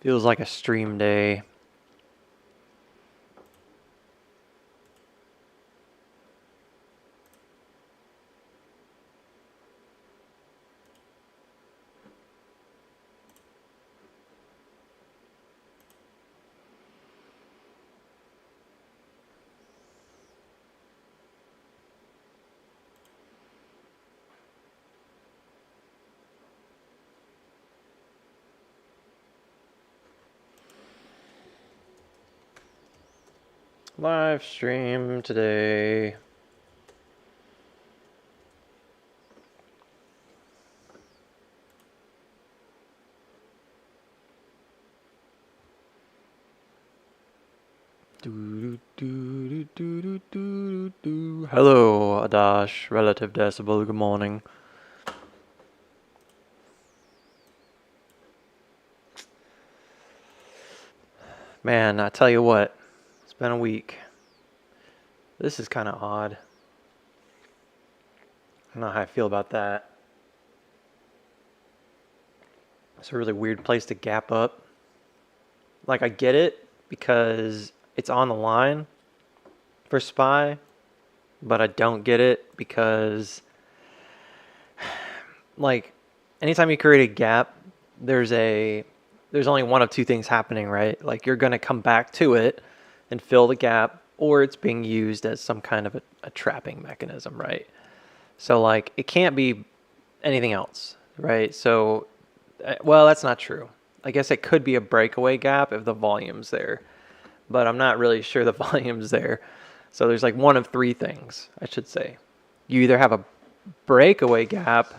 Feels like a stream day. Live stream today. Hello, Adash, relative decibel, good morning. Man, I tell you what, it's been a week. This is kind of odd. I don't know how I feel about that. It's a really weird place to gap up. Like, I get it because it's on the line for SPY, but I don't get it because, like, anytime you create a gap, there's only one of two things happening, right? Like, you're going to come back to it and fill the gap, or it's being used as some kind of a trapping mechanism, right? So, like, it can't be anything else, right? So, well, that's not true. I guess it could be a breakaway gap if the volume's there, but I'm not really sure the volume's there. So there's like one of three things, I should say. You either have a breakaway gap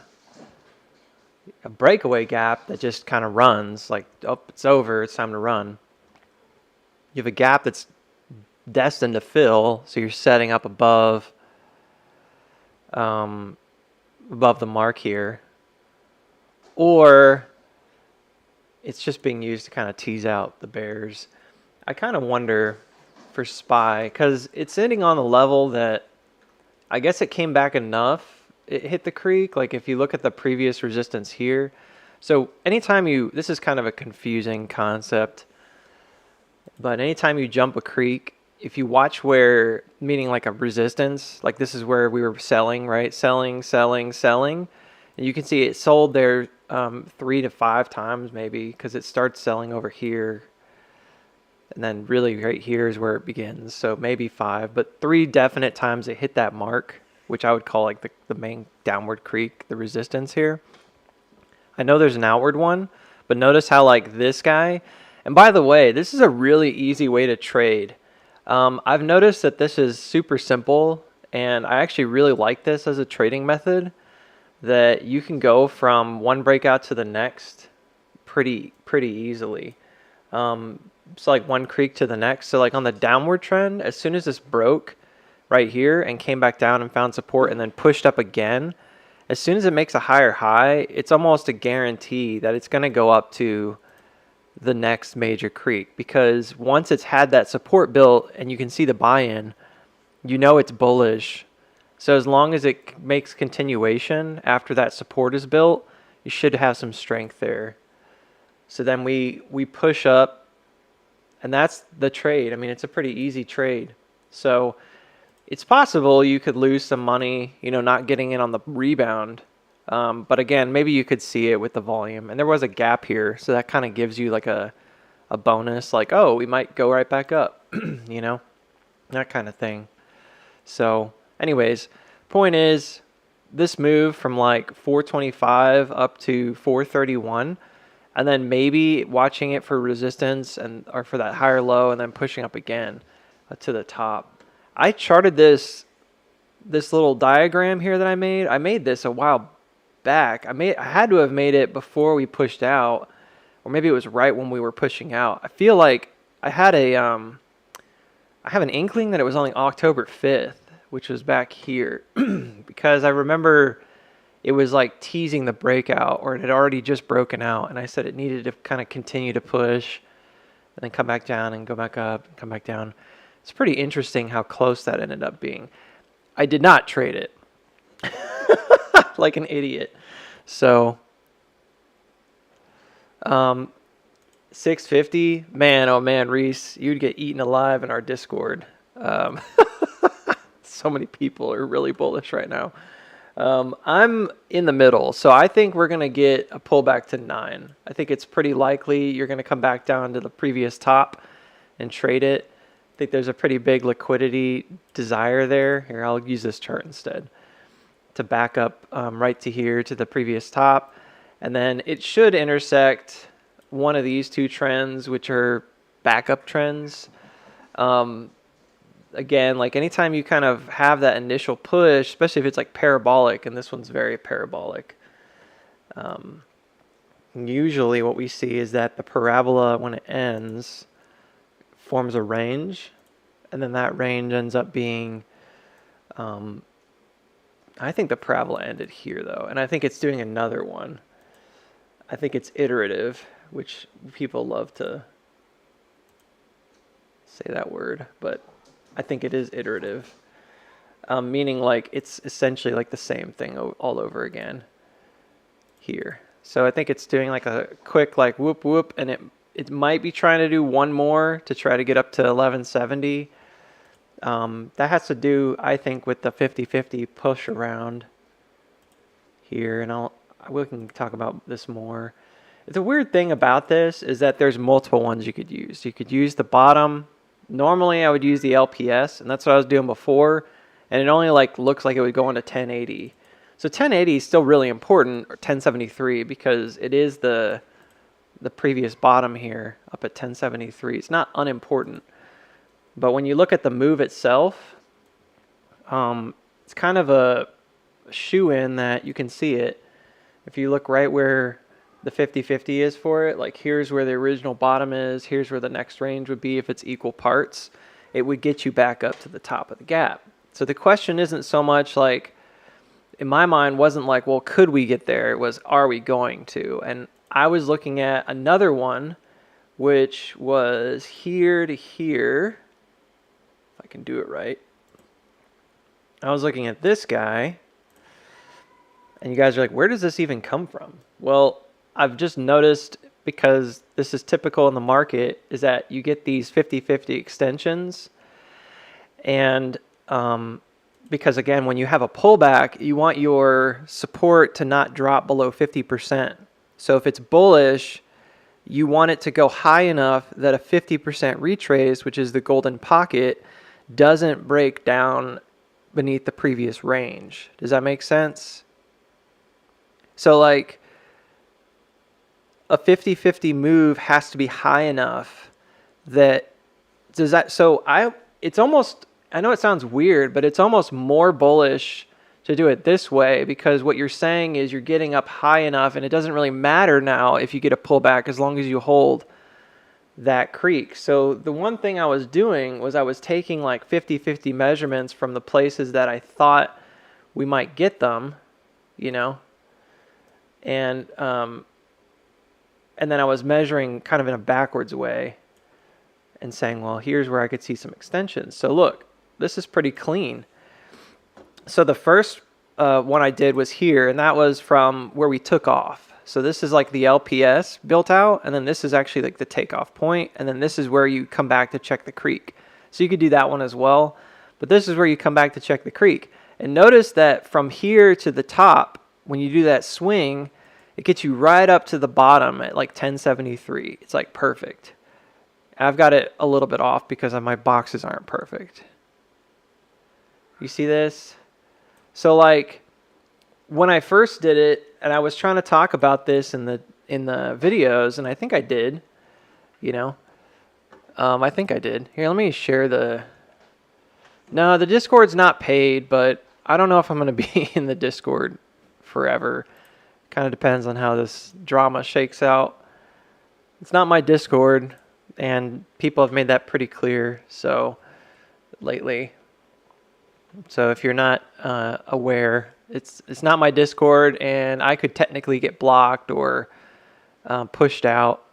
that just kind of runs, like, oh, it's over, it's time to run. You have a gap that's destined to fill, so you're setting up above the mark here. Or it's just being used to kind of tease out the bears. I kind of wonder for SPY, because it's sitting on the level that I guess it came back enough. It hit the creek. Like, if you look at the previous resistance here. So anytime this is kind of a confusing concept, but anytime you jump a creek, if you watch where, meaning like a resistance, like this is where we were selling, right? Selling. And you can see it sold there 3 to 5 times maybe, because it starts selling over here. And then really right here is where it begins. So maybe 5, but 3 definite times it hit that mark, which I would call like the main downward creek, the resistance here. I know there's an outward one, but notice how like this guy, and by the way, this is a really easy way to trade. I've noticed that this is super simple, and I actually really like this as a trading method, that you can go from one breakout to the next pretty easily. So like one creek to the next. So like on the downward trend, as soon as this broke right here and came back down and found support and then pushed up again, as soon as it makes a higher high, it's almost a guarantee that it's going to go up to the next major creek, because once it's had that support built and you can see the buy-in, you know it's bullish. So as long as it makes continuation after that support is built, you should have some strength there. So then we push up, and that's the trade. I mean, it's a pretty easy trade. So it's possible you could lose some money, not getting in on the rebound. But again, maybe you could see it with the volume. And there was a gap here, so that kind of gives you like a bonus, like, oh, we might go right back up, that kind of thing. So anyways, point is, this move from like 425 up to 431, and then maybe watching it for resistance or for that higher low, and then pushing up again to the top. I charted this little diagram here that I made. I made this a while back. I had to have made it before we pushed out, or maybe it was right when we were pushing out. I feel like I had I have an inkling that it was only October 5th, which was back here, because I remember it was like teasing the breakout, or it had already just broken out, and I said it needed to kind of continue to push and then come back down and go back up and come back down. It's pretty interesting how close that ended up being. I did not trade it like an idiot. So 650, man, oh man, Reese, you'd get eaten alive in our Discord. Um, so many people are really bullish right now. I'm in the middle, so I think we're going to get a pullback to 9. I think it's pretty likely you're going to come back down to the previous top and trade it. I think there's a pretty big liquidity desire there. Here, I'll use this chart instead to back up right to here to the previous top. And then it should intersect one of these two trends, which are backup trends. Again, like anytime you kind of have that initial push, especially if it's like parabolic, and this one's very parabolic, usually what we see is that the parabola, when it ends, forms a range, and then that range ends up being, I think the parabola ended here though, and I think it's doing another one. I think it's iterative, which people love to say that word, but I think it is iterative, meaning like it's essentially like the same thing all over again here. So I think it's doing like a quick like whoop whoop, and it might be trying to do one more to try to get up to 1170. That has to do, I think, with the 50-50 push around here, and we can talk about this more. The weird thing about this is that there's multiple ones you could use. You could use the bottom. Normally I would use the LPS, and that's what I was doing before, and it only like looks like it would go into 1080. So 1080 is still really important, or 1073, because it is the previous bottom here up at 1073. It's not unimportant. But when you look at the move itself, it's kind of a shoe-in that you can see it. If you look right where the 50-50 is for it, like here's where the original bottom is, here's where the next range would be if it's equal parts, it would get you back up to the top of the gap. So the question isn't so much like, in my mind, wasn't like, well, could we get there? It was, are we going to? And I was looking at another one, which was here to here. If I can do it right. I was looking at this guy, and you guys are like, where does this even come from? Well, I've just noticed, because this is typical in the market, is that you get these 50-50 extensions. And because, again, when you have a pullback, you want your support to not drop below 50%. So if it's bullish, you want it to go high enough that a 50% retrace, which is the golden pocket, doesn't break down beneath the previous range. Does that make sense? So like a 50-50 move has to be high enough that it's almost, I know it sounds weird, but it's almost more bullish to do it this way, because what you're saying is you're getting up high enough, and it doesn't really matter now if you get a pullback as long as you hold that creek. So the one thing I was doing was I was taking like 50-50 measurements from the places that I thought we might get them, and then I was measuring kind of in a backwards way and saying, well, here's where I could see some extensions. So look, this is pretty clean. So the first one I did was here, and that was from where we took off. So this is like the LPS built out, and then this is actually like the takeoff point, and then this is where you come back to check the creek. So you could do that one as well, but this is where you come back to check the creek. And notice that from here to the top, when you do that swing, it gets you right up to the bottom at like 1073. It's like perfect. I've got it a little bit off because my boxes aren't perfect. You see this? So like when I first did it, and I was trying to talk about this in the videos, and I think I did, I think I did. Here, let me share no, the Discord's not paid, but I don't know if I'm going to be in the Discord forever. Kind of depends on how this drama shakes out. It's not my Discord, and people have made that pretty clear lately. So if you're not aware, it's not my Discord, and I could technically get blocked or pushed out,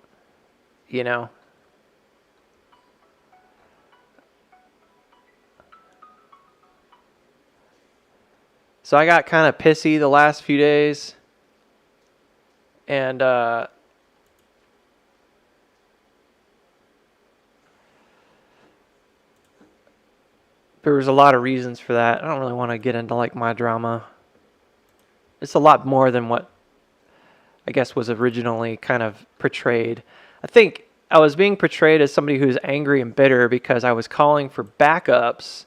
So I got kind of pissy the last few days, and there was a lot of reasons for that. I don't really want to get into like my drama. It's a lot more than what I guess was originally kind of portrayed. I think I was being portrayed as somebody who's angry and bitter because I was calling for backups.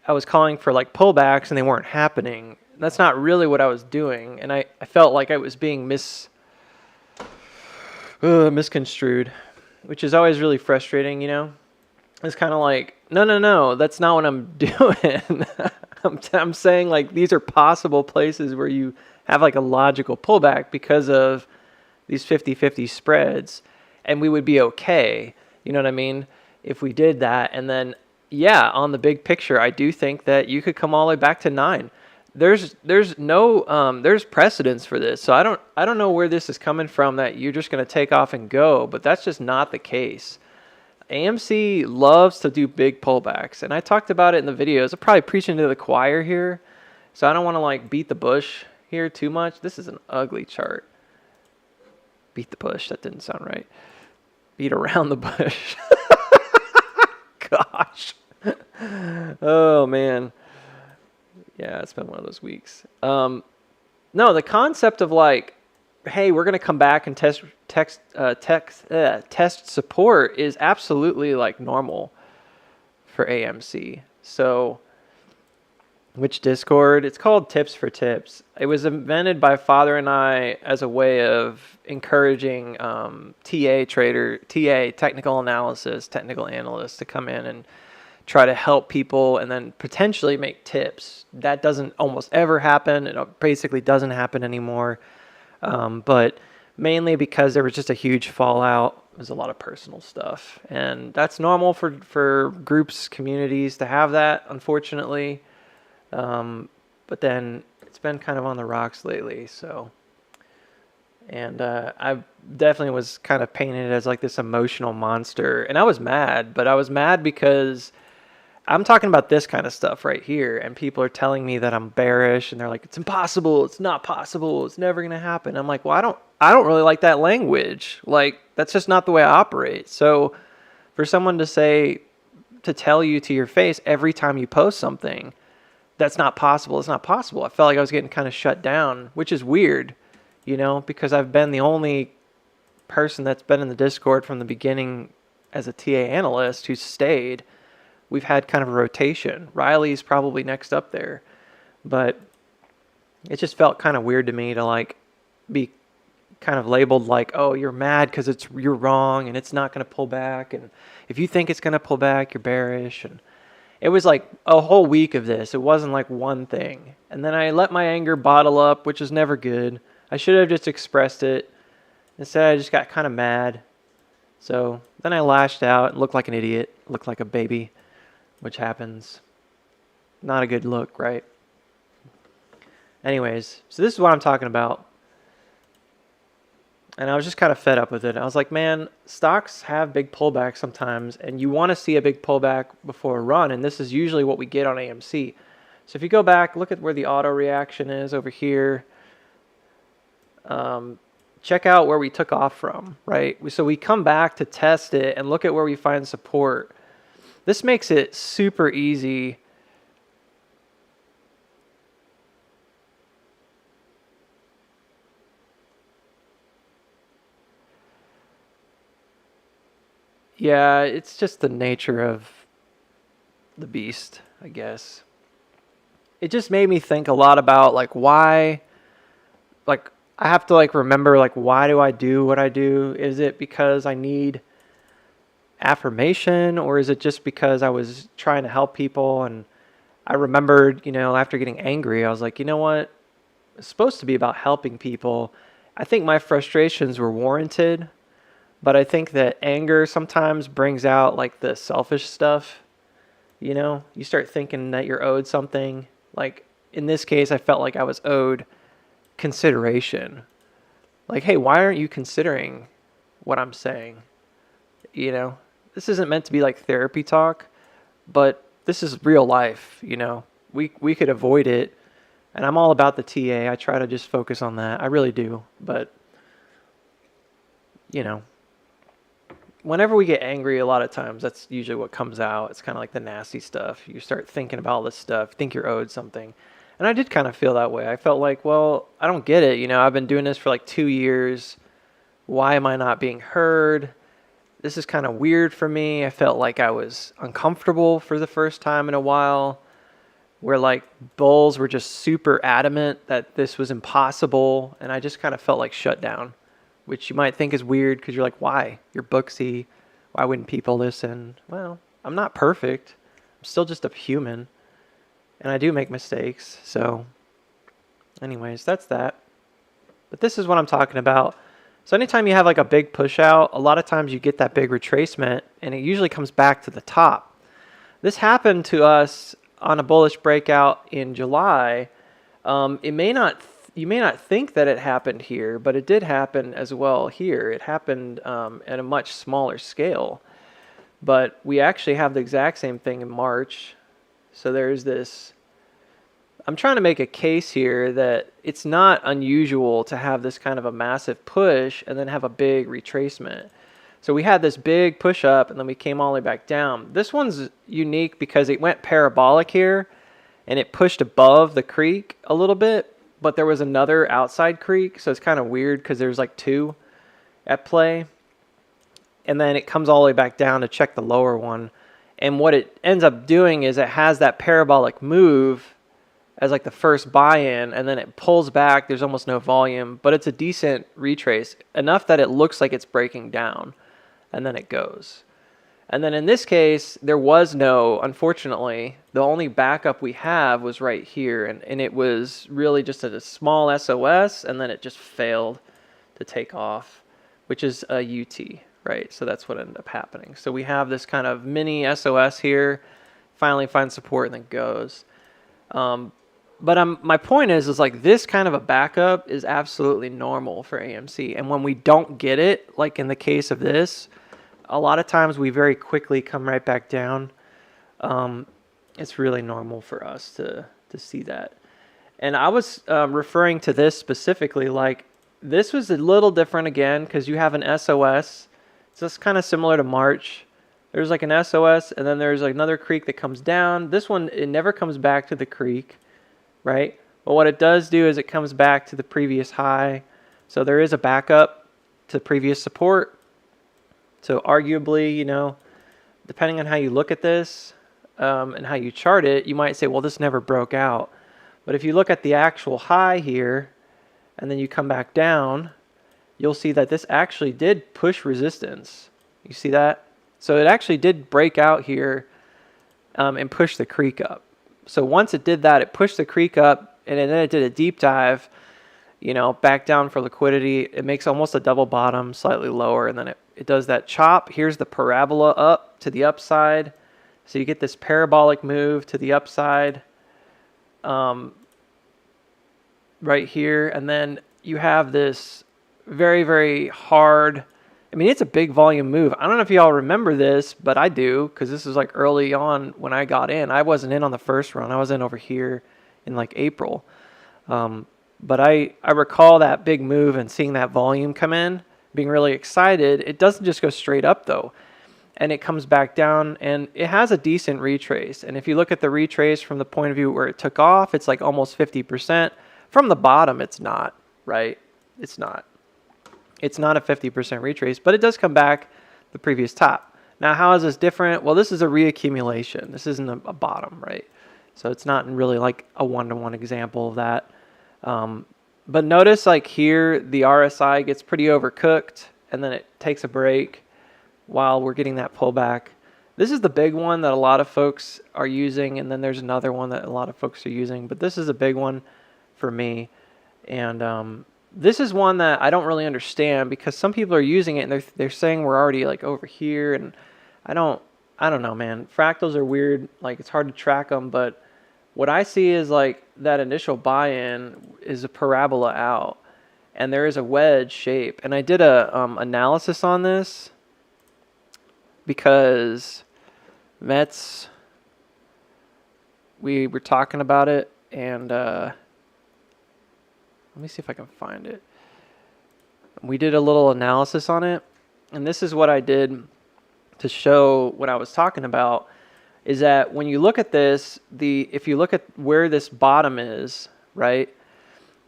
I was calling for like pullbacks and they weren't happening. That's not really what I was doing. And I felt like I was being misconstrued, which is always really frustrating, you know? It's kind of like, no, that's not what I'm doing. I'm saying like these are possible places where you have like a logical pullback because of these 50-50 spreads, and we would be okay. You know what I mean? If we did that, and then yeah, on the big picture, I do think that you could come all the way back to 9. There's precedence for this, so I don't know where this is coming from that you're just going to take off and go, but that's just not the case. AMC loves to do big pullbacks, and I talked about it in the videos. I'm probably preaching to the choir here, so I don't want to like beat the bush here too much. This is an ugly chart. Beat the bush, that didn't sound right. Beat around the bush. Gosh. Oh man. Yeah, it's been one of those weeks. No, the concept of like, hey, we're going to come back and test support is absolutely like normal for AMC. So, which Discord? It's called Tips for Tips. It was invented by Father and I as a way of encouraging TA, technical analysis, technical analysts to come in and try to help people and then potentially make tips. That doesn't almost ever happen. It basically doesn't happen anymore. But mainly because there was just a huge fallout. There's a lot of personal stuff. And that's normal for groups, communities to have that, unfortunately. But then it's been kind of on the rocks lately. So, and I definitely was kind of painted as like this emotional monster. And I was mad, but I was mad because I'm talking about this kind of stuff right here, and people are telling me that I'm bearish, and they're like, it's impossible, it's not possible, it's never going to happen. I'm like, well, I don't really like that language. Like, that's just not the way I operate. So for someone to tell you to your face every time you post something, that's not possible, it's not possible. I felt like I was getting kind of shut down, which is weird, you know, because I've been the only person that's been in the Discord from the beginning as a TA analyst who's stayed. We've had kind of a rotation. Riley's probably next up there. But it just felt kind of weird to me to like be kind of labeled like, oh, you're mad because you're wrong and it's not going to pull back. And if you think it's going to pull back, you're bearish. And it was like a whole week of this. It wasn't like one thing. And then I let my anger bottle up, which is never good. I should have just expressed it. Instead, I just got kind of mad. So then I lashed out and looked like an idiot, looked like a baby. Which happens. Not a good look, right? Anyways, so this is what I'm talking about. And I was just kind of fed up with it. I was like, man, stocks have big pullbacks sometimes, and you want to see a big pullback before a run, and this is usually what we get on AMC. So if you go back, look at where the auto reaction is over here. Check out where we took off from, right? So we come back to test it and look at where we find support. This makes it super easy yeah, it's just the nature of the beast, I guess. It just made me think a lot about like why, like I have to like remember like why do I do what I do? Is it because I need affirmation, or is it just because I was trying to help people? And I remembered, you know, after getting angry, I was like, you know what? It's supposed to be about helping people. I think my frustrations were warranted, but I think that anger sometimes brings out like the selfish stuff. You know, you start thinking that you're owed something. Like in this case, I felt like I was owed consideration. Like, hey, why aren't you considering what I'm saying? You know, this isn't meant to be like therapy talk, but this is real life, you know. We could avoid it, and I'm all about the TA. I try to just focus on that. I really do, but, you know, whenever we get angry, a lot of times that's usually what comes out. It's kind of like the nasty stuff. You start thinking about all this stuff, think you're owed something. And I did kind of feel that way. I felt like, well, I don't get it. You know, I've been doing this for like 2 years. Why am I not being heard? This is kind of weird for me. I felt like I was uncomfortable for the first time in a while, where like bulls were just super adamant that this was impossible. And I just kind of felt like shut down, which you might think is weird because you're like, why? You're booksy. Why wouldn't people listen? Well, I'm not perfect. I'm still just a human. And I do make mistakes. So anyways, that's that. But this is what I'm talking about. So anytime you have like a big push out, a lot of times you get that big retracement and it usually comes back to the top. This happened to us on a bullish breakout in July. You may not think that it happened here, but it did happen as well here. It happened at a much smaller scale. But we actually have the exact same thing in March. So there's this, I'm trying to make a case here that it's not unusual to have this kind of a massive push and then have a big retracement. So we had this big push up and then we came all the way back down. This one's unique because it went parabolic here and it pushed above the creek a little bit, but there was another outside creek. So it's kind of weird because there's like two at play. And then it comes all the way back down to check the lower one. And what it ends up doing is it has that parabolic move as like the first buy-in, and then it pulls back. There's almost no volume, but it's a decent retrace, enough that it looks like it's breaking down, and then it goes. And then in this case, there was no, unfortunately, the only backup we have was right here, and it was really just a small SOS, and then it just failed to take off, which is a UT, right? So that's what ended up happening. So we have this kind of mini SOS here, finally finds support, and then goes. But my point is like this kind of a backup is absolutely normal for AMC. And when we don't get it, like in the case of this, a lot of times we very quickly come right back down. It's really normal for us to see that. And I was referring to this specifically, like this was a little different again because you have an SOS. It's just kind of similar to March. There's like an SOS and then there's like another creek that comes down. This one, it never comes back to the creek. Right? But what it does do is it comes back to the previous high. So there is a backup to previous support. So arguably, you know, depending on how you look at this and how you chart it, you might say, well, this never broke out. But if you look at the actual high here and then you come back down, you'll see that this actually did push resistance. You see that? So it actually did break out here and push the creek up. So once it did that, it pushed the creek up, and then it did a deep dive, you know, back down for liquidity. It makes almost a double bottom, slightly lower, and then it does that chop. Here's the parabola up to the upside. So you get this parabolic move to the upside right here. And then you have this very, very hard, I mean, it's a big volume move. I don't know if y'all remember this, but I do, because this is like early on when I got in. I wasn't in on the first run. I was in over here in like April. But I recall that big move and seeing that volume come in, being really excited. It doesn't just go straight up though. And it comes back down and it has a decent retrace. And if you look at the retrace from the point of view where it took off, it's like almost 50%. From the bottom, it's not, right? It's not. It's not a 50% retrace, but it does come back the previous top. Now, how is this different? Well, this is a reaccumulation. This isn't a bottom, right? So it's not really like a one-to-one example of that. But notice like here, the RSI gets pretty overcooked and then it takes a break while we're getting that pullback. This is the big one that a lot of folks are using, and then there's another one that a lot of folks are using, but this is a big one for me. And this is one that I don't really understand because some people are using it and they're saying we're already like over here, and I don't know, man. Fractals are weird. Like it's hard to track them, but what I see is like that initial buy-in is a parabola out, and there is a wedge shape. And I did a analysis on this because we were talking about it, and let me see if I can find it. We did a little analysis on it, and this is what I did to show what I was talking about, is that when you look at this, if you look at where this bottom is, right,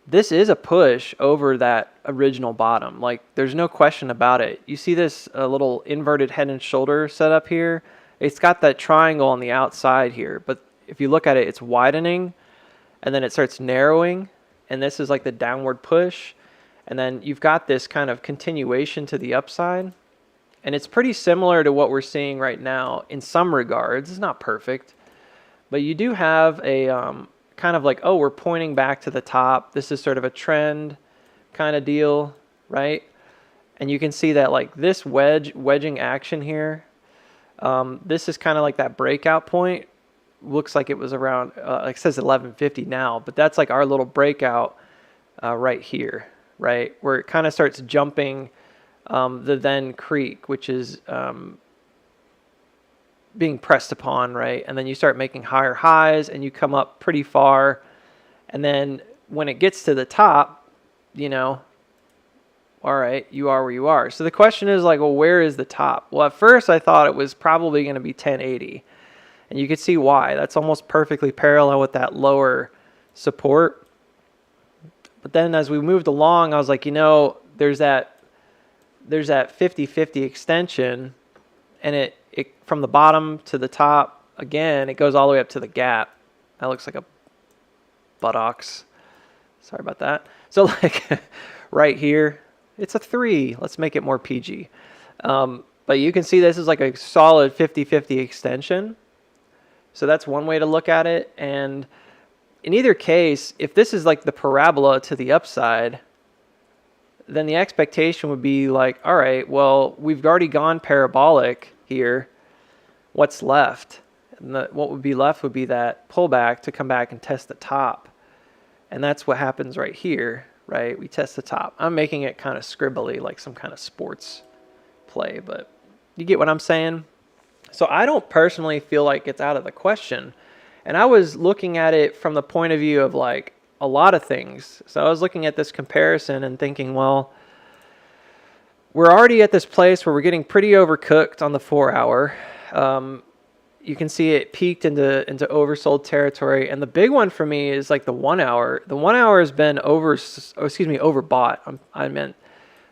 this is a push over that original bottom. Like, there's no question about it. You see this little inverted head and shoulder set up here? It's got that triangle on the outside here, but if you look at it, it's widening, and then it starts narrowing, and this is like the downward push, and then you've got this kind of continuation to the upside. And it's pretty similar to what we're seeing right now in some regards. It's not perfect, but you do have a kind of like, oh, we're pointing back to the top. This is sort of a trend kind of deal, right? And you can see that like this wedging action here, this is kind of like that breakout point. Looks like it was around, it says 1150 now, but that's like our little breakout right here, right? Where it kind of starts jumping the then creek, which is being pressed upon, right? And then you start making higher highs and you come up pretty far. And then when it gets to the top, you know, all right, you are where you are. So the question is like, well, where is the top? Well, at first I thought it was probably going to be 1080. And you can see why. That's almost perfectly parallel with that lower support. But then as we moved along, I was like, you know, there's that 50-50 extension, and it from the bottom to the top, again, it goes all the way up to the gap. That looks like a buttocks. Sorry about that. So like right here, it's a 3. Let's make it more PG. But you can see this is like a solid 50-50 extension. So that's one way to look at it. And in either case, if this is like the parabola to the upside, then the expectation would be like, all right, well, we've already gone parabolic here. What's left? And what would be left would be that pullback to come back and test the top. And that's what happens right here, right? We test the top. I'm making it kind of scribbly, like some kind of sports play, but you get what I'm saying? So I don't personally feel like it's out of the question. And I was looking at it from the point of view of like, a lot of things. So I was looking at this comparison and thinking, well, we're already at this place where we're getting pretty overcooked on the 4 hour. You can see it peaked into oversold territory. And the big one for me is like the 1 hour. The 1 hour has been overbought.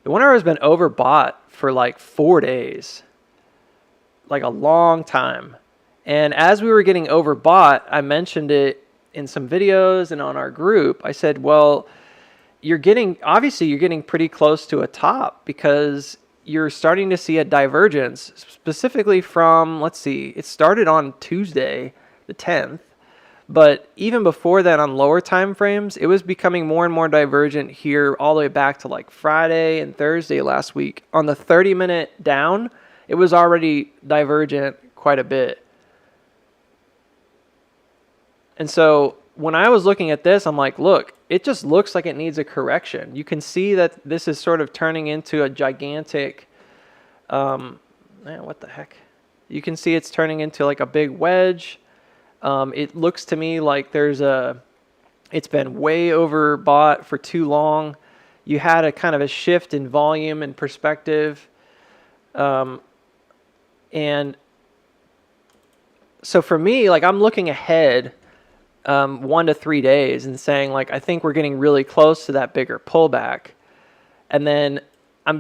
The 1 hour has been overbought for like 4 days, like a long time. And as we were getting overbought, I mentioned it in some videos and on our group. I said, well, obviously you're getting pretty close to a top because you're starting to see a divergence specifically from, let's see, it started on Tuesday, the 10th. But even before that on lower time frames, it was becoming more and more divergent here all the way back to like Friday and Thursday last week. On the 30-minute down, it was already divergent quite a bit. And so when I was looking at this, I'm like, look, it just looks like it needs a correction. You can see that this is sort of turning into a gigantic, man, what the heck? You can see it's turning into like a big wedge. It looks to me like it's been way overbought for too long. You had a kind of a shift in volume and perspective. And so for me, like I'm looking ahead 1 to 3 days and saying like, I think we're getting really close to that bigger pullback. And then and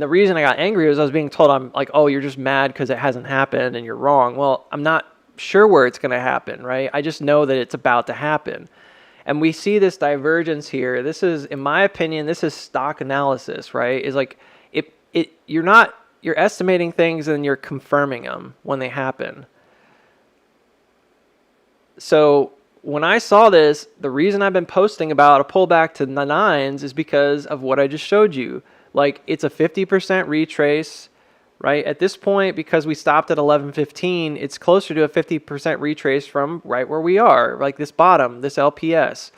the reason I got angry was I was being told, I'm like, oh, you're just mad because it hasn't happened and you're wrong. Well, I'm not sure where it's going to happen, right? I just know that it's about to happen. And we see this divergence here. This is, in my opinion, this is stock analysis, right? Is like you're estimating things and you're confirming them when they happen. So when I saw this, the reason I've been posting about a pullback to the 9s is because of what I just showed you. Like it's a 50% retrace, right? At this point, because we stopped at 1115, it's closer to a 50% retrace from right where we are, like this bottom, this LPS.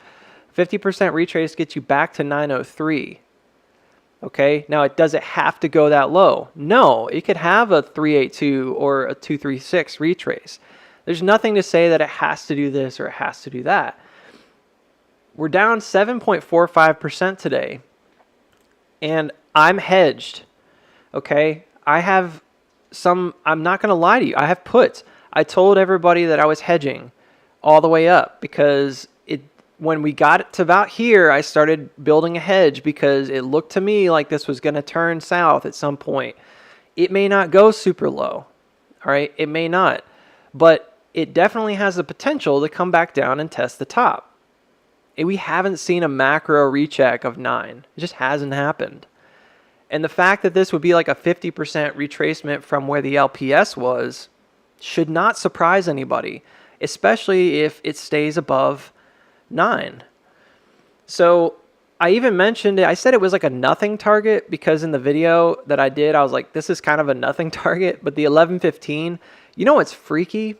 50% retrace gets you back to 903. Okay, now does it have to go that low? No, it could have a 382 or a 236 retrace. There's nothing to say that it has to do this or it has to do that. We're down 7.45% today, and I'm hedged. Okay, I'm not going to lie to you, I have puts. I told everybody that I was hedging all the way up because when we got it to about here, I started building a hedge because it looked to me like this was going to turn south at some point. It may not go super low, all right? It may not, but it definitely has the potential to come back down and test the top. We haven't seen a macro recheck of 9. It just hasn't happened. And the fact that this would be like a 50% retracement from where the LPS was should not surprise anybody, especially if it stays above 9. So I even mentioned it. I said it was like a nothing target because in the video that I did, I was like, this is kind of a nothing target. But the 1115, you know what's freaky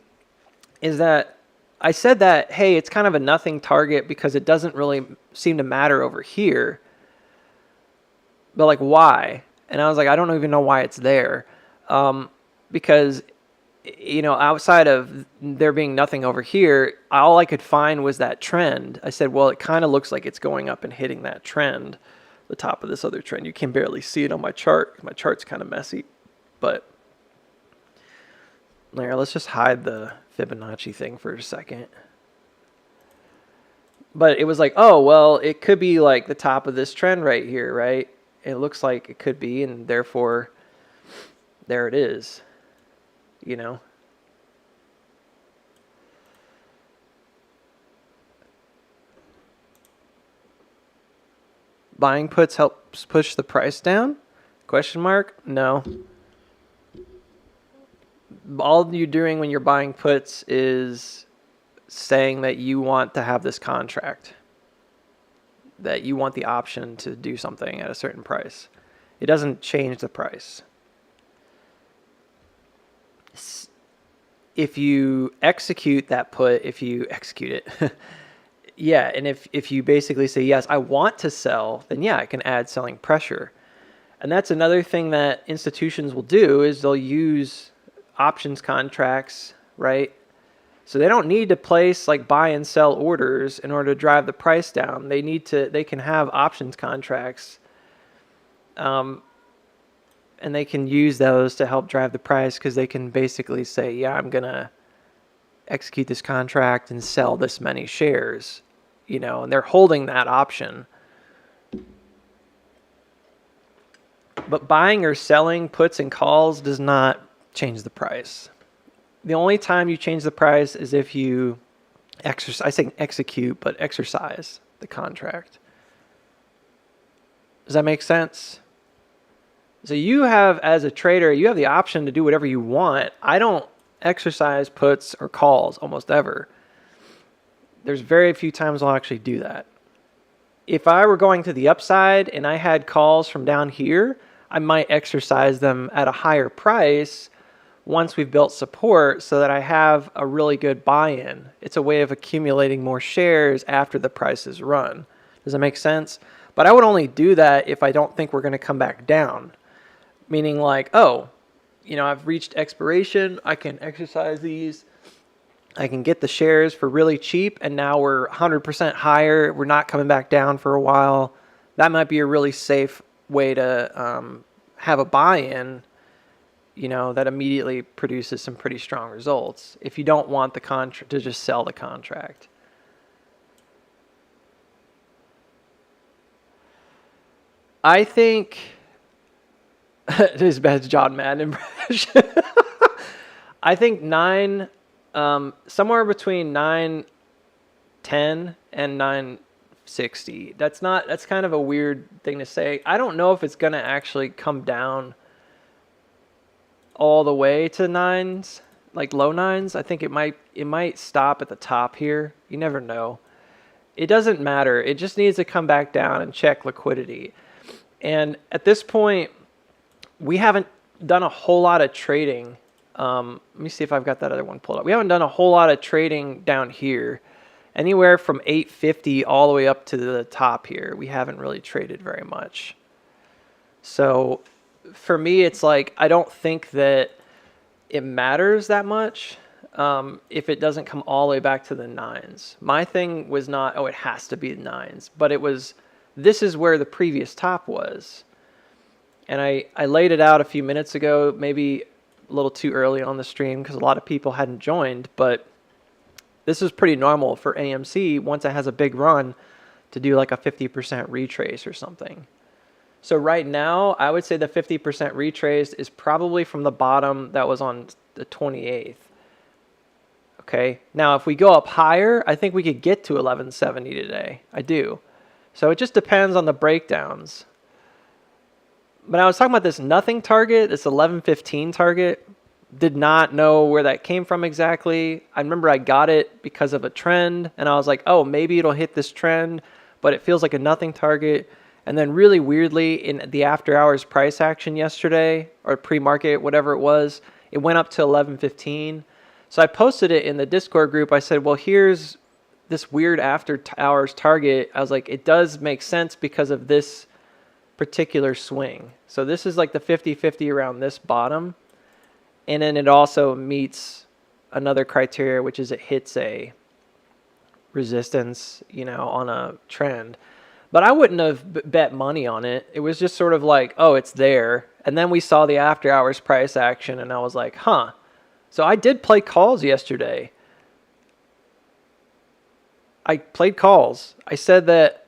is that I said that, hey, it's kind of a nothing target because it doesn't really seem to matter over here. But like, why? And I was like, I don't even know why it's there. Because, you know, outside of there being nothing over here, all I could find was that trend. I said, well, it kind of looks like it's going up and hitting that trend, the top of this other trend. You can barely see it on my chart. My chart's kind of messy. But there, let's just hide the Fibonacci thing for a second. But it was like, oh, well, it could be like the top of this trend right here, right? It looks like it could be, and therefore, there it is, you know? Buying puts helps push the price down? Question mark? No. All you're doing when you're buying puts is saying that you want to have this contract, that you want the option to do something at a certain price. It doesn't change the price. If you execute that put, if you execute it, yeah, and if you basically say, yes, I want to sell, then yeah, it can add selling pressure. And that's another thing that institutions will do is they'll use options contracts, right? So they don't need to place like buy and sell orders in order to drive the price down. They can have options contracts, and they can use those to help drive the price because they can basically say, yeah, I'm going to execute this contract and sell this many shares, you know, and they're holding that option. But buying or selling puts and calls does not change the price. The only time you change the price is if you exercise, I say execute, but exercise the contract. Does that make sense? So you have, as a trader, you have the option to do whatever you want. I don't exercise puts or calls almost ever. There's very few times I'll actually do that. If I were going to the upside and I had calls from down here, I might exercise them at a higher price once we've built support so that I have a really good buy-in. It's a way of accumulating more shares after the price is run. Does that make sense? But I would only do that if I don't think we're going to come back down. Meaning like, oh, you know, I've reached expiration. I can exercise these. I can get the shares for really cheap, and now we're 100% higher. We're not coming back down for a while. That might be a really safe way to have a buy-in, you know, that immediately produces some pretty strong results if you don't want the contract to just sell the contract. I think it is best John Madden impression. I think somewhere between 910 and 960. That's kind of a weird thing to say. I don't know if it's going to actually come down all the way to 9s, like low 9s. I think it might stop at the top here. You never know. It doesn't matter. It just needs to come back down and check liquidity. And at this point, we haven't done a whole lot of trading. Let me see if I've got that other one pulled up. We haven't done a whole lot of trading down here. Anywhere from 850 all the way up to the top here. We haven't really traded very much. So for me, it's like I don't think that it matters that much if it doesn't come all the way back to the 9s. My thing was not, oh, it has to be the 9s. But it was, this is where the previous top was. And I laid it out a few minutes ago, maybe a little too early on the stream because a lot of people hadn't joined, but this is pretty normal for AMC once it has a big run to do like a 50% retrace or something. So right now, I would say the 50% retrace is probably from the bottom that was on the 28th. Okay, now if we go up higher, I think we could get to 1170 today. I do. So it just depends on the breakdowns. But I was talking about this nothing target, this 1115 target. Did not know where that came from exactly. I remember I got it because of a trend, and I was like, oh, maybe it'll hit this trend, but it feels like a nothing target. And then really weirdly, in the after hours price action yesterday, or pre-market, whatever it was, it went up to 1115. So I posted it in the Discord group. I said, well, here's this weird after hours target. I was like, it does make sense because of this particular swing. So this is like the 50-50 around this bottom. And then it also meets another criteria, which is it hits a resistance, you know, on a trend. But I wouldn't have bet money on it. It was just sort of like, oh, it's there. And then we saw the after hours price action, and I was like, huh. So I did play calls yesterday. I played calls. I said that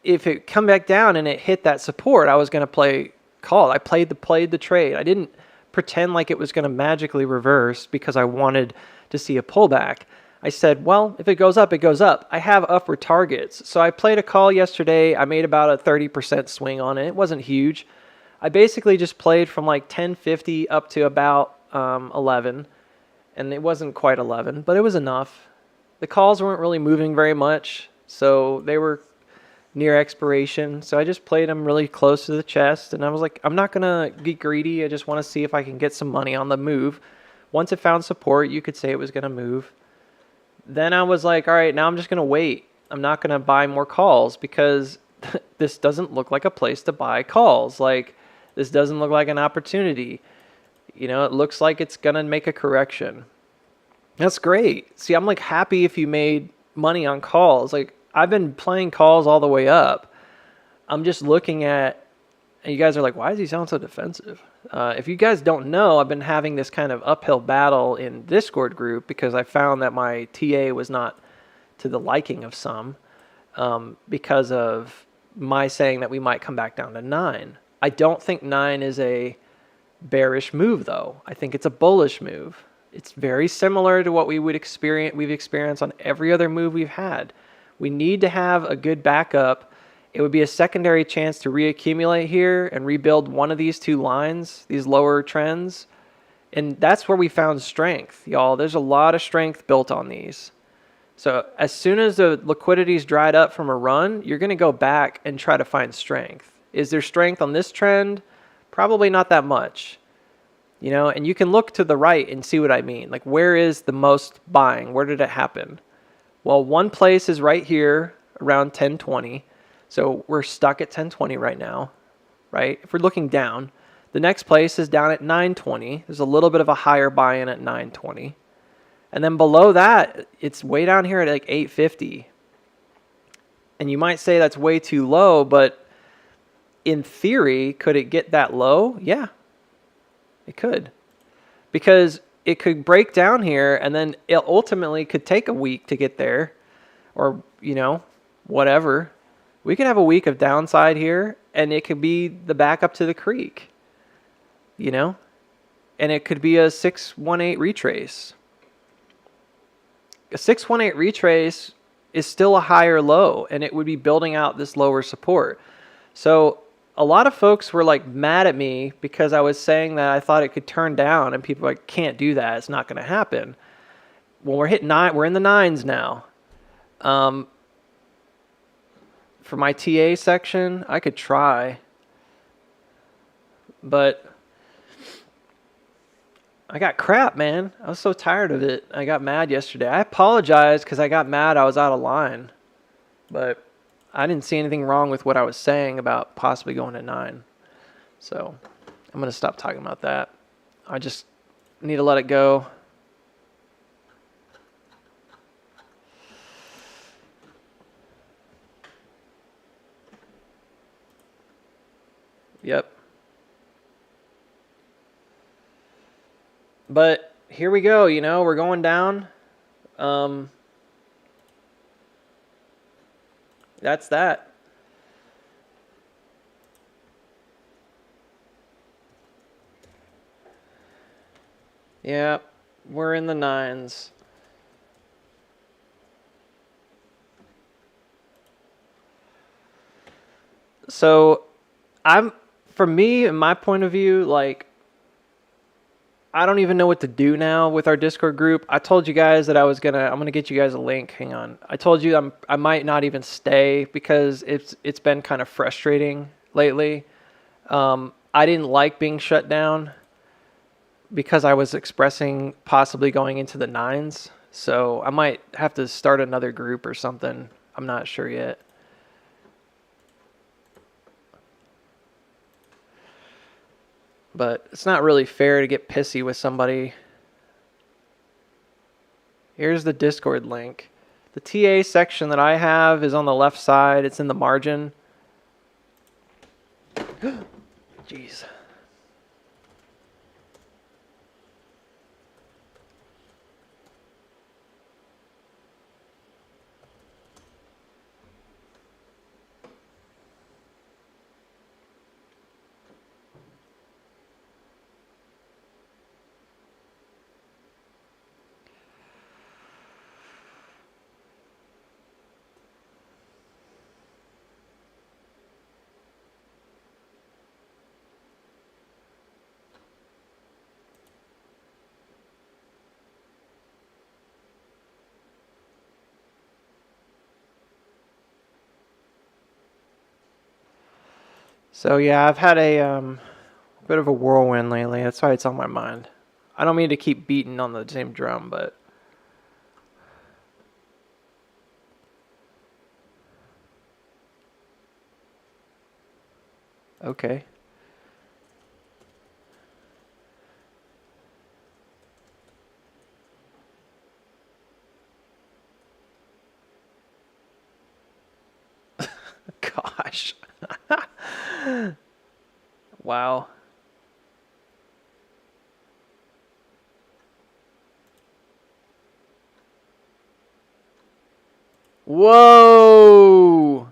if it come back down and it hit that support, I was going to play call. I played the trade. I didn't pretend like it was going to magically reverse because I wanted to see a pullback. I said, well, if it goes up, it goes up. I have upward targets. So I played a call yesterday. I made about a 30% swing on it. It wasn't huge. I basically just played from like 1050 up to about 11. And it wasn't quite 11, but it was enough. The calls weren't really moving very much, so they were near expiration. So I just played them really close to the chest, and I was like, I'm not going to get greedy. I just want to see if I can get some money on the move. Once it found support, you could say it was going to move. Then I was like, all right, now I'm just going to wait. I'm not going to buy more calls because this doesn't look like a place to buy calls. Like, this doesn't look like an opportunity. You know, it looks like it's going to make a correction. That's great. See, I'm like happy if you made money on calls. Like, I've been playing calls all the way up. I'm just looking at, and you guys are like, why does he sound so defensive? If you guys don't know, I've been having this kind of uphill battle in Discord group because I found that my TA was not to the liking of some because of my saying that we might come back down to 9. I don't think 9 is a bearish move, though. I think it's a bullish move. It's very similar to what we've experienced on every other move we've had. We need to have a good backup. It would be a secondary chance to reaccumulate here and rebuild one of these two lines, these lower trends. And that's where we found strength, y'all. There's a lot of strength built on these. So as soon as the liquidity's dried up from a run, you're going to go back and try to find strength. Is there strength on this trend? Probably not that much. You know, and you can look to the right and see what I mean. Like, where is the most buying? Where did it happen? Well, one place is right here around 1020. So we're stuck at 1020 right now, right? If we're looking down, the next place is down at 920. There's a little bit of a higher buy-in at 920. And then below that, it's way down here at like 850. And you might say that's way too low, but in theory, could it get that low? Yeah, it could. Because it could break down here and then it ultimately could take a week to get there or, you know, whatever. We could have a week of downside here and it could be the back up to the creek, you know, and it could be a 618 retrace. A 618 retrace is still a higher low and it would be building out this lower support. So a lot of folks were like mad at me because I was saying that I thought it could turn down and people were like, can't do that. It's not going to happen. Well, we're hitting 9. We're in the 9s now. For my TA section, I could try, but I got crap, man. I was so tired of it. I got mad yesterday. I apologize because I got mad. I was out of line, but I didn't see anything wrong with what I was saying about possibly going to 9. So I'm going to stop talking about that. I just need to let it go. But here we go, you know, we're going down. That's that. Yeah, we're in the nines. So for me, in my point of view, like, I don't even know what to do now with our Discord group. I told you guys that I'm gonna get you guys a link. Hang on. I told you I might not even stay because it's been kind of frustrating lately. I didn't like being shut down because I was expressing possibly going into the nines. So I might have to start another group or something. I'm not sure yet. But it's not really fair to get pissy with somebody. Here's the Discord link. The TA section that I have is on the left side. It's in the margin. Jeez. So yeah, I've had a bit of a whirlwind lately. That's why it's on my mind. I don't mean to keep beating on the same drum, but okay. Gosh. Wow. Whoa!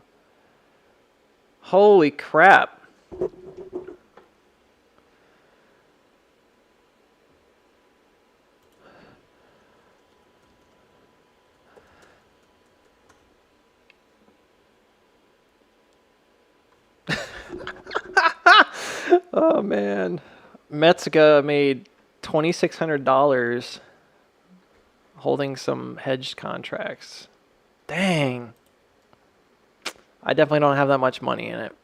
Holy crap. Oh man. Metzga made $2,600 holding some hedged contracts. Dang. I definitely don't have that much money in it.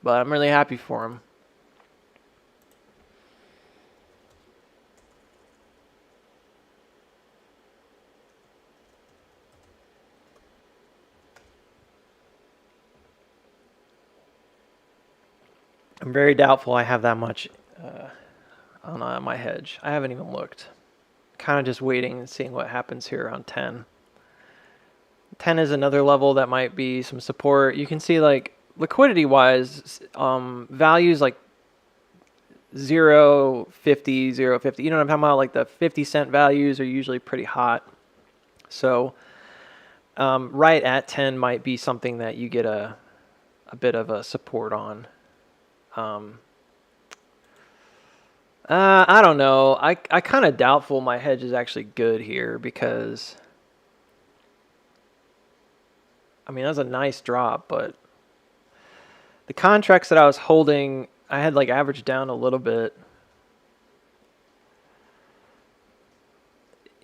But I'm really happy for him. I'm very doubtful I have that much on my hedge. I haven't even looked. Kind of just waiting and seeing what happens here around 10. 10 is another level that might be some support. You can see, like, liquidity wise, values like 0.50, 0.50. You know what I'm talking about? Like the 50-cent values are usually pretty hot. So right at 10 might be something that you get a bit of a support on. I don't know. I kind of doubtful my hedge is actually good here because, I mean, that's a nice drop, but the contracts that I was holding, I had like averaged down a little bit.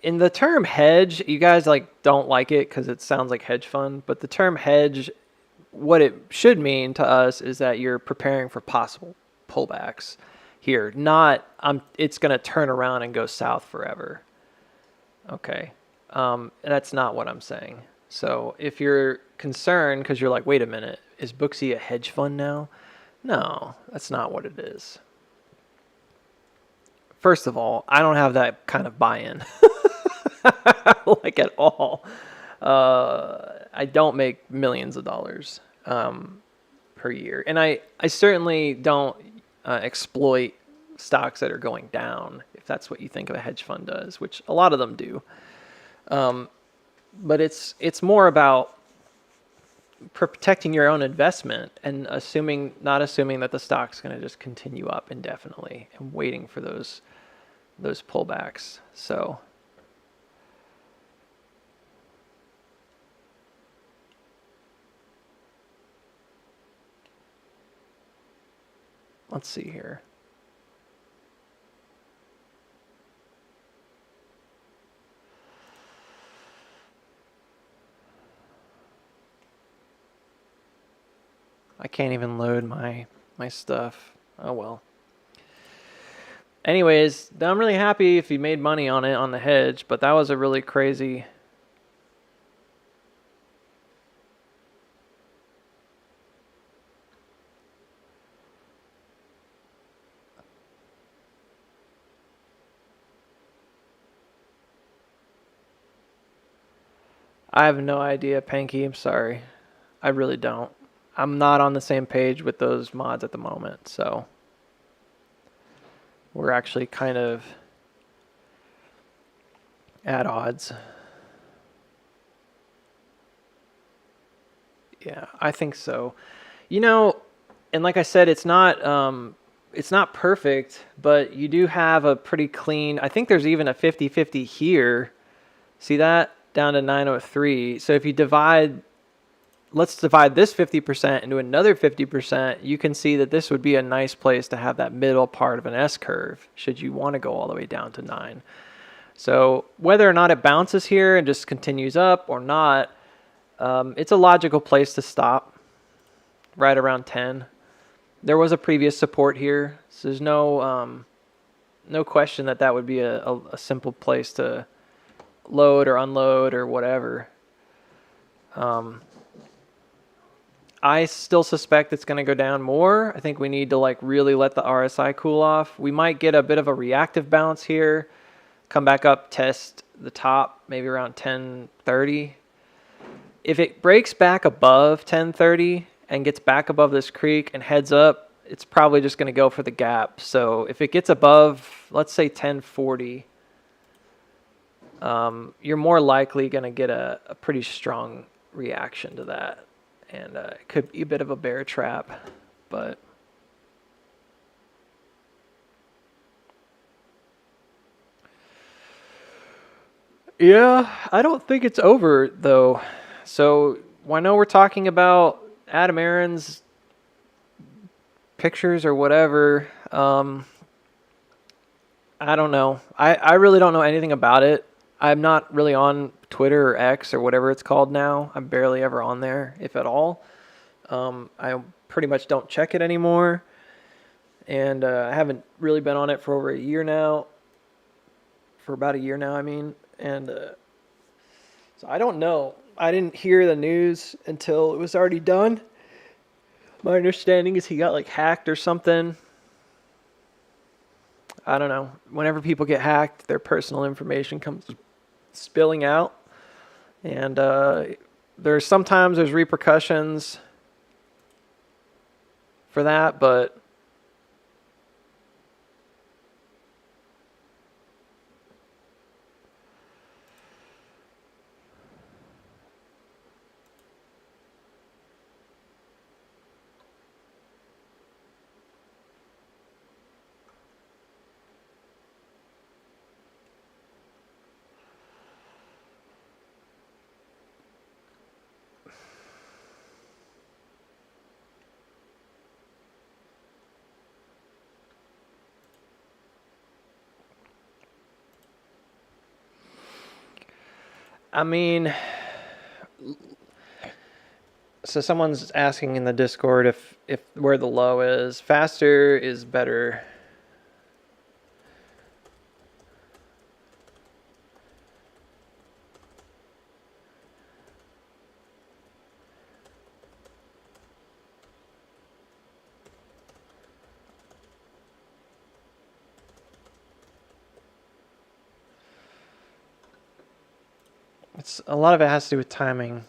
In the term hedge, you guys like don't like it because it sounds like hedge fund, but the term hedge, what it should mean to us is that you're preparing for possible pullbacks here. Not it's going to turn around and go south forever. Okay. That's not what I'm saying. So if you're concerned because you're like, wait a minute, is Booksy a hedge fund now? No, that's not what it is. First of all, I don't have that kind of buy-in. Like at all. I don't make millions of dollars per year. And I certainly don't exploit stocks that are going down. that's what you think of a hedge fund does, which a lot of them do. But it's more about protecting your own investment and not assuming that the stock's going to just continue up indefinitely and waiting for those pullbacks. So let's see here. I can't even load my stuff. Oh well. Anyways, I'm really happy if you made money on it on the hedge, but that was a really crazy. I have no idea, Panky. I'm sorry. I really don't. I'm not on the same page with those mods at the moment, so we're actually kind of at odds. Yeah, I think so. You know, and like I said, it's not perfect, but you do have a pretty clean. I think there's even a 50-50 here. See that? Down to 903. So if you let's divide this 50% into another 50%, you can see that this would be a nice place to have that middle part of an S curve should you want to go all the way down to 9. So whether or not it bounces here and just continues up or not, it's a logical place to stop right around 10. There was a previous support here, so there's no question that would be a simple place to load or unload or whatever. I still suspect it's going to go down more. I think we need to like really let the RSI cool off. We might get a bit of a reactive bounce here, come back up, test the top, maybe around 1030. If it breaks back above 1030 and gets back above this creek and heads up, it's probably just going to go for the gap. So if it gets above, let's say 1040, you're more likely going to get a pretty strong reaction to that. And it could be a bit of a bear trap, but yeah, I don't think it's over though. So I know we're talking about Adam Aaron's pictures or whatever. I don't know. I really don't know anything about it. I'm not really on Twitter or X or whatever it's called now. I'm barely ever on there, if at all. I pretty much don't check it anymore. And I haven't really been on it for over a year now. For about a year now, I mean. And so I don't know. I didn't hear the news until it was already done. My understanding is he got like hacked or something. I don't know. Whenever people get hacked, their personal information comes spilling out. And there's repercussions for that, but I mean, so someone's asking in the Discord if where the low is. Faster is better. A lot of it has to do with timing.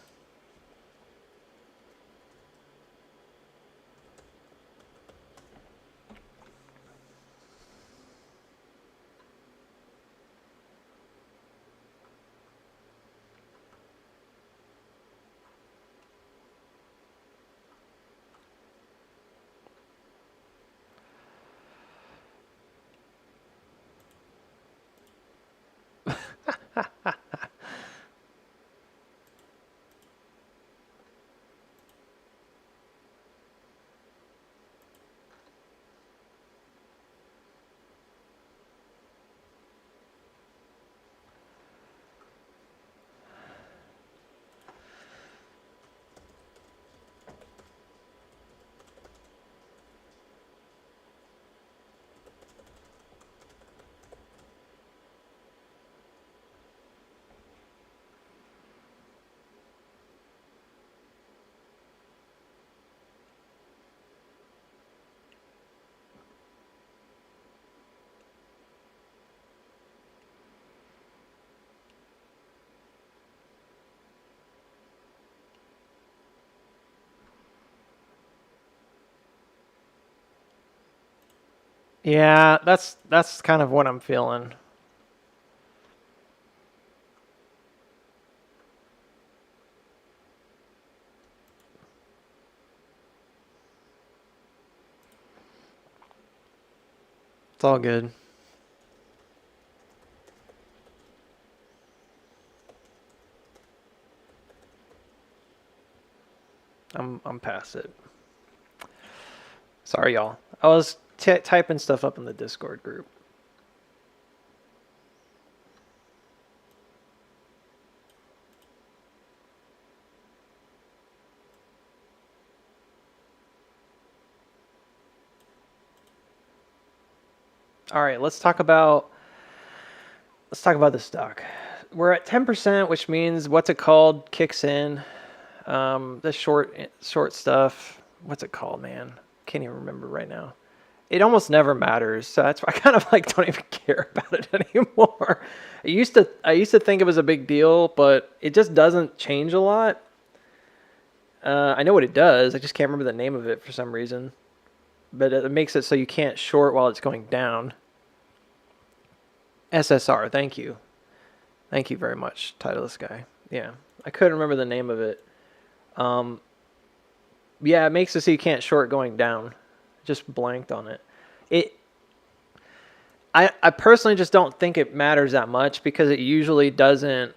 Yeah, that's kind of what I'm feeling. It's all good. I'm past it. Sorry, y'all. I was typing stuff up in the Discord group. All right, let's talk about this stock. We're at 10%, which means what's it called kicks in. The short stuff. What's it called, man? Can't even remember right now. It almost never matters, so that's why I kind of like don't even care about it anymore. I used to think it was a big deal, but it just doesn't change a lot. I know what it does. I just can't remember the name of it for some reason. But it makes it so you can't short while it's going down. SSR, thank you. Thank you very much, Titleist guy. Yeah, I couldn't remember the name of it. Yeah, it makes it so you can't short going down. Just blanked on it. I personally just don't think it matters that much because it usually doesn't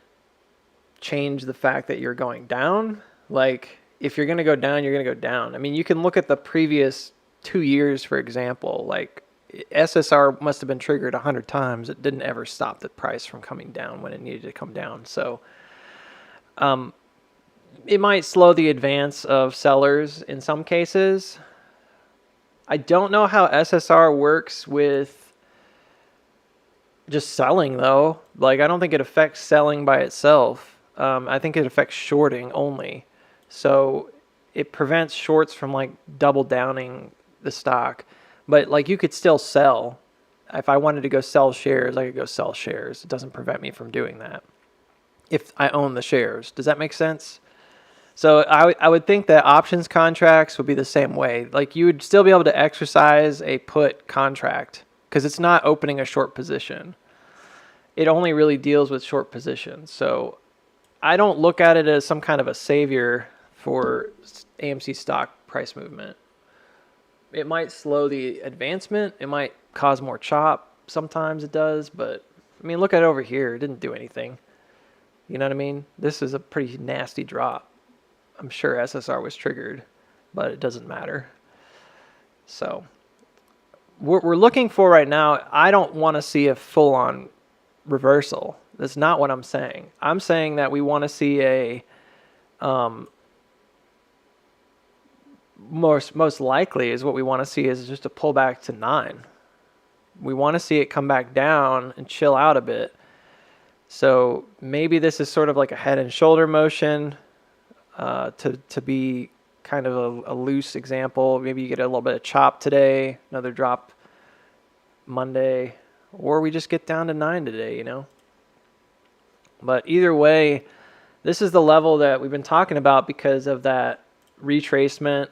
change the fact that you're going down. Like, if you're going to go down, you're going to go down. I mean, you can look at the previous 2 years, for example. Like, SSR must have been triggered 100 times. It didn't ever stop the price from coming down when it needed to come down. So it might slow the advance of sellers in some cases. I don't know how SSR works with just selling, though. Like, I don't think it affects selling by itself. I think it affects shorting only. So it prevents shorts from, like, double downing the stock. But, like, you could still sell. If I wanted to go sell shares, I could go sell shares. It doesn't prevent me from doing that if I own the shares. Does that make sense? So I would think that options contracts would be the same way. Like, you would still be able to exercise a put contract because it's not opening a short position. It only really deals with short positions. So I don't look at it as some kind of a savior for AMC stock price movement. It might slow the advancement. It might cause more chop. Sometimes it does. But, I mean, look at it over here. It didn't do anything. You know what I mean? This is a pretty nasty drop. I'm sure SSR was triggered, but it doesn't matter. So what we're looking for right now, I don't want to see a full-on reversal. That's not what I'm saying. I'm saying that we want to see a most likely is what we want to see is just a pullback to 9. We want to see it come back down and chill out a bit. So maybe this is sort of like a head and shoulder motion to be kind of a loose example. Maybe you get a little bit of chop today, another drop Monday, or we just get down to 9 today, you know. But either way, this is the level that we've been talking about because of that retracement.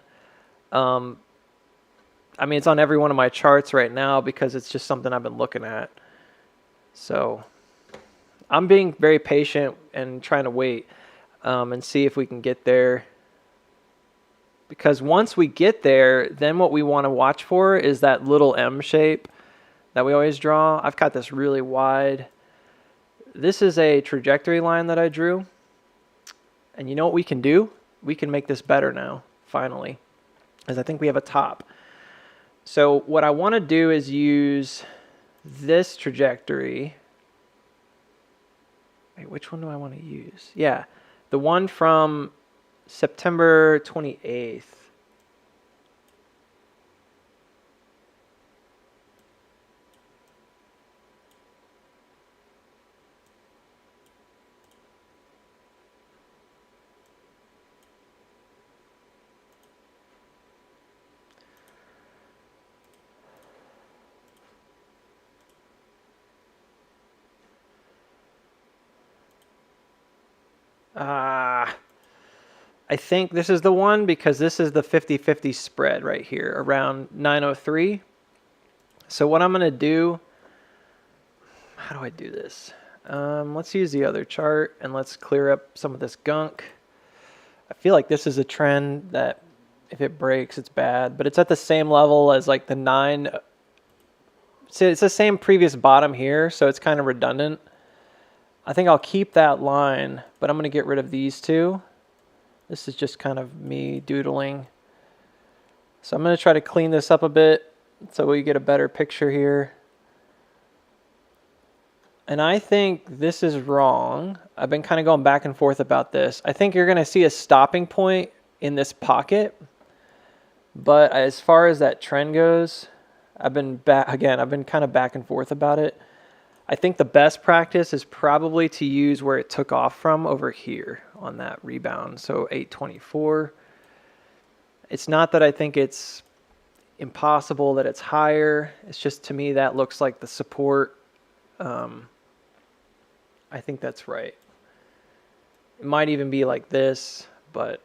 I mean, it's on every one of my charts right now because it's just something I've been looking at. So I'm being very patient and trying to wait and see if we can get there. Because once we get there, then what we want to watch for is that little M shape that we always draw. I've got this really wide. This is a trajectory line that I drew. And you know what we can do? We can make this better now, finally, as I think we have a top. So what I want to do is use this trajectory. Wait, which one do I want to use? Yeah, the one from September 28th. I think this is the one because this is the 50-50 spread right here around 903. So what I'm going to do, how do I do this? Let's use the other chart and let's clear up some of this gunk. I feel like this is a trend that if it breaks, it's bad, but it's at the same level as like the 9. So it's the same previous bottom here, so it's kind of redundant. I think I'll keep that line, but I'm going to get rid of these two. This is just kind of me doodling. So I'm going to try to clean this up a bit so we get a better picture here. And I think this is wrong. I've been kind of going back and forth about this. I think you're going to see a stopping point in this pocket. But as far as that trend goes, I've been kind of back and forth about it. I think the best practice is probably to use where it took off from over here on that rebound. So 824. It's not that I think it's impossible that it's higher. It's just, to me, that looks like the support. I think that's right. It might even be like this, but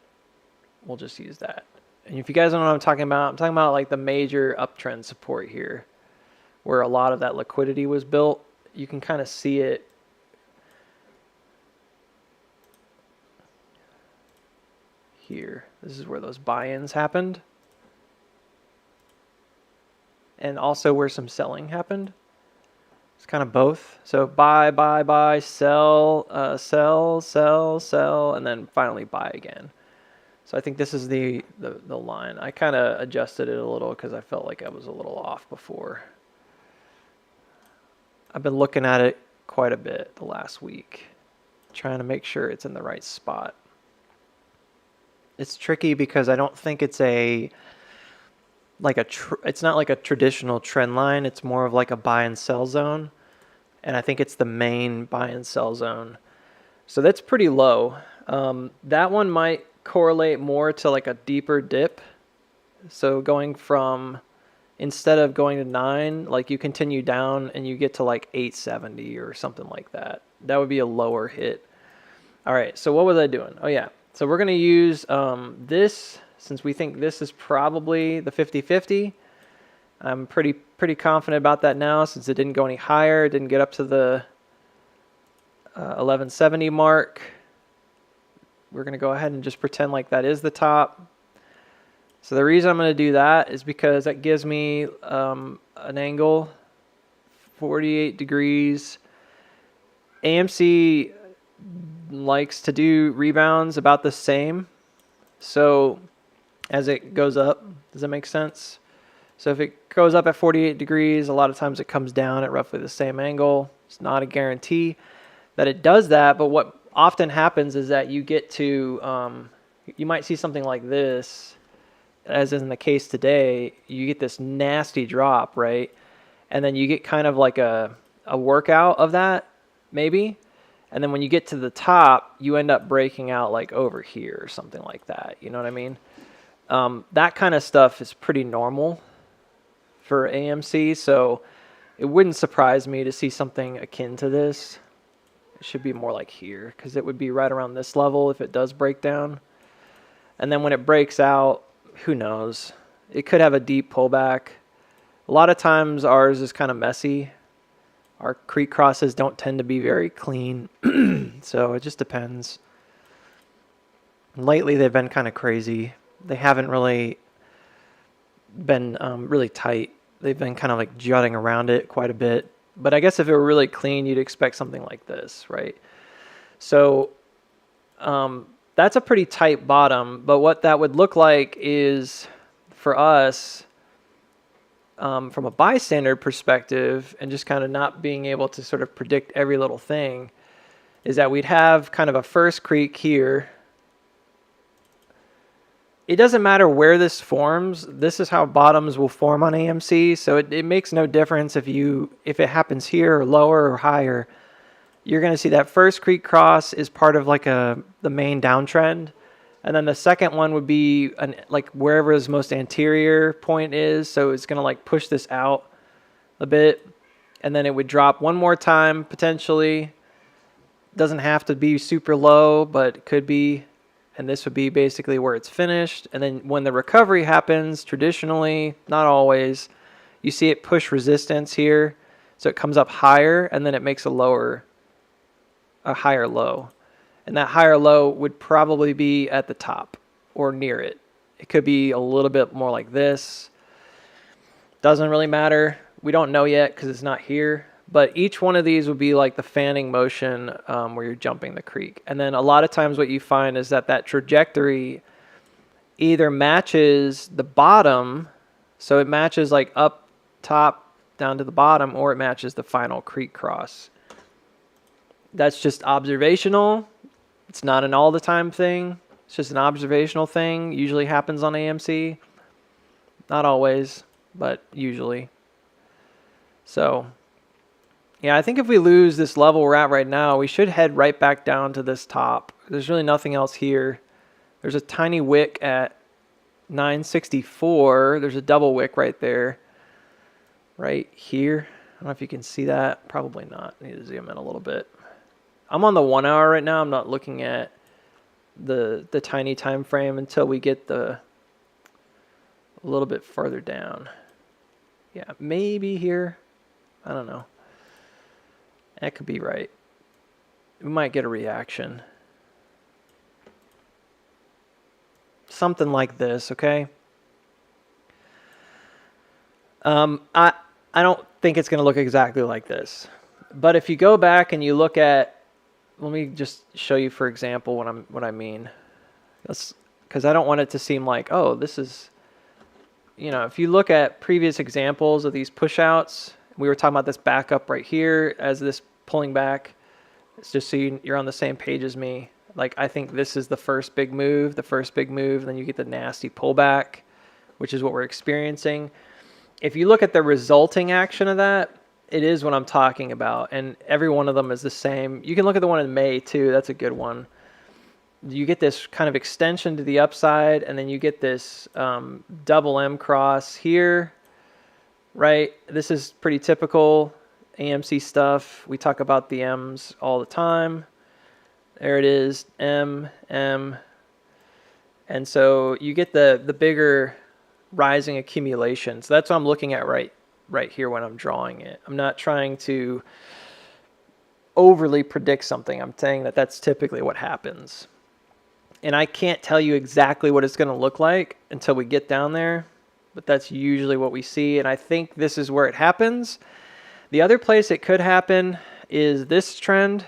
we'll just use that. And if you guys don't know what I'm talking about like the major uptrend support here, where a lot of that liquidity was built. You can kind of see it here. This is where those buy-ins happened. And also where some selling happened. It's kind of both. So buy, sell, sell, and then finally buy again. So I think this is the line. I kind of adjusted it a little because I felt like I was a little off before. I've been looking at it quite a bit the last week, trying to make sure it's in the right spot. It's tricky because I don't think it's it's not like a traditional trend line. It's more of like a buy and sell zone. And I think it's the main buy and sell zone. So that's pretty low. That one might correlate more to like a deeper dip. So going from, instead of going to 9, like you continue down and you get to like 870 or something like that. That would be a lower hit. All right, so what was I doing? Oh yeah, so we're gonna use this, since we think this is probably the 50-50. I'm pretty confident about that now, since it didn't go any higher. It didn't get up to the 1170 mark. We're going to go ahead and just pretend like that is the top. So the reason I'm going to do that is because that gives me an angle, 48 degrees. AMC likes to do rebounds about the same. So as it goes up, does that make sense? So if it goes up at 48 degrees, a lot of times it comes down at roughly the same angle. It's not a guarantee that it does that, but what often happens is that you get to, you might see something like this, as in the case today. You get this nasty drop, right? And then you get kind of like a workout of that, maybe. And then when you get to the top, you end up breaking out like over here or something like that. You know what I mean? That kind of stuff is pretty normal for AMC, so it wouldn't surprise me to see something akin to this. It should be more like here, because it would be right around this level if it does break down. And then when it breaks out, who knows? It could have a deep pullback. A lot of times ours is kind of messy. Our creek crosses don't tend to be very clean, so it just depends. Lately they've been kind of crazy. They haven't really been really tight. They've been kind of like jutting around it quite a bit. But I guess if it were really clean, you'd expect something like this, right? So that's a pretty tight bottom. But what that would look like is, for us, from a bystander perspective, and just kind of not being able to sort of predict every little thing, is that we'd have kind of a first creek here. It doesn't matter where this forms. This is how bottoms will form on AMC. So it makes no difference if it happens here or lower or higher. You're going to see that first creek cross is part of like the main downtrend. And then the second one would be like wherever his most anterior point is. So it's going to like push this out a bit. And then it would drop one more time potentially. Doesn't have to be super low, but it could be. And this would be basically where it's finished. And then when the recovery happens, traditionally, not always, You see it push resistance here. So it comes up higher and then it makes a higher low. And that higher low would probably be at the top or near it. It could be a little bit more like this. Doesn't really matter. We don't know yet because it's not here. But each one of these would be like the fanning motion where you're jumping the creek. And then a lot of times what you find is that trajectory either matches the bottom, so it matches like up top down to the bottom, or it matches the final creek cross. That's just observational. It's not an all the time thing. It's just an observational thing. Usually happens on AMC. Not always, but usually. So yeah, I think if we lose this level we're at right now, we should head right back down to this top. There's really nothing else here. There's a tiny wick at 964. There's a double wick right there. Right here. I don't know if you can see that. Probably not. I need to zoom in a little bit. I'm on the 1 hour right now. I'm not looking at the tiny time frame until we get a little bit further down. Yeah, maybe here. I don't know. That could be right. We might get a reaction. Something like this, okay? I don't think it's going to look exactly like this. But if you go back and you look at, let me just show you, for example, what I mean. Because I don't want it to seem like, oh, this is, if you look at previous examples of these push-outs, we were talking about this backup right here as this pulling back. It's just so you're on the same page as me. Like, I think this is the first big move, and then you get the nasty pullback, which is what we're experiencing. If you look at the resulting action of that, it is what I'm talking about, and every one of them is the same. You can look at the one in May too. That's a good one. You get this kind of extension to the upside, and then you get this double M cross here, right? This is pretty typical AMC stuff. We talk about the M's all the time. There it is, M, M. And so you get the bigger rising accumulation. So that's what I'm looking at right here when I'm drawing it. I'm not trying to overly predict something. I'm saying that that's typically what happens. And I can't tell you exactly what it's going to look like until we get down there, but that's usually what we see. And I think this is where it happens. The other place it could happen is this trend.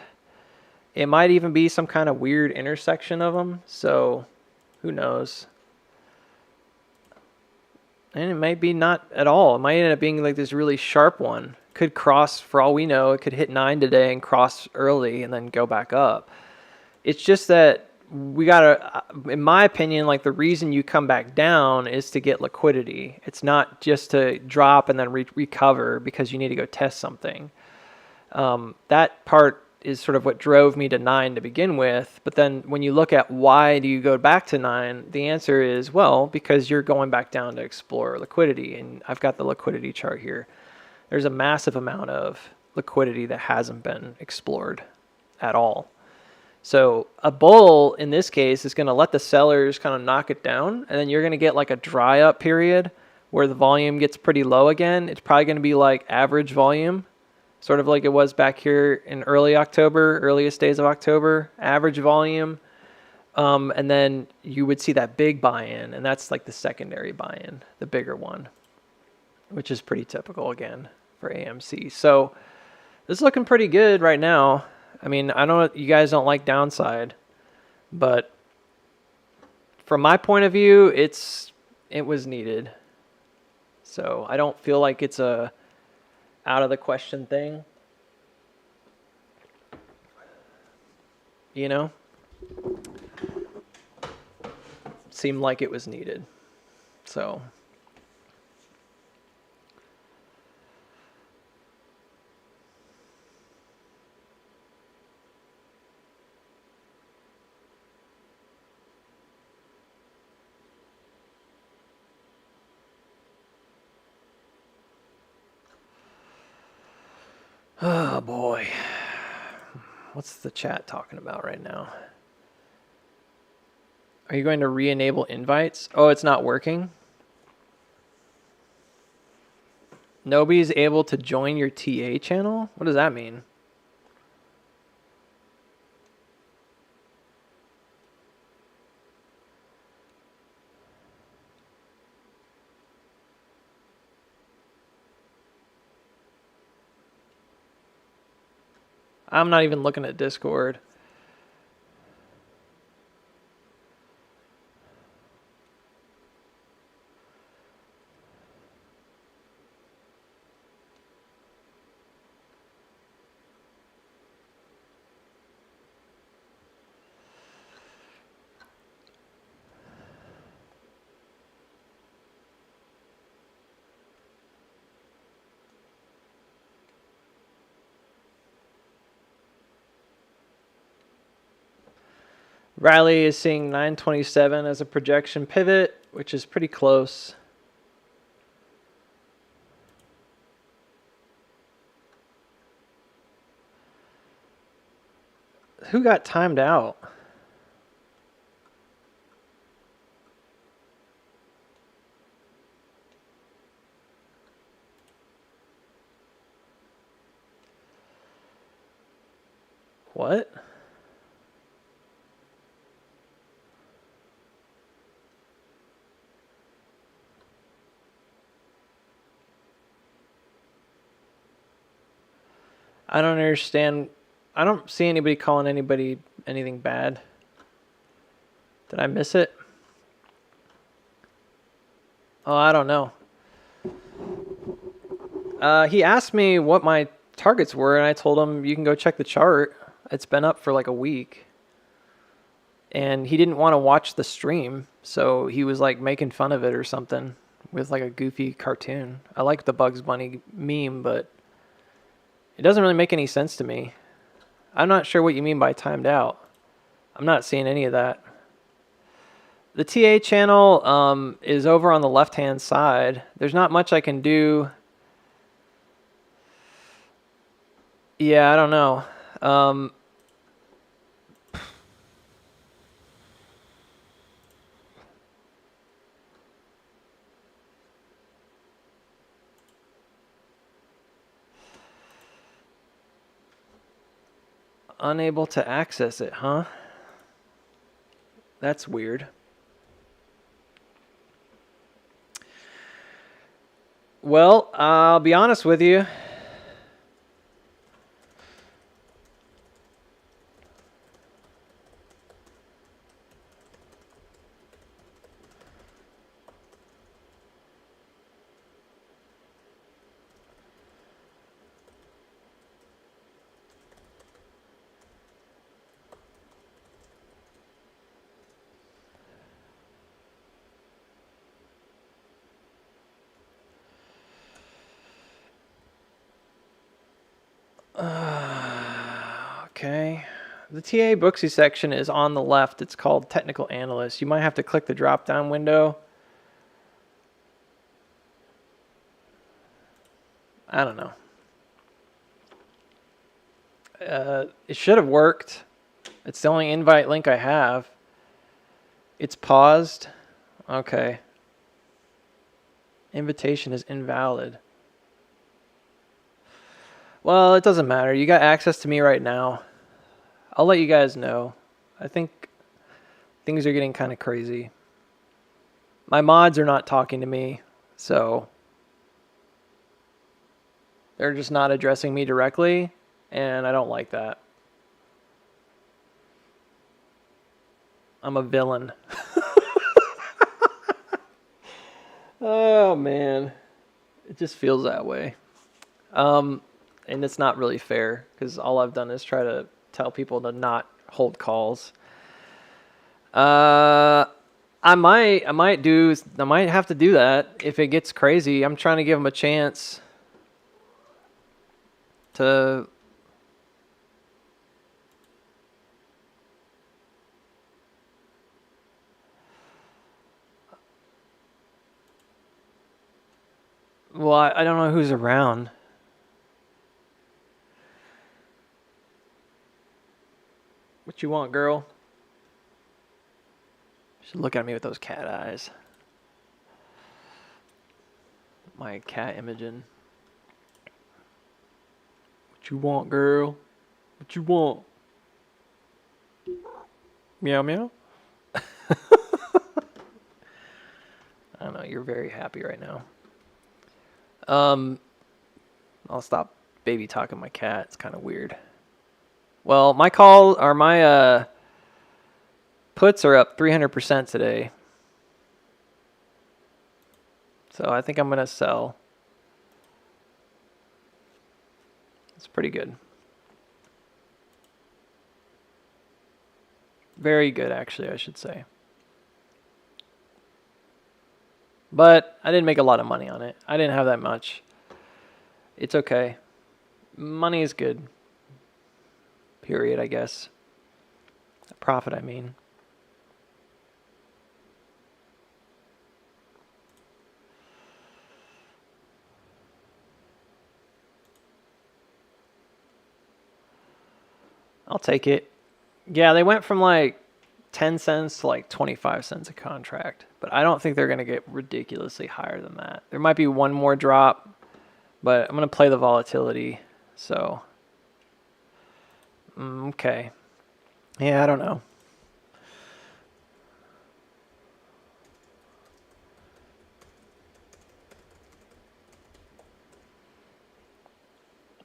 It might even be some kind of weird intersection of them. So who knows? And it might be not at all. It might end up being like this really sharp one. Could cross, for all we know, it could hit 9 today and cross early and then go back up. It's just that we gotta, in my opinion, like the reason you come back down is to get liquidity. It's not just to drop and then recover because you need to go test something. That part is sort of what drove me to 9 to begin with. But then when you look at why do you go back to 9, the answer is, well, because you're going back down to explore liquidity. And I've got the liquidity chart here. There's a massive amount of liquidity that hasn't been explored at all. So a bull in this case is going to let the sellers kind of knock it down, and then you're going to get like a dry up period where the volume gets pretty low again. It's probably going to be like average volume, sort of like it was back here in early October, earliest days of October, average volume. And then you would see that big buy-in, and that's like the secondary buy-in, the bigger one, which is pretty typical again for AMC. So this is looking pretty good right now. I mean, I know you guys don't like downside, but from my point of view, it was needed. So I don't feel like it's a out of the question thing. Seemed like it was needed. So oh boy. What's the chat talking about right now? Are you going to re-enable invites? Oh, it's not working? Nobody's able to join your TA channel? What does that mean? I'm not even looking at Discord. Riley is seeing 927 as a projection pivot, which is pretty close. Who got timed out? What? I don't understand. I don't see anybody calling anybody anything bad. Did I miss it? Oh, I don't know. He asked me what my targets were, and I told him you can go check the chart. It's been up for like a week. And he didn't want to watch the stream, so he was like making fun of it or something with like a goofy cartoon. I like the Bugs Bunny meme, but it doesn't really make any sense to me. I'm not sure what you mean by timed out. I'm not seeing any of that. The TA channel is over on the left-hand side. There's not much I can do. Yeah, I don't know. Unable to access it, huh? That's weird. Well, I'll be honest with you. Okay. The TA Booksy section is on the left. It's called Technical Analyst. You might have to click the drop-down window. I don't know. It should have worked. It's the only invite link I have. It's paused. Okay. Invitation is invalid. Well, it doesn't matter. You got access to me right now. I'll let you guys know. I think things are getting kind of crazy. My mods are not talking to me, so they're just not addressing me directly, and I don't like that. I'm a villain. Oh, man. It just feels that way. And it's not really fair, because all I've done is try to tell people to not hold calls. I might have to do that if it gets crazy. I'm trying to give them a chance to. Well, I don't know who's around. What you want, girl? She's looking at me with those cat eyes. My cat imaging. What you want, girl? What you want? Meow meow. I don't know. You're very happy right now. I'll stop baby talking my cat. It's kind of weird. Well, my puts are up 300% today. So I think I'm going to sell. It's pretty good. Very good, actually, I should say. But I didn't make a lot of money on it. I didn't have that much. It's okay. Money is good. Period, I guess. Profit, I mean. I'll take it. Yeah, they went from like 10 cents to like 25 cents a contract. But I don't think they're going to get ridiculously higher than that. There might be one more drop, but I'm going to play the volatility. So, okay. Yeah, I don't know.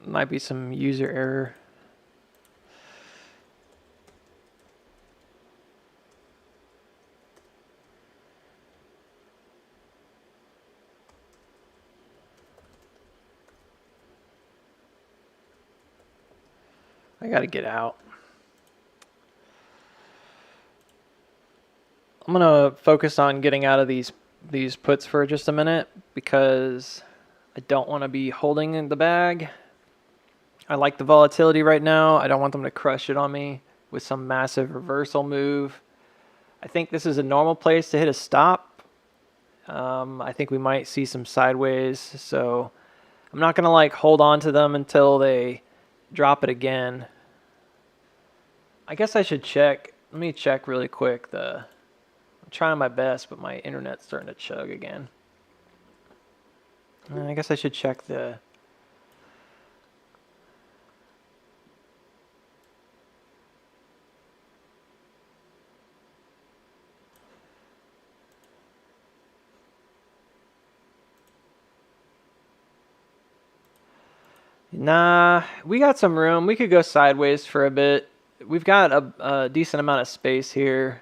Might be some user error. I got to get out. I'm going to focus on getting out of these puts for just a minute because I don't want to be holding in the bag. I like the volatility right now. I don't want them to crush it on me with some massive reversal move. I think this is a normal place to hit a stop. I think we might see some sideways, so I'm not going to like hold on to them until they drop it again. I guess I should check. Let me check really quick. I'm trying my best, but my internet's starting to chug again. I guess I should check the... Nah, we got some room. We could go sideways for a bit. We've got a decent amount of space here.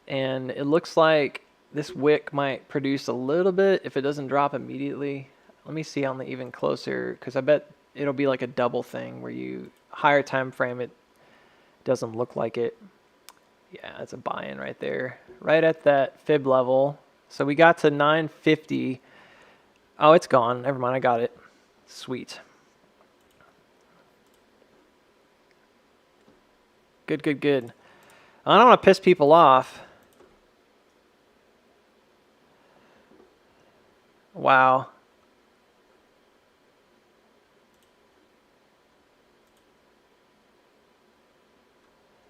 And it looks like this wick might produce a little bit if it doesn't drop immediately. Let me see on the even closer, because I bet it'll be like a double thing where you higher time frame it doesn't look like it. Yeah, that's a buy-in right there. Right at that fib level. So we got to 950. Oh, it's gone. Never mind, I got it. Sweet. Good, good, good. I don't want to piss people off. Wow.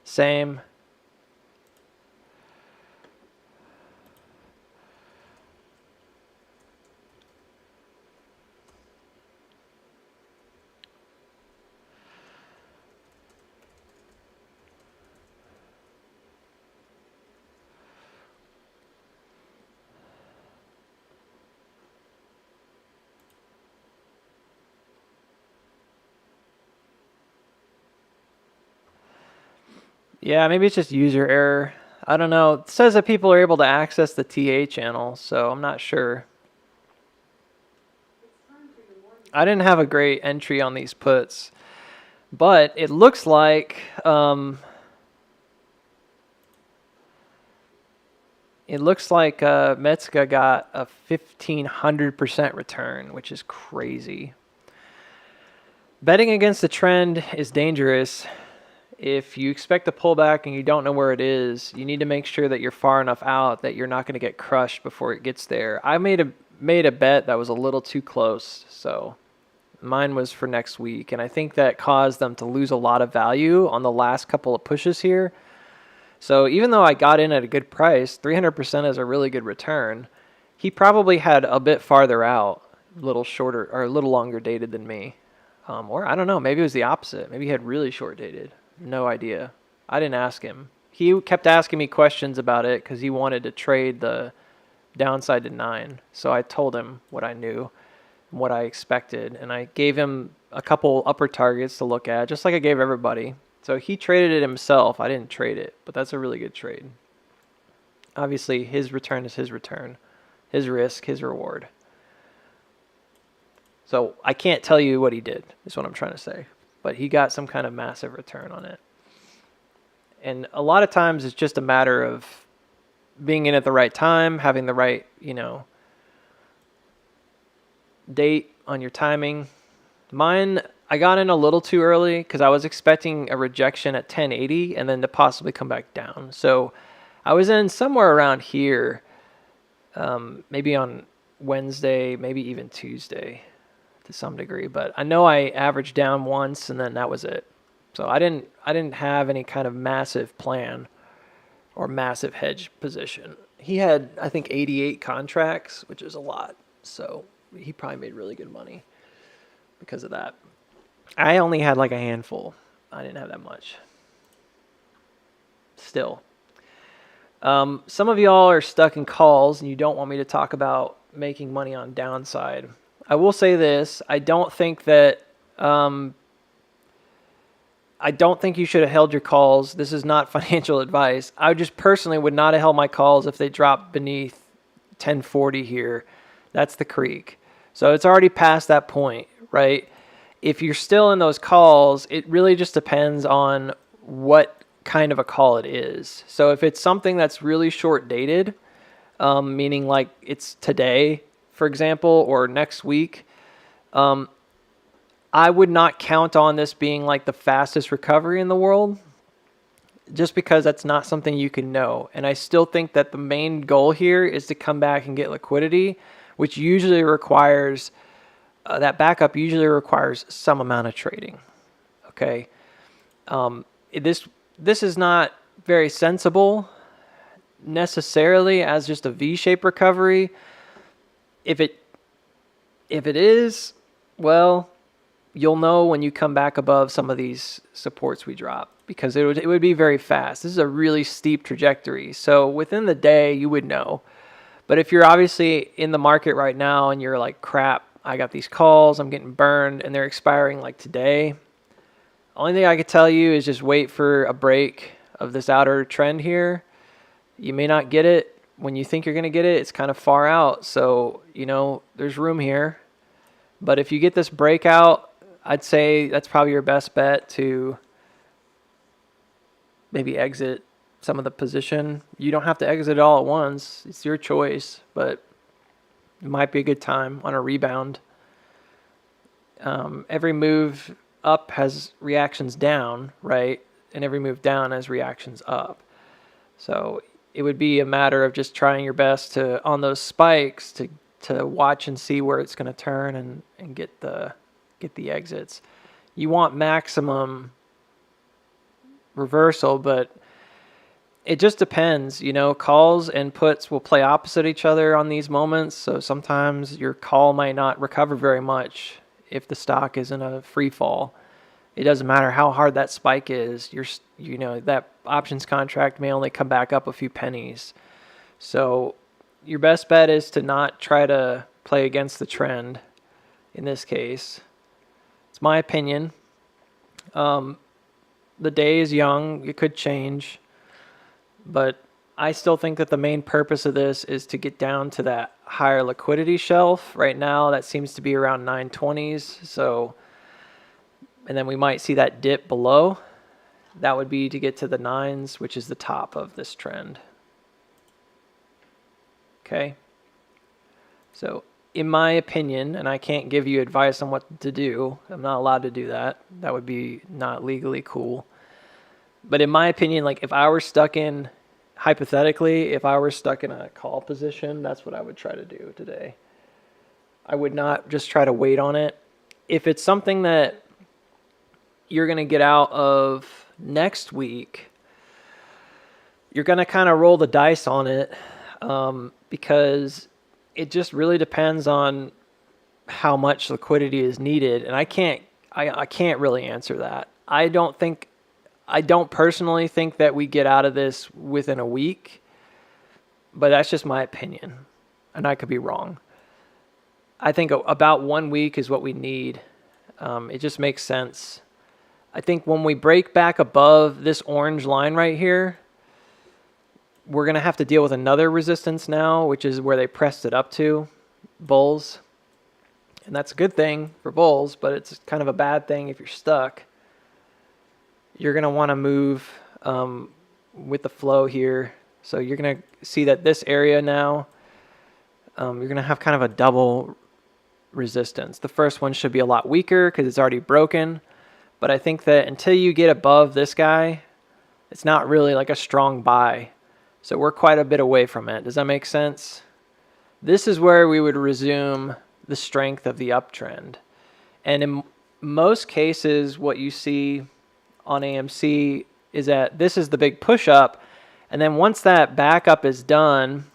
Same. Yeah, maybe it's just user error. I don't know. It says that people are able to access the TA channel, so I'm not sure. I didn't have a great entry on these puts, but it looks like Metska got a 1,500% return, which is crazy. Betting against the trend is dangerous. If you expect a pullback and you don't know where it is, you need to make sure that you're far enough out that you're not going to get crushed before it gets there. I made a bet that was a little too close, so mine was for next week, and I think that caused them to lose a lot of value on the last couple of pushes here. So even though I got in at a good price, 300% is a really good return. He probably had a bit farther out, a little shorter or a little longer dated than me. Or I don't know, maybe it was the opposite. Maybe he had really short dated. No idea. I didn't ask him. He kept asking me questions about it because he wanted to trade the downside to 9. So I told him what I knew and what I expected. And I gave him a couple upper targets to look at, just like I gave everybody. So he traded it himself. I didn't trade it, but that's a really good trade. Obviously, his return is his return. His risk, his reward. So I can't tell you what he did, is what I'm trying to say. But he got some kind of massive return on it. And a lot of times it's just a matter of being in at the right time, having the right, date on your timing. Mine, I got in a little too early because I was expecting a rejection at 1080 and then to possibly come back down. So I was in somewhere around here, maybe on Wednesday, maybe even Tuesday to some degree. But I know I averaged down once and then that was it. So I didn't have any kind of massive plan or massive hedge position. He had, I think, 88 contracts, which is a lot. So he probably made really good money because of that. I only had like a handful. I didn't have that much. Still. Some of y'all are stuck in calls and you don't want me to talk about making money on downside. I will say this. I don't think you should have held your calls. This is not financial advice. I just personally would not have held my calls if they dropped beneath 1040 here. That's the creek. So it's already past that point, right? If you're still in those calls, it really just depends on what kind of a call it is. So if it's something that's really short dated, meaning like it's today, for example, or next week, I would not count on this being like the fastest recovery in the world, just because that's not something you can know. And I still think that the main goal here is to come back and get liquidity, which usually requires, that backup usually requires some amount of trading. Okay. This is not very sensible necessarily as just a V-shaped recovery. If it is, well, you'll know when you come back above some of these supports we drop, because it would be very fast. This is a really steep trajectory. So within the day, you would know. But if you're obviously in the market right now and you're like, crap, I got these calls, I'm getting burned, and they're expiring like today, only thing I could tell you is just wait for a break of this outer trend here. You may not get it when you think you're going to get it. It's kind of far out. So, there's room here. But if you get this breakout, I'd say that's probably your best bet to maybe exit some of the position. You don't have to exit it all at once. It's your choice, but it might be a good time on a rebound. Every move up has reactions down, right? And every move down has reactions up. So it would be a matter of just trying your best to, on those spikes, to watch and see where it's going to turn and get the exits. You want maximum reversal, but it just depends. Calls and puts will play opposite each other on these moments. So sometimes your call might not recover very much if the stock is in a free fall. It doesn't matter how hard that spike is. That options contract may only come back up a few pennies. So your best bet is to not try to play against the trend in this case. It's my opinion. The day is young. It could change. But I still think that the main purpose of this is to get down to that higher liquidity shelf. Right now, that seems to be around 920s. So, and then we might see that dip below. That would be to get to the 9s, which is the top of this trend. Okay. So, in my opinion, and I can't give you advice on what to do. I'm not allowed to do that. That would be not legally cool. But in my opinion, like if I were stuck in, hypothetically, if I were stuck in a call position, that's what I would try to do today. I would not just try to wait on it. If it's something that you're going to get out of next week, you're going to kind of roll the dice on it, because it just really depends on how much liquidity is needed. And I I can't really answer that. I don't personally think that we get out of this within a week, but that's just my opinion, and I could be wrong. I think about 1 week is what we need. It just makes sense. I think when we break back above this orange line right here, we're going to have to deal with another resistance now, which is where they pressed it up to, bulls. And that's a good thing for bulls, but it's kind of a bad thing if you're stuck. You're going to want to move with the flow here. So you're going to see that this area now, you're going to have kind of a double resistance. The first one should be a lot weaker because it's already broken. But I think that until you get above this guy, it's not really like a strong buy. So we're quite a bit away from it. Does that make sense? This is where we would resume the strength of the uptrend. And in most cases, what you see on AMC is that this is the big push up. And then once that backup is done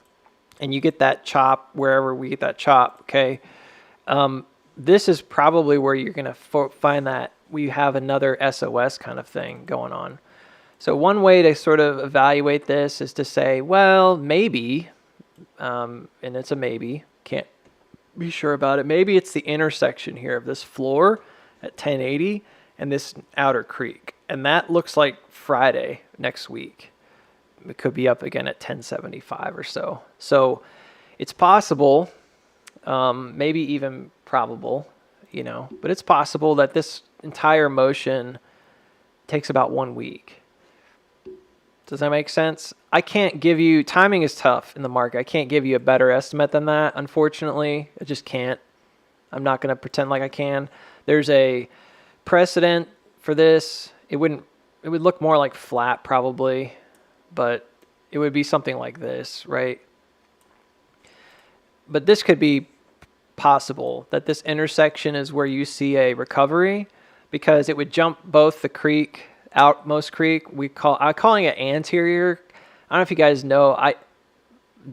and you get that chop, wherever we get that chop, okay, this is probably where you're going to find that we have another SOS kind of thing going on. So one way to sort of evaluate this is to say, well, maybe, and it's a maybe, can't be sure about it. Maybe it's the intersection here of this floor at 1080 and this outer creek. And that looks like Friday next week. It could be up again at 1075 or so. So it's possible, maybe even probable, but it's possible that this entire motion takes about 1 week. Does that make sense? I can't give you, timing is tough in the market. I can't give you a better estimate than that, unfortunately. I just can't. I'm not going to pretend like I can. There's a precedent for this. It would look more like flat probably, but it would be something like this, right? But this could be possible, that this intersection is where you see a recovery, because it would jump both the creek, outmost creek. I'm calling it anterior. I don't know if you guys know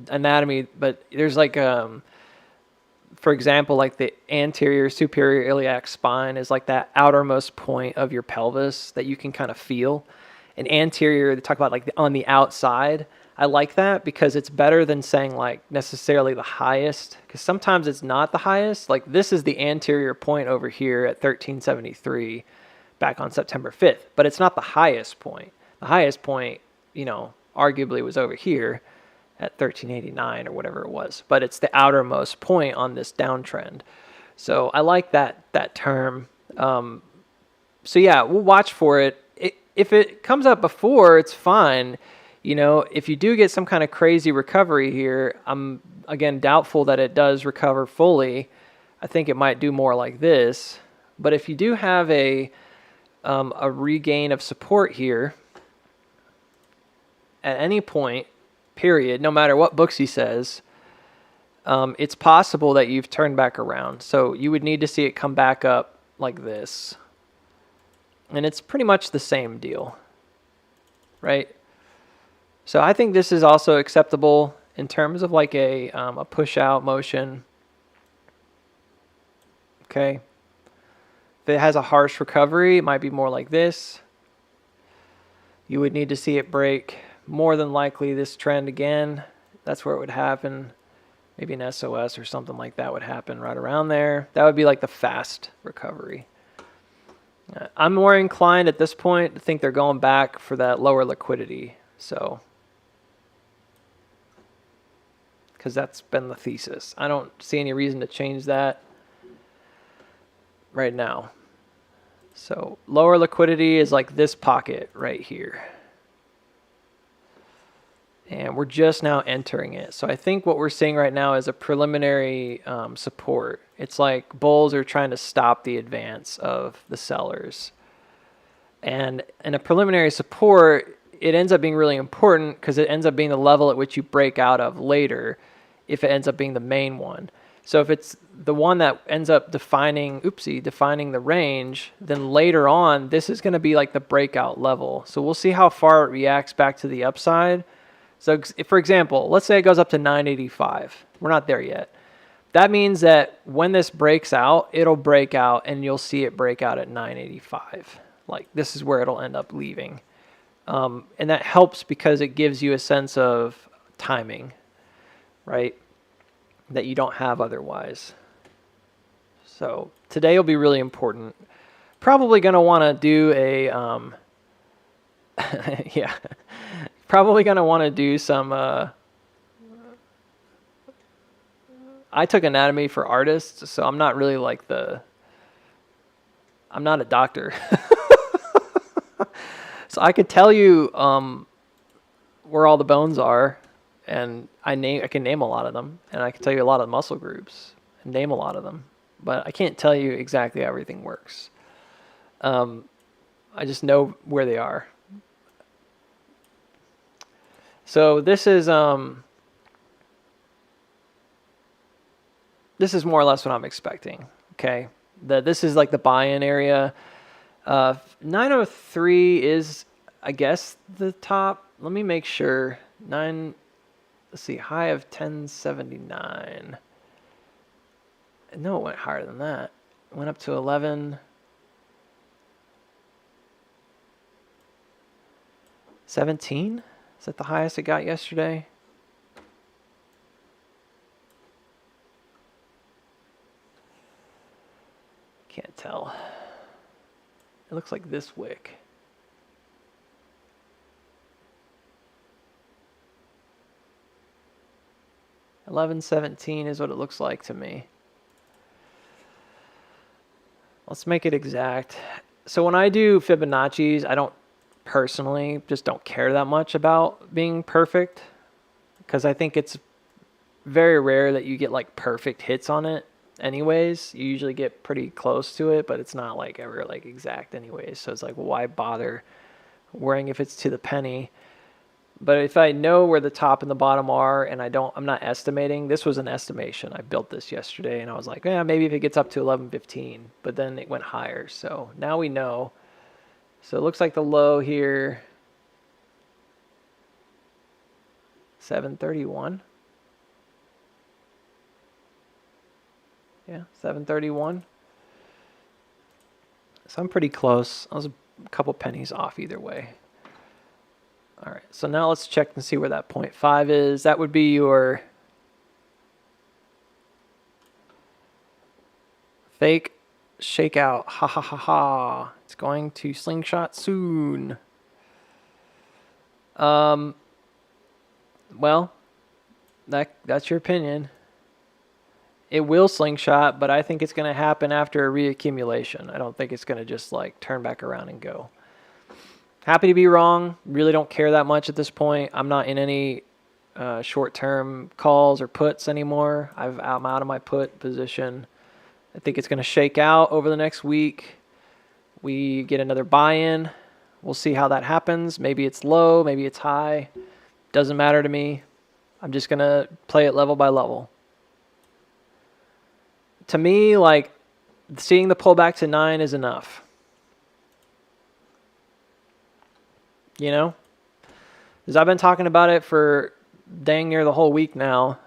anatomy, but there's like for example, like the anterior superior iliac spine is like that outermost point of your pelvis that you can kind of feel. And anterior, they talk about like on the outside. I like that because it's better than saying like necessarily the highest, because sometimes it's not the highest. Like this is the anterior point over here at 1373 back on September 5th, but it's not the highest point. The highest point, arguably was over here at 1389 or whatever it was, but it's the outermost point on this downtrend. So I like that term. So yeah, we'll watch for it. If it comes up before, it's fine. If you do get some kind of crazy recovery here, I'm again doubtful that it does recover fully. I think it might do more like this. But if you do have a regain of support here at any point, period, no matter what Booksy says, it's possible that you've turned back around. So you would need to see it come back up like this. And it's pretty much the same deal, right? So I think this is also acceptable in terms of like a push out motion. Okay. If it has a harsh recovery, it might be more like this. You would need to see it break more than likely this trend again. That's where it would happen. Maybe an SOS or something like that would happen right around there. That would be like the fast recovery. I'm more inclined at this point to think they're going back for that lower liquidity. So, because that's been the thesis. I don't see any reason to change that right now. So lower liquidity is like this pocket right here. And we're just now entering it. So I think what we're seeing right now is a preliminary support. It's like bulls are trying to stop the advance of the sellers. And in a preliminary support, it ends up being really important because it ends up being the level at which you break out of later if it ends up being the main one. So if it's the one that ends up defining the range, then later on, this is going to be like the breakout level. So we'll see how far it reacts back to the upside. So for example, let's say it goes up to 985. We're not there yet. that means that when this breaks out, it'll break out and you'll see it break out at 985. Like this is where it'll end up leaving. And that helps because it gives you a sense of timing, right? That you don't have otherwise. So today will be really important. Probably going to want to do a, yeah, probably going to want to do some, I took anatomy for artists, so I'm not really like I'm not a doctor. So I could tell you where all the bones are, and I can name a lot of them, and I can tell you a lot of muscle groups and name a lot of them, but I can't tell you exactly how everything works. I just know where they are. So this is more or less what I'm expecting. Okay, this is like the buy-in area. 903 is, I guess, the top. Let me make sure. Let's see, high of 1079. No, it went higher than that. It went up to 11. 17? Is that the highest it got yesterday? Can't tell. It looks like this wick. $11.17 is what it looks like to me. Let's make it exact. So when I do Fibonacci's, I don't personally just don't care that much about being perfect, because I think it's very rare that you get like perfect hits on it. Anyways, you usually get pretty close to it, but it's not like ever like exact anyways. So it's like, well, why bother worrying if it's to the penny? But if I know where the top and the bottom are, and I'm not estimating. This was an estimation. I built this yesterday, and I was like, yeah, maybe if it gets up to 11.15, but then it went higher. So now we know. So it looks like the low here, 731. Yeah, 731. So I'm pretty close. I was a couple pennies off either way. All right, so now let's check and see where that 0.5 is. That would be your fake shakeout. Ha ha ha ha. It's going to slingshot soon. Well, that's your opinion. It will slingshot, but I think it's going to happen after a reaccumulation. I don't think it's going to just like turn back around and go. Happy to be wrong. Really don't care that much at this point. I'm not in any short-term calls or puts anymore. I'm out of my put position. I think it's going to shake out over the next week. We get another buy-in. We'll see how that happens. Maybe it's low, maybe it's high. Doesn't matter to me. I'm just going to play it level by level. To me, like, seeing the pullback to 9 is enough. You know? Because I've been talking about it for dang near the whole week now,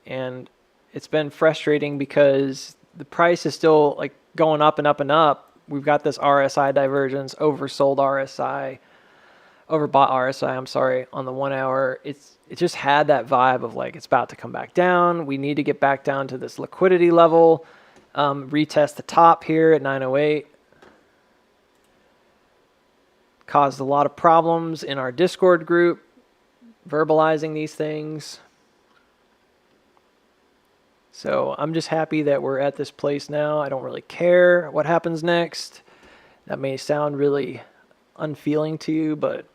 and it's been frustrating because the price is still like going up and up and up. We've got this RSI divergence, oversold RSI, overbought RSI, I'm sorry, on the 1 hour. It just had that vibe of like it's about to come back down. We need to get back down to this liquidity level, retest the top here at 908. Caused a lot of problems in our Discord group, verbalizing these things. So I'm just happy that we're at this place now. I don't really care what happens next. That may sound really unfeeling to you, but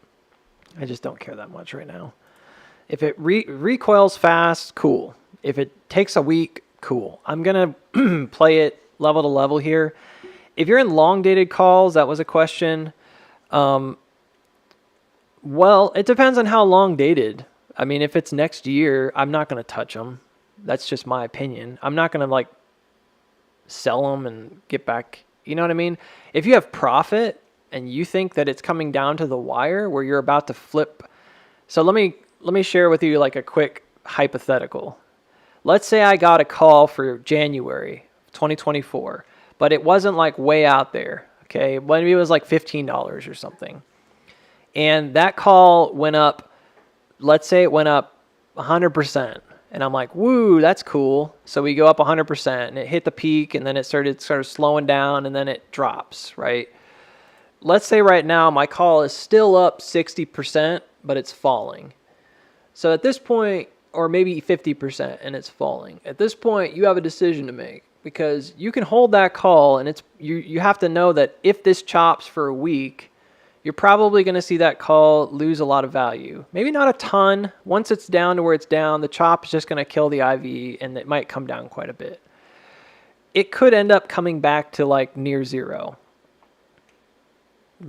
I just don't care that much right now. If it recoils fast, cool. If it takes a week, cool. I'm going to play it level to level here. If you're in long dated calls, that was a question. Well, it depends on how long dated. I mean, if it's next year, I'm not going to touch them. That's just my opinion. I'm not going to like sell them and get back. You know what I mean? If you have profit and you think that it's coming down to the wire where you're about to flip. So let me share with you like a quick hypothetical. let's say I got a call for January 2024, but it wasn't like way out there. Okay, maybe it was like $15 or something. And that call went up, let's say it went up 100%. And I'm like, woo, that's cool. So we go up 100% and it hit the peak and then it started slowing down and then it drops, right? Let's say right now my call is still up 60%, but it's falling. So at this point, or maybe 50% and it's falling. At this point, you have a decision to make because you can hold that call and you have to know that if this chops for a week, you're probably going to see that call lose a lot of value. Maybe not a ton. Once it's down to where it's down, the chop is just going to kill the IV and it might come down quite a bit. It could end up coming back to like near zero.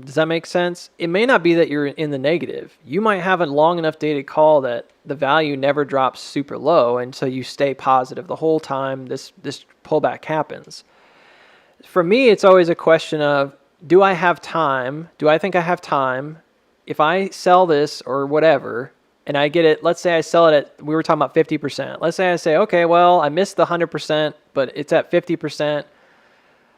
Does that make sense? It may not be that you're in the negative. You might have a long enough dated call that the value never drops super low and so you stay positive the whole time this pullback happens. For me, it's always a question of, do I have time? Do I think I have time? If I sell this or whatever, and I get it, let's say I sell it at, we were talking about 50%. Let's say I say, okay, well, I missed the 100%, but it's at 50%.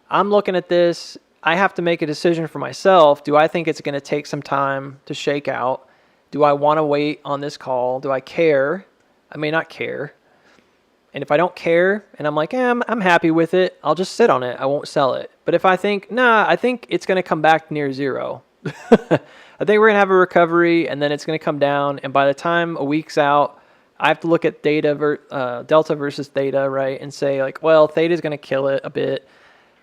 I'm looking at this. I have to make a decision for myself. Do I think it's going to take some time to shake out? Do I want to wait on this call? Do I care? I may not care. And if I don't care and I'm like, I'm happy with it, I'll just sit on it. I won't sell it. But if I think, I think it's going to come back near zero. I think we're going to have a recovery and then it's going to come down. And by the time a week's out, I have to look at delta versus theta, right? And say like, well, theta is going to kill it a bit.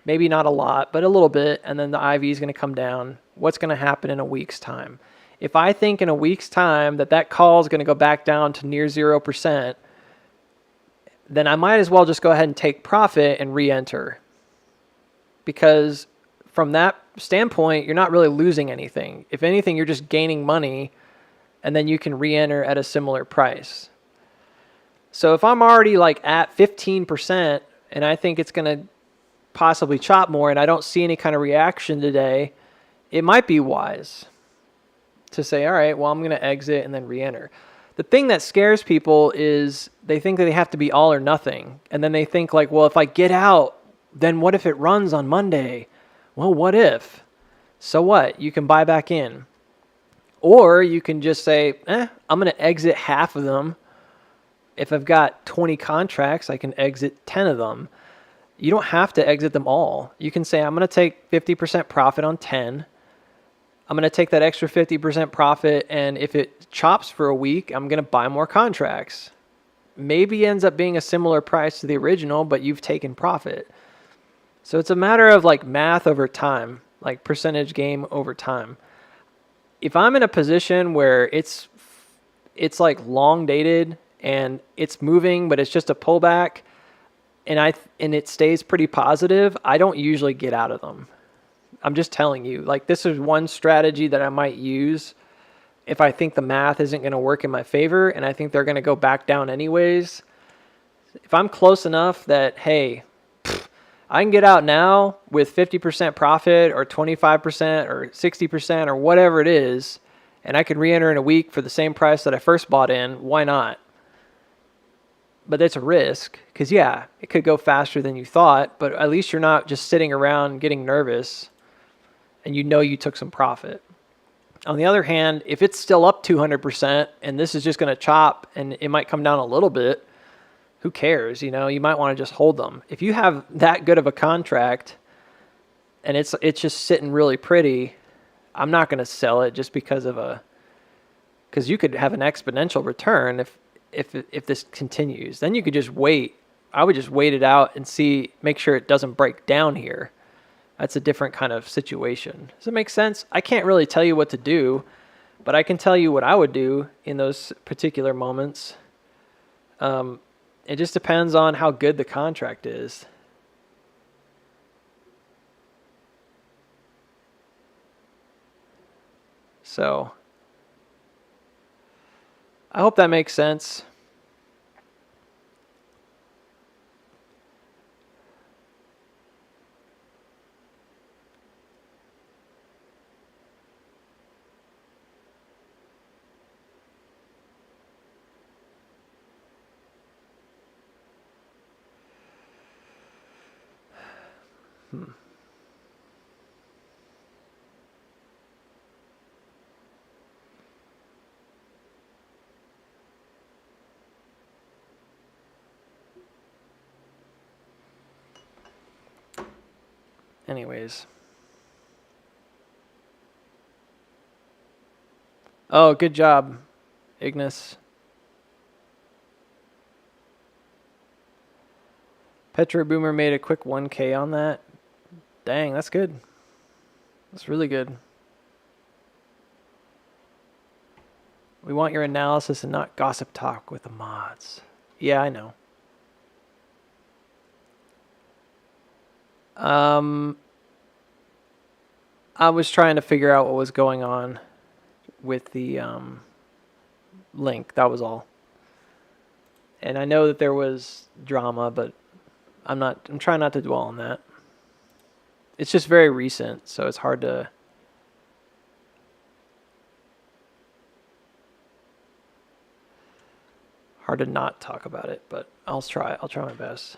Maybe not a lot, but a little bit. And then the IV is going to come down. What's going to happen in a week's time? If I think in a week's time that call is going to go back down to near 0%, then I might as well just go ahead and take profit and re-enter. Because from that standpoint, you're not really losing anything. If anything, you're just gaining money and then you can re-enter at a similar price. So if I'm already like at 15% and I think it's going to possibly chop more and I don't see any kind of reaction today, it might be wise to say, all right, well, I'm going to exit and then re-enter. The thing that scares people is they think that they have to be all or nothing. And then they think like, well, if I get out, then what if it runs on Monday? Well, what if? So what? You can buy back in. Or you can just say, I'm going to exit half of them. If I've got 20 contracts, I can exit 10 of them. You don't have to exit them all. You can say, I'm going to take 50% profit on 10. I'm going to take that extra 50% profit, and if it chops for a week, I'm going to buy more contracts. Maybe ends up being a similar price to the original, but you've taken profit. So it's a matter of like math over time, like percentage game over time. If I'm in a position where it's like long dated and it's moving, but it's just a pullback, and it stays pretty positive, I don't usually get out of them. I'm just telling you, like, this is one strategy that I might use if I think the math isn't going to work in my favor and I think they're going to go back down anyways. If I'm close enough that, hey, I can get out now with 50% profit or 25% or 60% or whatever it is, and I can re-enter in a week for the same price that I first bought in, why not? But it's a risk because, yeah, it could go faster than you thought, but at least you're not just sitting around getting nervous and you know you took some profit. On the other hand, if it's still up 200% and this is just going to chop and it might come down a little bit, who cares? You know, you might want to just hold them. If you have that good of a contract and it's just sitting really pretty, I'm not going to sell it just because you could have an exponential return if this continues. Then you could just wait. I would just wait it out and make sure it doesn't break down here. That's a different kind of situation. Does it make sense? I can't really tell you what to do, but I can tell you what I would do in those particular moments. It just depends on how good the contract is. So I hope that makes sense. Anyways. Oh, good job, Ignis. Petro Boomer made a quick 1K on that. Dang, that's good. That's really good. We want your analysis and not gossip talk with the mods. Yeah, I know. I was trying to figure out what was going on with the link. That was all. And I know that there was drama, but I'm trying not to dwell on that. It's just very recent, so it's hard to not talk about it, but I'll try my best.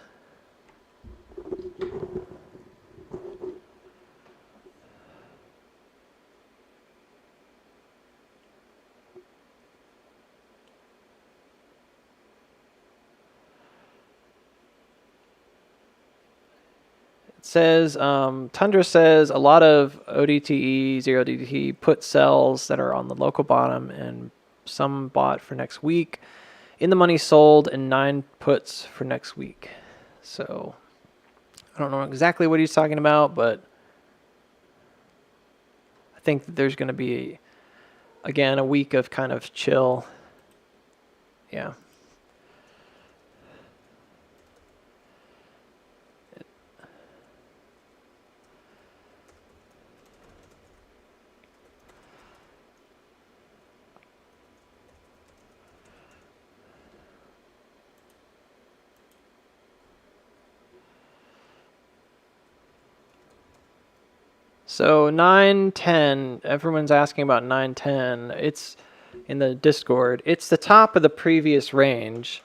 It says, Tundra says a lot of ODTE, 0DTE put sells that are on the local bottom and some bought for next week. In the money sold and 9 puts for next week. So I don't know exactly what he's talking about, but I think that there's going to be, again, a week of kind of chill. Yeah. So 910, everyone's asking about 910. It's in the Discord. It's the top of the previous range.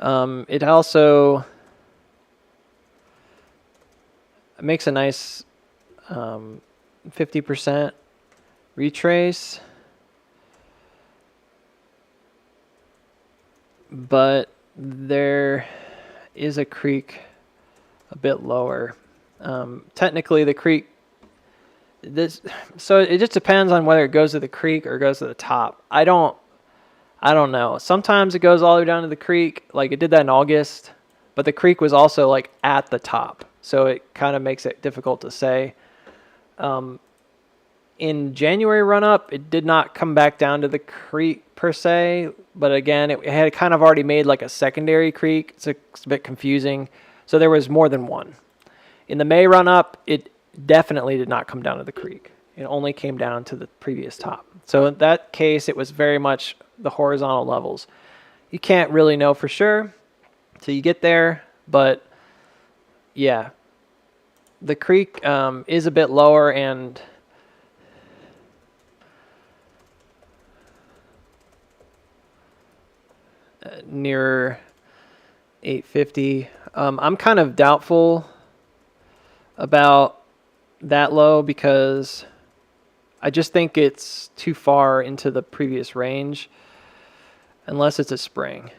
It also makes a nice 50% retrace. But there is a creek a bit lower. Technically, the creek, so it just depends on whether it goes to the creek or goes to the top. I don't know. Sometimes it goes all the way down to the creek, like it did that in August, but the creek was also like at the top, so it kind of makes it difficult to say. In January run up, it did not come back down to the creek per se, but again, it had kind of already made like a secondary creek. It's a bit confusing. So there was more than one. In the May run up, it definitely did not come down to the creek. It only came down to the previous top. So in that case, it was very much the horizontal levels. You can't really know for sure till you get there, but yeah, the creek is a bit lower and near 850. I'm kind of doubtful about that low because I just think it's too far into the previous range unless it's a spring.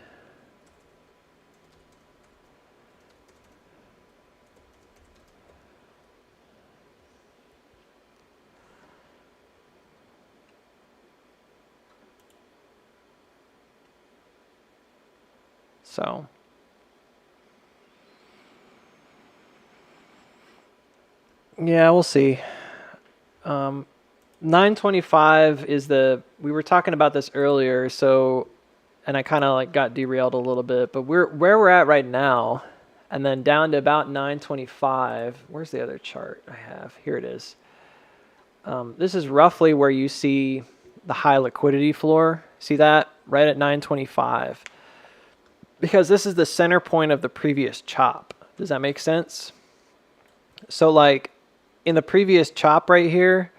So yeah, we'll see. 925 is we were talking about this earlier, so, and I kind of like got derailed a little bit, but where we're at right now, and then down to about 925. Where's the other chart I have? Here it is. This is roughly where you see the high liquidity floor. See that? Right at 925. Because this is the center point of the previous chop. Does that make sense? So like in the previous chop right here,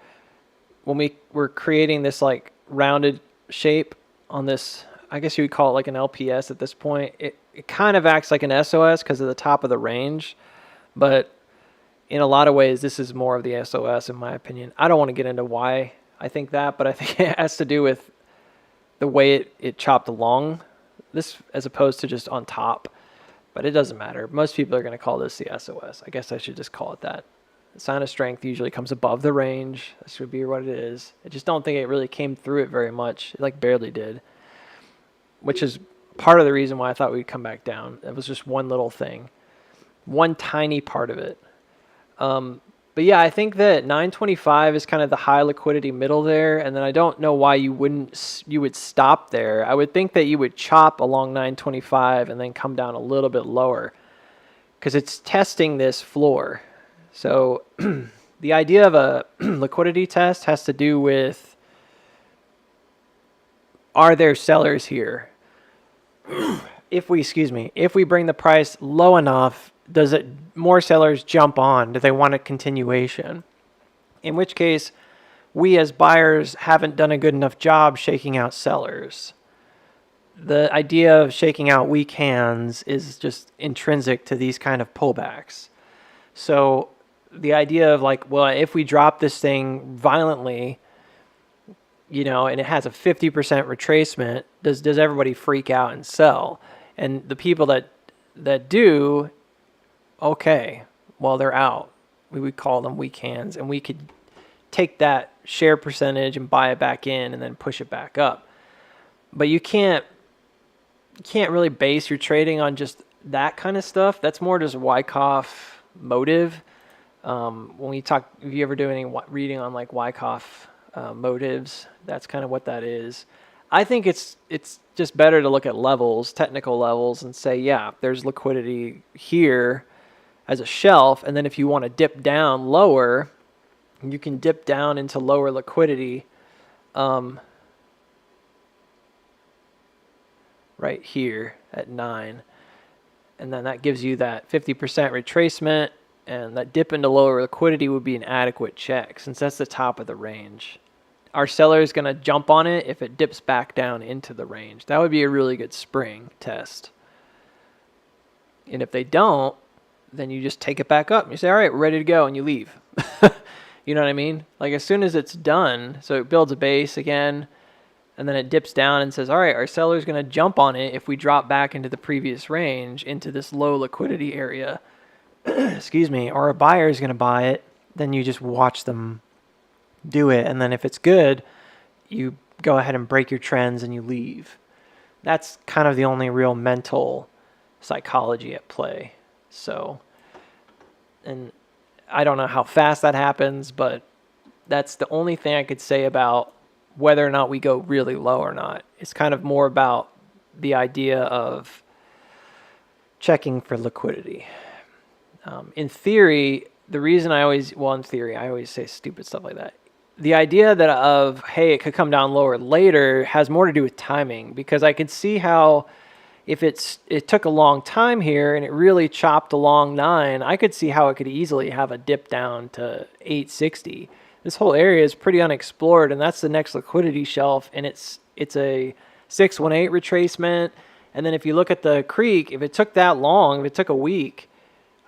when we were creating this like rounded shape on this, I guess you would call it like an LPS at this point. It kind of acts like an SOS because of the top of the range, but in a lot of ways, this is more of the SOS in my opinion. I don't want to get into why I think that, but I think it has to do with the way it chopped along this as opposed to just on top. But it doesn't matter. Most people are going to call this the SOS. I guess I should just call it that. The sign of strength usually comes above the range. That should be what it is. I just don't think it really came through it very much. It like barely did, which is part of the reason why I thought we'd come back down. It was just one little thing, one tiny part of it. But yeah, I think that 925 is kind of the high liquidity middle there, and then I don't know why you would stop there. I would think that you would chop along 925 and then come down a little bit lower because it's testing this floor. So the idea of a liquidity test has to do with, are there sellers here? If we bring the price low enough, does it more sellers jump on? Do they want a continuation? In which case, we as buyers haven't done a good enough job shaking out sellers. The idea of shaking out weak hands is just intrinsic to these kind of pullbacks. So the idea of like, well, if we drop this thing violently, and it has a 50% retracement, does everybody freak out and sell? And the people that do, okay, well, they're out. We would call them weak hands, and we could take that share percentage and buy it back in and then push it back up. But you can't really base your trading on just that kind of stuff. That's more just Wyckoff motive. When you talk, if you ever do any reading on like Wyckoff motives, that's kind of what that is. I think it's just better to look at levels, technical levels, and say, yeah, there's liquidity here as a shelf, and then if you want to dip down lower, you can dip down into lower liquidity right here at 9, and then that gives you that 50% retracement, and that dip into lower liquidity would be an adequate check since that's the top of the range. Our seller is going to jump on it if it dips back down into the range. That would be a really good spring test. And if they don't, then you just take it back up. You say, all right, we're ready to go, and you leave. You know what I mean? Like as soon as it's done, so it builds a base again, and then it dips down and says, all right, our seller's going to jump on it if we drop back into the previous range, into this low liquidity area. Or a buyer is going to buy it. Then you just watch them do it, and then if it's good, you go ahead and break your trends and you leave. That's kind of the only real mental psychology at play. So, and I don't know how fast that happens, but that's the only thing I could say about whether or not we go really low or not. It's kind of more about the idea of checking for liquidity. In theory, the reason I always say stupid stuff like that. The idea that of, hey, it could come down lower later has more to do with timing, because I could see how if it took a long time here and it really chopped along 9, I could see how it could easily have a dip down to 860. This whole area is pretty unexplored, and that's the next liquidity shelf, and it's a 618 retracement. And then if you look at the creek, if it took that long, if it took a week,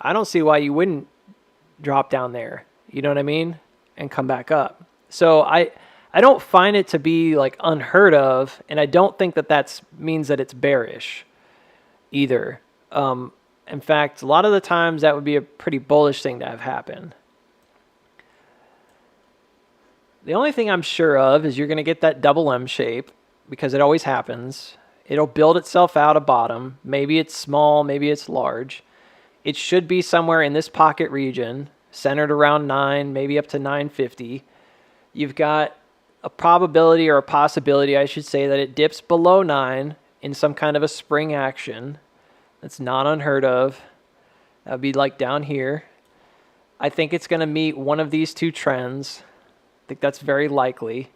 I don't see why you wouldn't drop down there, you know what I mean, and come back up. So I don't find it to be like unheard of, and I don't think that means that it's bearish either. In fact, a lot of the times that would be a pretty bullish thing to have happen. The only thing I'm sure of is you're going to get that double M shape, because it always happens. It'll build itself out a bottom. Maybe it's small, maybe it's large. It should be somewhere in this pocket region, centered around 9, maybe up to 950. You've got a probability, or a possibility, I should say, that it dips below 9 in some kind of a spring action. That's not unheard of. That would be like down here. I think it's going to meet one of these two trends. I think that's very likely.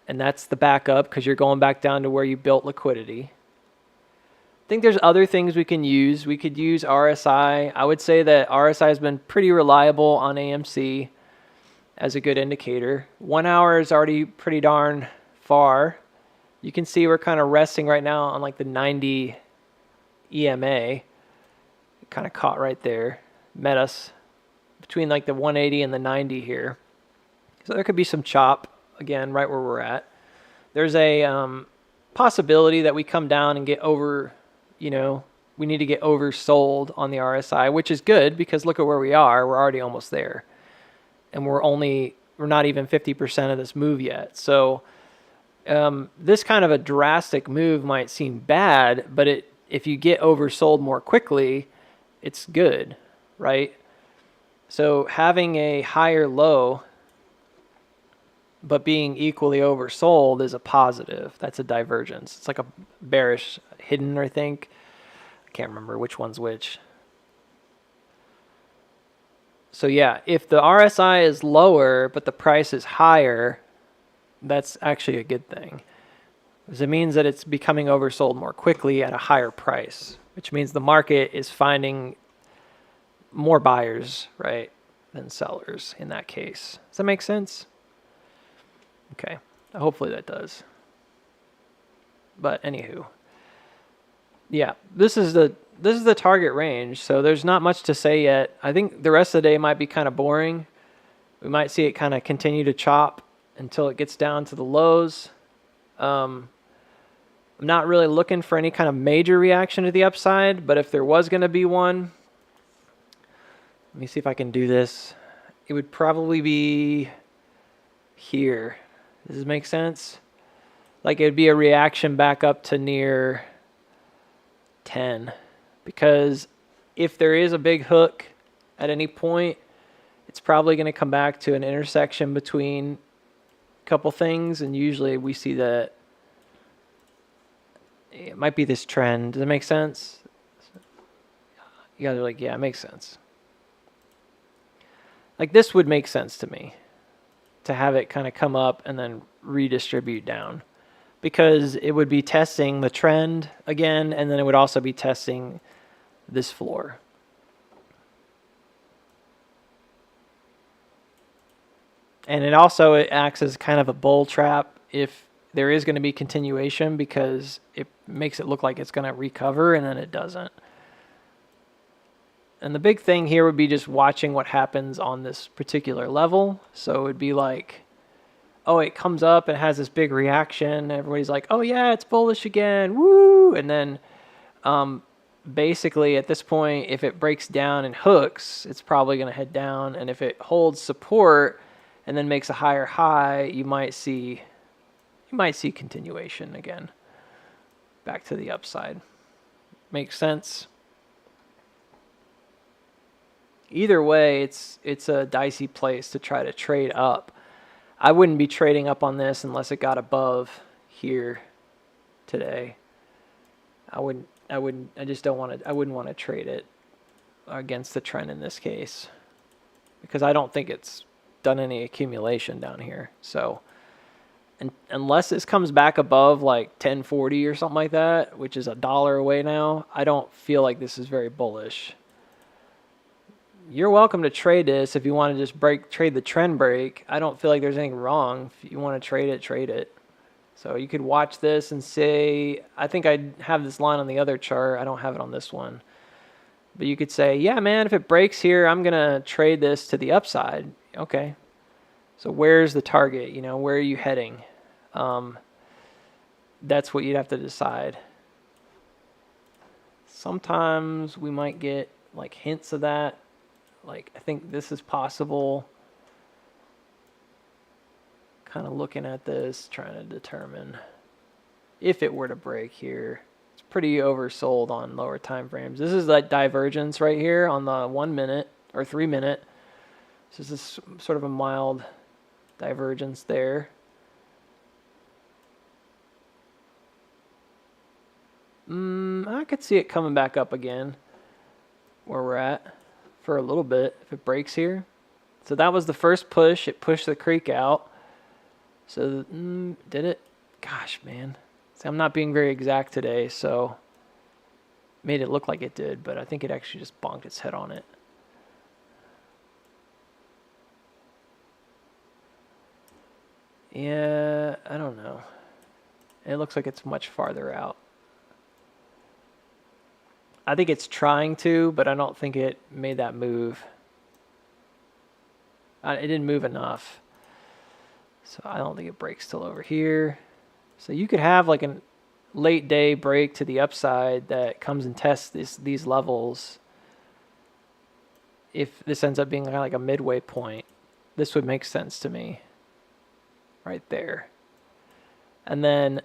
And that's the backup, because you're going back down to where you built liquidity. I think there's other things we can use. We could use RSI. I would say that RSI has been pretty reliable on AMC as a good indicator. 1 hour is already pretty darn far. You can see we're kind of resting right now on like the 90 EMA. Kind of caught right there. Met us between like the 180 and the 90 here. So there could be some chop, again, right where we're at. There's a possibility that we come down and get over, we need to get oversold on the RSI, which is good because look at where we are. We're already almost there. And we're not even 50% of this move yet. So this kind of a drastic move might seem bad, but if you get oversold more quickly, it's good, right? So having a higher low but being equally oversold is a positive. That's a divergence. It's like a bearish hidden, I think. I can't remember which one's which. So yeah, if the RSI is lower but the price is higher, that's actually a good thing. Because it means that it's becoming oversold more quickly at a higher price, which means the market is finding more buyers, right, than sellers in that case. Does that make sense? Okay, hopefully that does. But anywho, yeah, this is the target range, so there's not much to say yet. I think the rest of the day might be kind of boring. We might see it kind of continue to chop until it gets down to the lows. I'm not really looking for any kind of major reaction to the upside, but if there was going to be one, let me see if I can do this. It would probably be here. Does this make sense? Like it would be a reaction back up to near 10. Because if there is a big hook at any point, it's probably going to come back to an intersection between a couple things. And usually we see that it might be this trend. Does it make sense? You guys are like, yeah, it makes sense. Like this would make sense to me, to have it kind of come up and then redistribute down, because it would be testing the trend again, and then it would also be testing this floor. And it acts as kind of a bull trap if there is going to be continuation, because it makes it look like it's going to recover and then it doesn't. And the big thing here would be just watching what happens on this particular level. So it would be like, oh, it comes up and has this big reaction. Everybody's like, oh yeah, it's bullish again, woo! And then basically at this point, if it breaks down and hooks, it's probably going to head down. And if it holds support and then makes a higher high, you might see continuation again, back to the upside. Makes sense? Either way, it's a dicey place to try to trade up. I wouldn't be trading up on this unless it got above here today. I wouldn't want to trade it against the trend in this case, because I don't think it's done any accumulation down here. So unless this comes back above like 1040 or something like that, which is $1 away now, I don't feel like this is very bullish. You're welcome to trade this if you want to just trade the trend break. I don't feel like there's anything wrong. If you want to trade it, trade it. So you could watch this and say, I think I have this line on the other chart. I don't have it on this one. But you could say, yeah, man, if it breaks here, I'm going to trade this to the upside. Okay. So where's the target? Where are you heading? That's what you'd have to decide. Sometimes we might get like hints of that. Like, I think this is possible. Kind of looking at this, trying to determine if it were to break here. It's pretty oversold on lower time frames. This is that divergence right here on the 1 minute or 3 minute. This is sort of a mild divergence there. I could see it coming back up again where we're at for a little bit if it breaks here. So that was the first push. It pushed the creek out. So did it? Gosh, man. See, I'm not being very exact today, so made it look like it did, but I think it actually just bonked its head on it. Yeah, I don't know. It looks like it's much farther out. I think it's trying to, but I don't think it made that move. It didn't move enough. So I don't think it breaks till over here. So you could have like a late day break to the upside that comes and tests these levels. If this ends up being kind of like a midway point, this would make sense to me. Right there. And then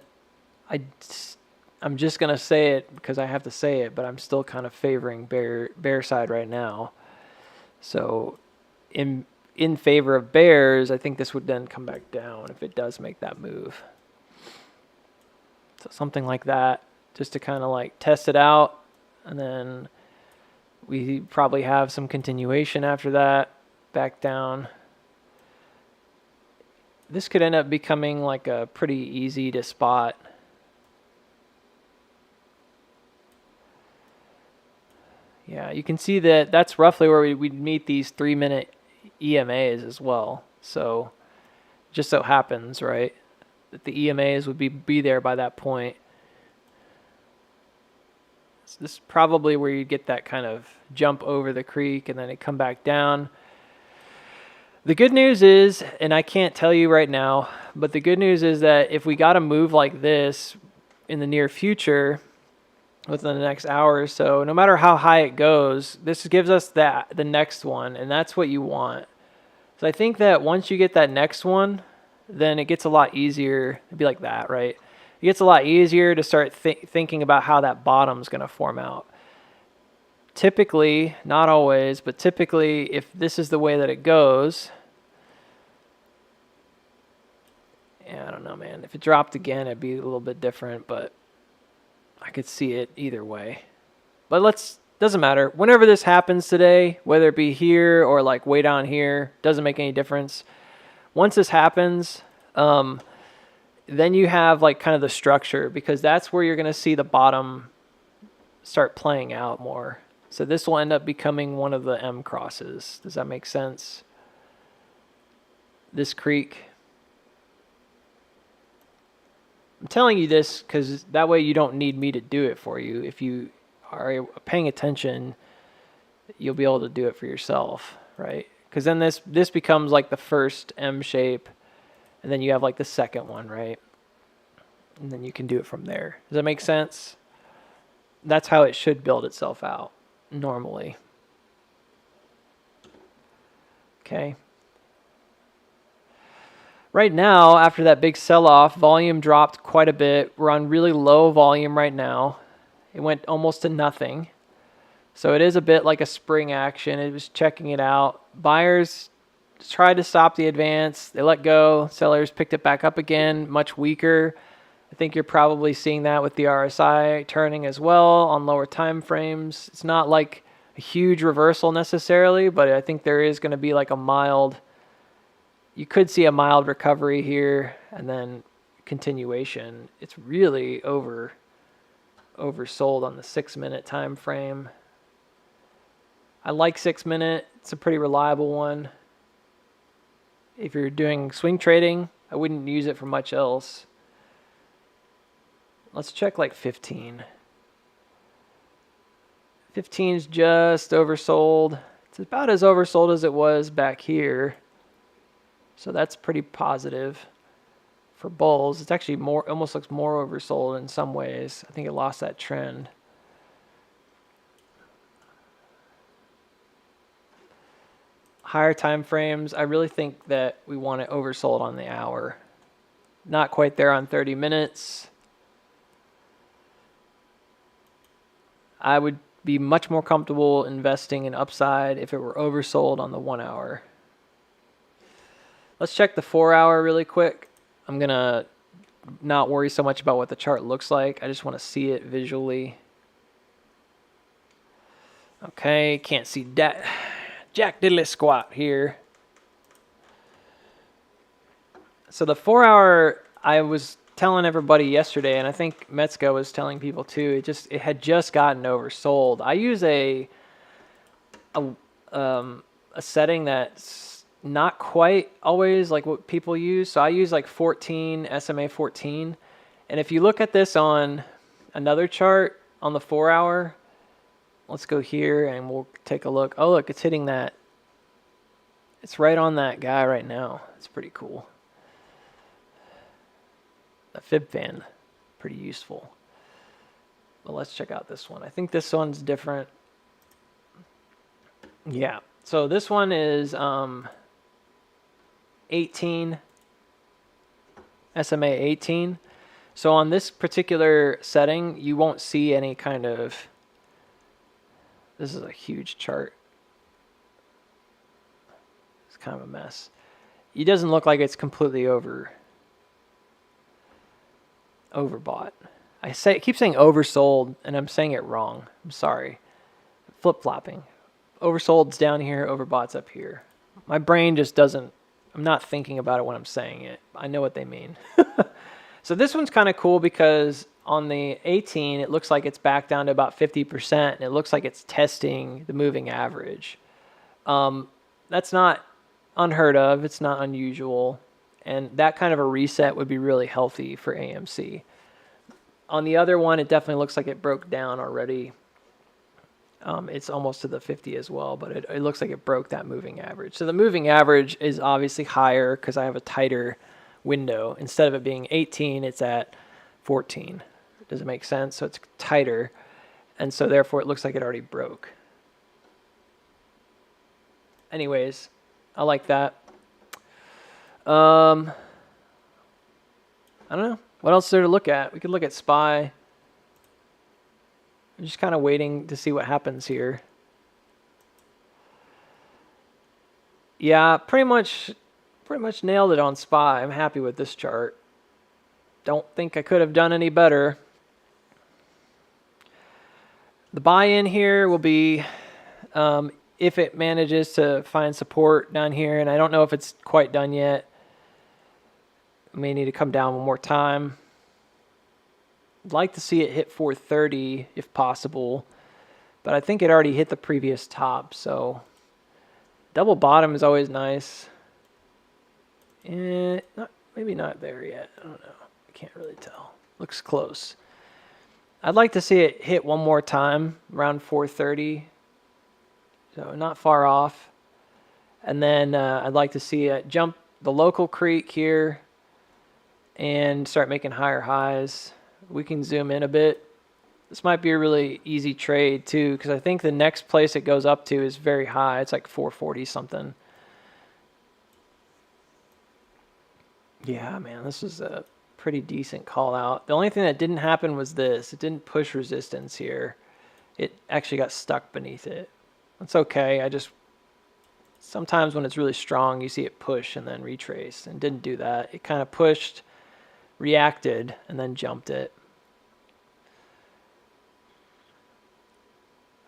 I'm just going to say it because I have to say it, but I'm still kind of favoring bear side right now. So in favor of bears, I think this would then come back down if it does make that move. So something like that, just to kind of like test it out. And then we probably have some continuation after that, back down. This could end up becoming like a pretty easy to spot. Yeah, you can see that that's roughly where we'd meet these 3-minute EMAs as well. So just so happens, right, that the EMAs would be there by that point. So this is probably where you get that kind of jump over the creek and then it come back down. The good news is, and I can't tell you right now, but the good news is that if we got a move like this in the near future, within the next hour or so, no matter how high it goes, this gives us the next one, and that's what you want. So I think that once you get that next one, then it gets a lot easier. It'd be like that, right? It gets a lot easier to start thinking about how that bottom's going to form out. Typically, not always, but typically, if this is the way that it goes, yeah, I don't know, man. If it dropped again, it'd be a little bit different, but I could see it either way. But doesn't matter. Whenever this happens today, whether it be here or like way down here, doesn't make any difference. Once this happens, then you have like kind of the structure, because that's where you're going to see the bottom start playing out more. So this will end up becoming one of the M crosses. Does that make sense? This creek. I'm telling you this because that way you don't need me to do it for you. If you are paying attention, you'll be able to do it for yourself, right? Because then this becomes like the first M shape, and then you have like the second one, right? And then you can do it from there. Does that make sense? That's how it should build itself out normally. Okay. Right now, after that big sell-off, volume dropped quite a bit. We're on really low volume right now. It went almost to nothing. So it is a bit like a spring action. It was checking it out. Buyers tried to stop the advance. They let go. Sellers picked it back up again, much weaker. I think you're probably seeing that with the RSI turning as well on lower time frames. It's not like a huge reversal necessarily, but I think there is going to be like a mild, you could see a mild recovery here and then continuation. It's really oversold on the 6-minute time frame. I like 6-minute. It's a pretty reliable one. If you're doing swing trading, I wouldn't use it for much else. Let's check like 15. 15 is just oversold. It's about as oversold as it was back here. So that's pretty positive for bulls. It's actually almost looks more oversold in some ways. I think it lost that trend. Higher time frames, I really think that we want it oversold on the hour. Not quite there on 30 minutes. I would be much more comfortable investing in upside if it were oversold on the 1 hour. Let's check the 4 hour really quick. I'm going to not worry so much about what the chart looks like. I just want to see it visually. Okay, can't see that. Jack diddly squat here. So the 4 hour, I was telling everybody yesterday, and I think Metzger was telling people too, it had just gotten oversold. I use a setting that's not quite always like what people use. So I use like 14, SMA 14. And if you look at this on another chart on the 4 hour, let's go here and we'll take a look. Oh, look, it's hitting that It's right on that guy right now. It's pretty cool. The fib fan, pretty useful. But let's check out this one. I think this one's different. Yeah. So this one is 18, SMA 18. So on this particular setting, you won't see any kind of, this is a huge chart. It's kind of a mess. It doesn't look like it's completely overbought. I keep saying oversold, and I'm saying it wrong. I'm sorry. Flip-flopping. Oversold's down here, overbought's up here. My brain just doesn't, I'm not thinking about it when I'm saying it. I know what they mean. So this one's kind of cool because on the 18, it looks like it's back down to about 50%, and it looks like it's testing the moving average. That's not unheard of. It's not unusual. And that kind of a reset would be really healthy for AMC. On the other one, it definitely looks like it broke down already. It's almost to the 50 as well, but it looks like it broke that moving average. So the moving average is obviously higher because I have a tighter window. Instead of it being 18, it's at 14. Does it make sense? So it's tighter, and so therefore it looks like it already broke. Anyways, I like that. I don't know. What else is there to look at? We could look at SPY. I'm just kind of waiting to see what happens here. Yeah, pretty much nailed it on SPY. I'm happy with this chart. Don't think I could have done any better. The buy-in here will be if it manages to find support down here, and I don't know if it's quite done yet. I may need to come down one more time. I'd like to see it hit 430 if possible, but I think it already hit the previous top, so double bottom is always nice. Maybe not there yet. I don't know. I can't really tell. Looks close. I'd like to see it hit one more time around 430, so not far off. And then I'd like to see it jump the local creek here and start making higher highs. We can zoom in a bit. This might be a really easy trade too, because I think the next place it goes up to is very high. It's like 440 something. Yeah, man, this is a pretty decent call out. The only thing that didn't happen was this. It didn't push resistance here. It actually got stuck beneath it. That's okay. Sometimes when it's really strong, you see it push and then retrace, and didn't do that. It kind of pushed, reacted, and then jumped it.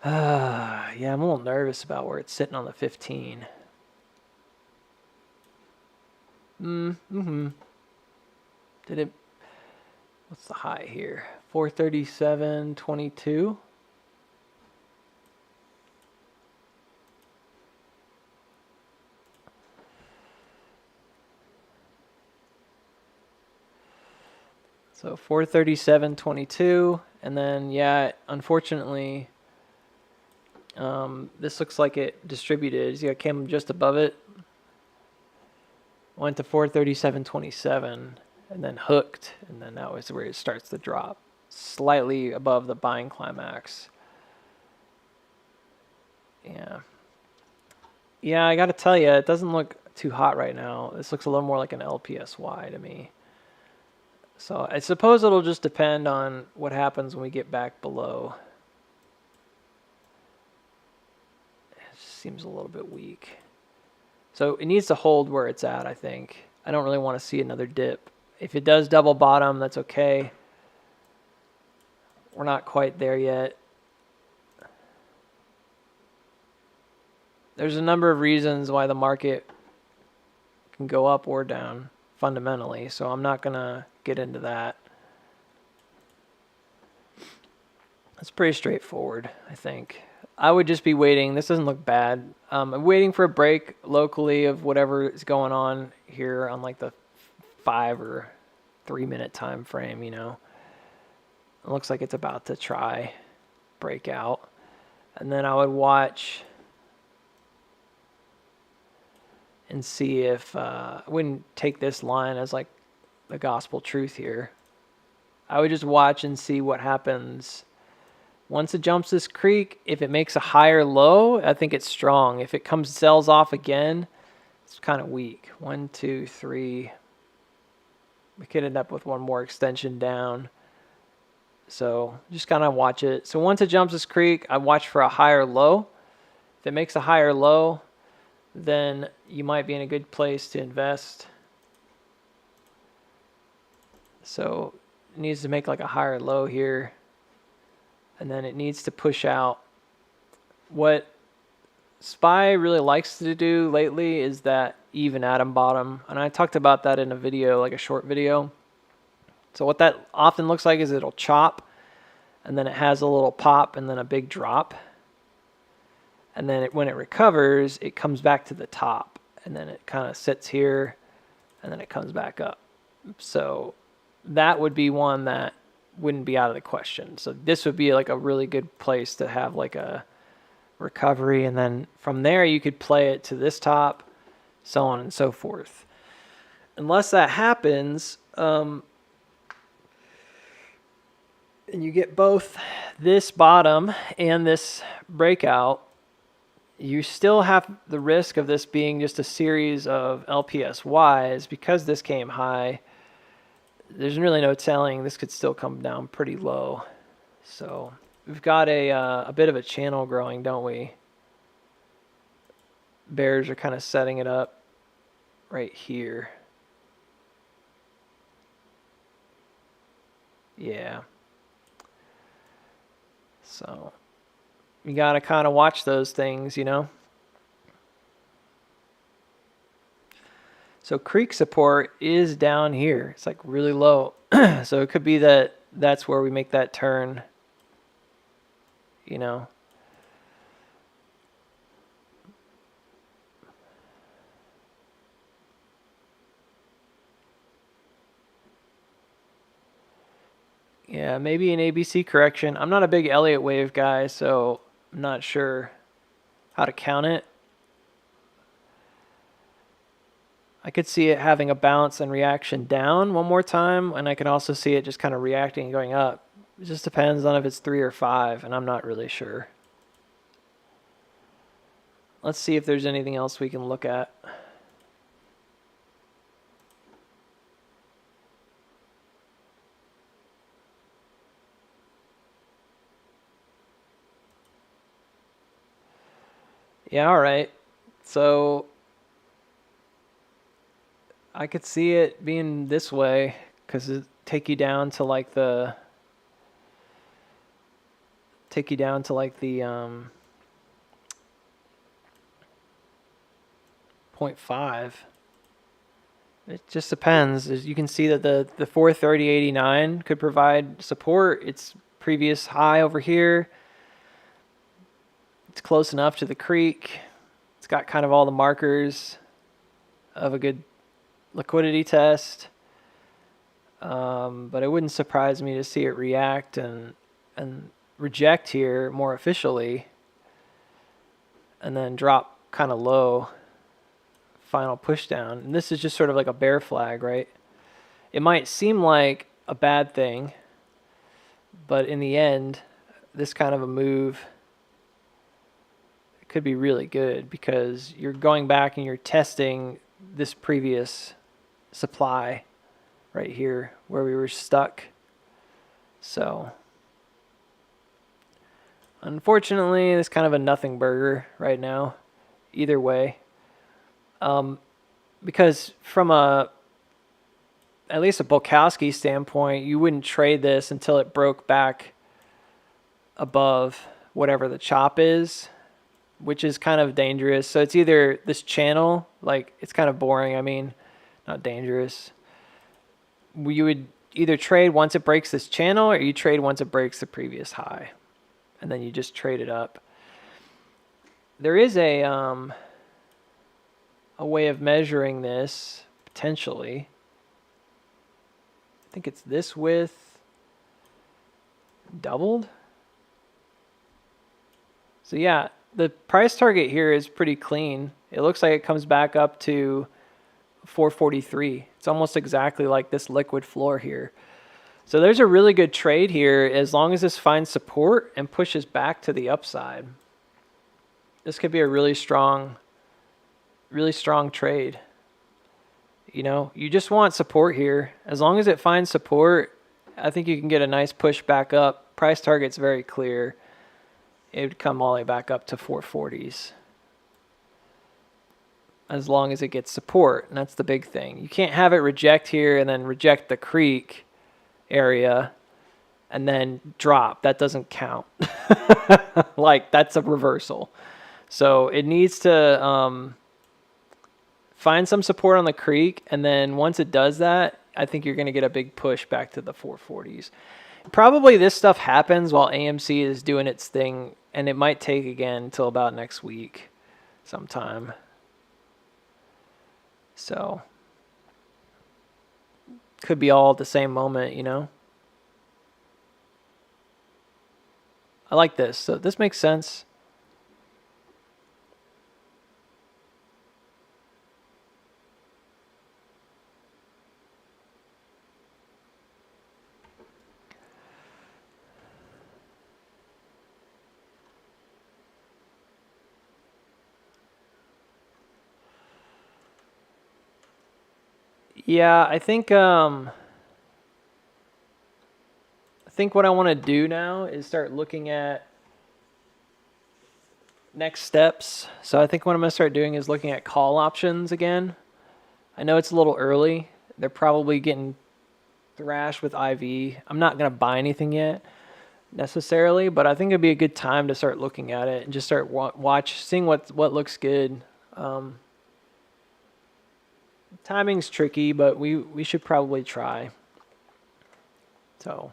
Yeah, I'm a little nervous about where it's sitting on the 15. Did it, what's the high here? 437.22. So 437.22, and then yeah, unfortunately, this looks like it distributed. See, I came just above it, went to 437.27, and then hooked, and then that was where it starts to drop, slightly above the buying climax. Yeah, I gotta tell you, it doesn't look too hot right now. This looks a little more like an LPSY to me. So I suppose it'll just depend on what happens when we get back below. It just seems a little bit weak. So it needs to hold where it's at, I think. I don't really want to see another dip. If it does double bottom, that's okay. We're not quite there yet. There's a number of reasons why the market can go up or down fundamentally, so I'm not going to get into that. It's pretty straightforward, I think. I would just be waiting. This doesn't look bad. I'm waiting for a break locally of whatever is going on here on like the 5 or 3 minute time frame, you know. It looks like it's about to try breakout. And then I would watch and see if I wouldn't take this line as like the gospel truth here. I would just watch and see what happens once it jumps this creek. If it makes a higher low, I think it's strong. If it sells off again, it's kind of weak. 1, 2, 3. We could end up with one more extension down. So just kind of watch it. So once it jumps this creek, I watch for a higher low. If it makes a higher low, then you might be in a good place to invest. So it needs to make like a higher low here. And then it needs to push out. What SPY really likes to do lately is that even atom bottom. And I talked about that in a video, like a short video. So what that often looks like is it'll chop, and then it has a little pop and then a big drop. And then when it recovers, it comes back to the top, and then it kind of sits here, and then it comes back up. So that would be one that wouldn't be out of the question. So this would be like a really good place to have like a recovery, and then from there you could play it to this top, so on and so forth. Unless that happens, and you get both this bottom and this breakout, you still have the risk of this being just a series of LPSYs. Because this came high, there's really no telling. This could still come down pretty low. So we've got a bit of a channel growing, don't we? Bears are kind of setting it up right here. Yeah. So you got to kind of watch those things, you know. So creek support is down here. It's like really low. So it could be that that's where we make that turn, you know. Yeah, maybe an ABC correction. I'm not a big Elliott wave guy, so I'm not sure how to count it. I could see it having a bounce and reaction down one more time, and I can also see it just kind of reacting and going up. It just depends on if it's 3 or 5, and I'm not really sure. Let's see if there's anything else we can look at. Yeah, all right. So I could see it being this way because it take you down to like the 0.5. It just depends. As you can see that the 430.89 could provide support. Its previous high over here. It's close enough to the creek. It's got kind of all the markers of a good liquidity test. But it wouldn't surprise me to see it react and reject here more officially, and then drop kind of low. Final push down. And this is just sort of like a bear flag, right? It might seem like a bad thing, but in the end, this kind of a move could be really good because you're going back and you're testing this previous supply right here where we were stuck. So unfortunately, it's kind of a nothing burger right now either way. Because from at least a Bukowski standpoint, you wouldn't trade this until it broke back above whatever the chop is, which is kind of dangerous. So it's either this channel, like it's kind of boring. I mean, not dangerous. You would either trade once it breaks this channel or you trade once it breaks the previous high, and then you just trade it up. There is a way of measuring this potentially. I think it's this width doubled. So yeah, the price target here is pretty clean. It looks like it comes back up to 443. It's almost exactly like this liquid floor here. So there's a really good trade here as long as this finds support and pushes back to the upside. This could be a really strong trade. You know, you just want support here. As long as it finds support, I think you can get a nice push back up. Price target's very clear. It would come all the way back up to 440s. As long as it gets support, and that's the big thing. You can't have it reject here and then reject the creek area and then drop. That doesn't count. Like, that's a reversal. So it needs to find some support on the creek, and then once it does that, I think you're going to get a big push back to the 440s. Probably this stuff happens while AMC is doing its thing, and it might take again until about next week sometime. So could be all at the same moment, you know. I like this. So this makes sense. Yeah, I think what I want to do now is start looking at next steps. So I think what I'm going to start doing is looking at call options again. I know it's a little early. They're probably getting thrashed with IV. I'm not going to buy anything yet necessarily, but I think it'd be a good time to start looking at it and just start seeing what looks good. Timing's tricky, but we should probably try. So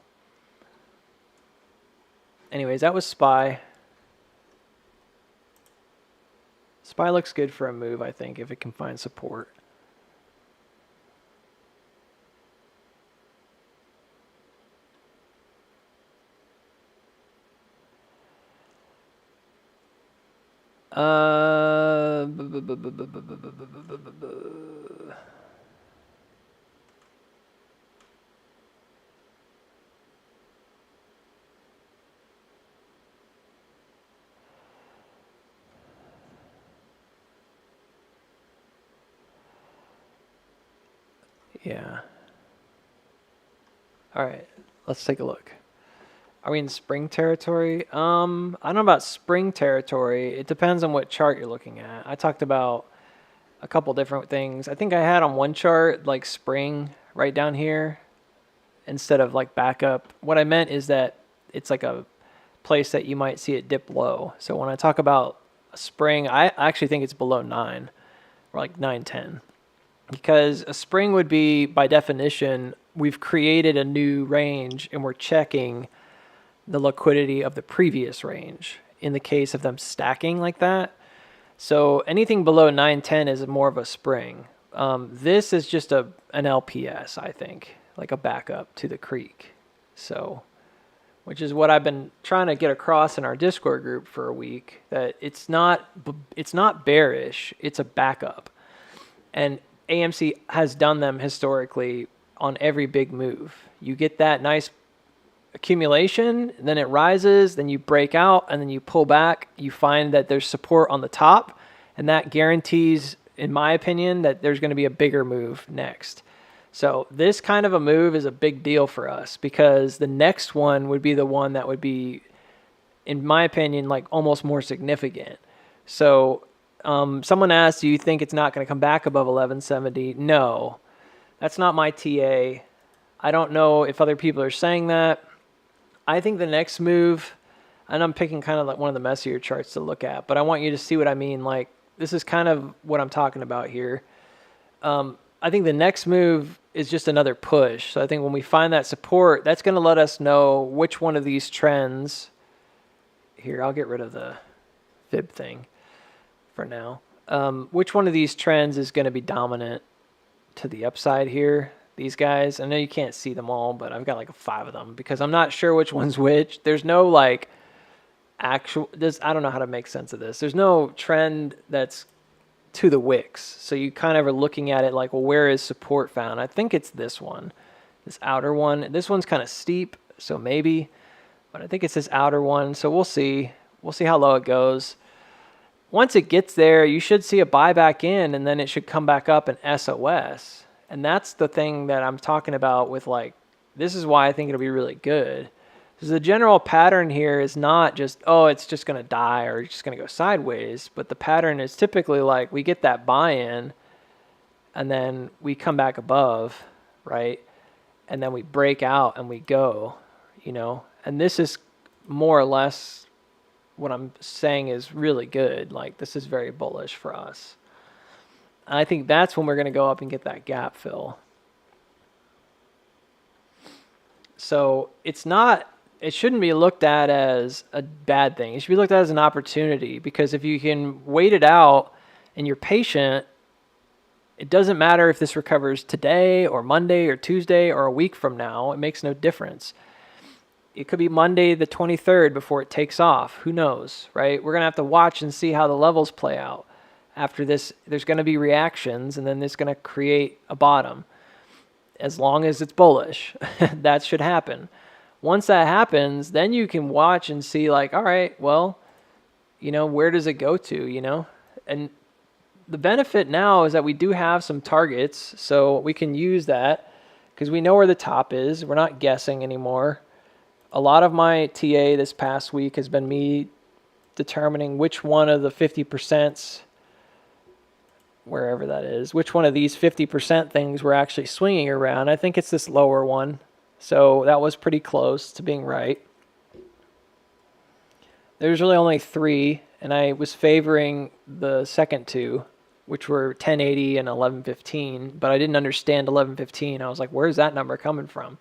anyways, that was SPY. SPY looks good for a move, I think, if it can find support. Yeah. All right, let's take a look. Are we in spring territory? I don't know about spring territory. It depends on what chart you're looking at. I talked about a couple different things. I think I had on one chart like spring right down here instead of like backup. What I meant is that it's like a place that you might see it dip low. So when I talk about a spring, I actually think it's below 9 or like 910. Because a spring would be, by definition, we've created a new range and we're checking the liquidity of the previous range in the case of them stacking like that. So anything below 910 is more of a spring. This is just an LPS, I think, like a backup to the creek. So, which is what I've been trying to get across in our Discord group for a week, that it's not bearish, it's a backup. And AMC has done them historically on every big move. You get that nice accumulation, then it rises, then you break out, and then you pull back. You find that there's support on the top, and that guarantees, in my opinion, that there's going to be a bigger move next. So this kind of a move is a big deal for us because the next one would be the one that would be, in my opinion, like almost more significant. So someone asked, do you think it's not going to come back above 1170? No, that's not my TA. I don't know if other people are saying that. I think the next move, and I'm picking kind of like one of the messier charts to look at, but I want you to see what I mean. Like, this is kind of what I'm talking about here. I think the next move is just another push. So I think when we find that support, that's going to let us know which one of these trends. Here, I'll get rid of the fib thing for now. Which one of these trends is going to be dominant to the upside here? These guys, I know you can't see them all, but I've got like 5 of them because I'm not sure which one's which. There's no like actual, this, I don't know how to make sense of this. There's no trend that's to the wicks. So you kind of are looking at it like, well, where is support found? I think it's this one, this outer one. This one's kind of steep, so maybe, but I think it's this outer one. So we'll see. We'll see how low it goes. Once it gets there, you should see a buy back in, and then it should come back up an SOS. And that's the thing that I'm talking about with, like, this is why I think it'll be really good. Because the general pattern here is not just, oh, it's just going to die or it's just going to go sideways. But the pattern is typically like we get that buy-in and then we come back above, right? And then we break out and we go, you know. And this is more or less what I'm saying is really good. Like, this is very bullish for us. I think that's when we're going to go up and get that gap fill. So it's not, it shouldn't be looked at as a bad thing. It should be looked at as an opportunity, because if you can wait it out and you're patient, it doesn't matter if this recovers today or Monday or Tuesday or a week from now. It makes no difference. It could be Monday the 23rd before it takes off. Who knows, right? We're going to have to watch and see how the levels play out. After this, there's going to be reactions, and then it's going to create a bottom. As long as it's bullish, that should happen. Once that happens, then you can watch and see, like, all right, well, you know, where does it go to, you know? And the benefit now is that we do have some targets, so we can use that because we know where the top is. We're not guessing anymore. A lot of my TA this past week has been me determining which one of the 50%, wherever that is, which one of these 50% things we're actually swinging around. I think it's this lower one. So that was pretty close to being right. There's really only 3, and I was favoring the second 2, which were 1080 and 1115, but I didn't understand 1115. I was like, where's that number coming from?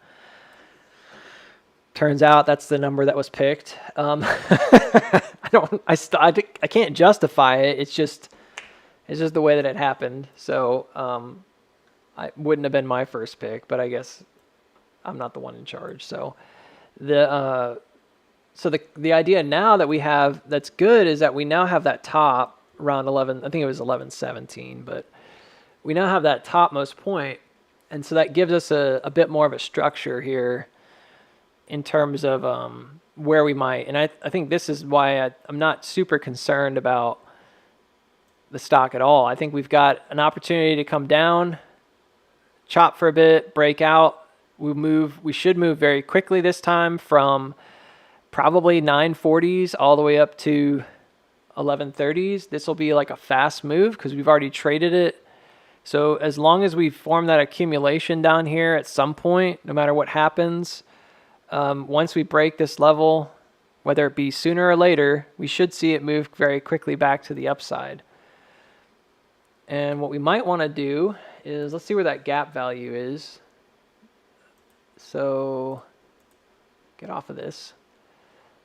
Turns out that's the number that was picked. I can't justify it. It's just the way that it happened. So it wouldn't have been my first pick, but I guess I'm not the one in charge. So the idea now that we have that's good is that we now have that top around 11. I think it was 1117, but we now have that topmost point, and so that gives us a bit more of a structure here in terms of where we might. And I think this is why I'm not super concerned about the stock at all. I think we've got an opportunity to come down, chop for a bit, break out. We should move very quickly this time from probably 940s all the way up to 1130s. This will be like a fast move because we've already traded it. So as long as we form that accumulation down here at some point, no matter what happens, once we break this level, whether it be sooner or later, we should see it move very quickly back to the upside. And what we might want to do is, let's see where that gap value is. So get off of this.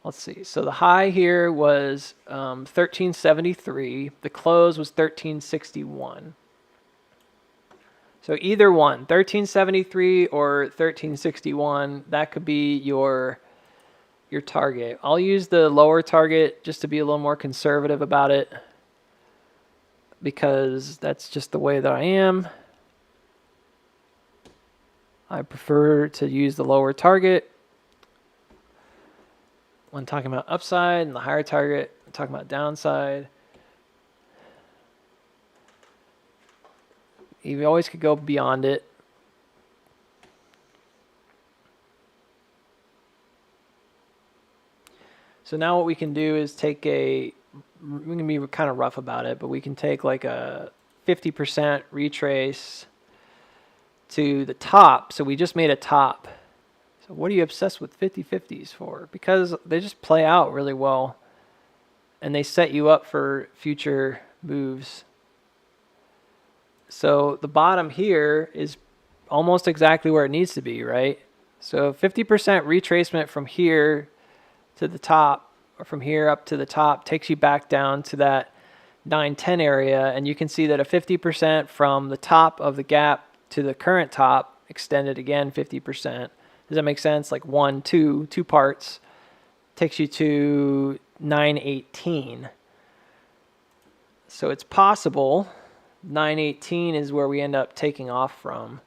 Let's see. So the high here was 1373. The close was 1361. So either one, 1373 or 1361, that could be your target. I'll use the lower target just to be a little more conservative about it, because that's just the way that I am. I prefer to use the lower target when talking about upside, and the higher target when talking about downside. You always could go beyond it. So now what we can do is take we can be kind of rough about it, but we can take like a 50% retrace to the top. So we just made a top. So what are you obsessed with 50/50s for? Because they just play out really well, and they set you up for future moves. So the bottom here is almost exactly where it needs to be, right? So 50% retracement from here to the top, or from here up to the top, takes you back down to that 910 area, and you can see that a 50% from the top of the gap to the current top extended again 50%. Does that make sense? Like two parts takes you to 918. So it's possible 918 is where we end up taking off from.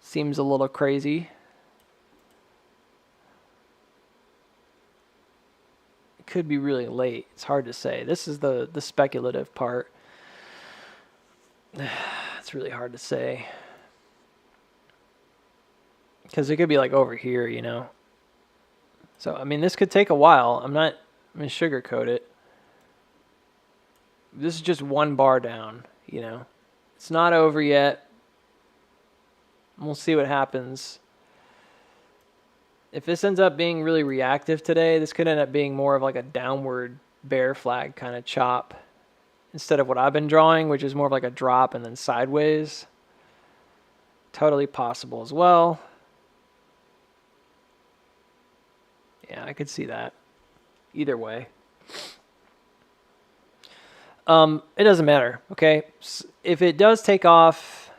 Seems a little crazy. It could be really late. It's hard to say. This is the speculative part. It's really hard to say. Because it could be like over here, you know. So, I mean, this could take a while. I'm going to sugarcoat it. This is just one bar down, you know. It's not over yet. We'll see what happens. If this ends up being really reactive today, this could end up being more of like a downward bear flag kind of chop instead of what I've been drawing, which is more of like a drop and then sideways. Totally possible as well. Yeah, I could see that. Either way. It doesn't matter, okay? If it does take off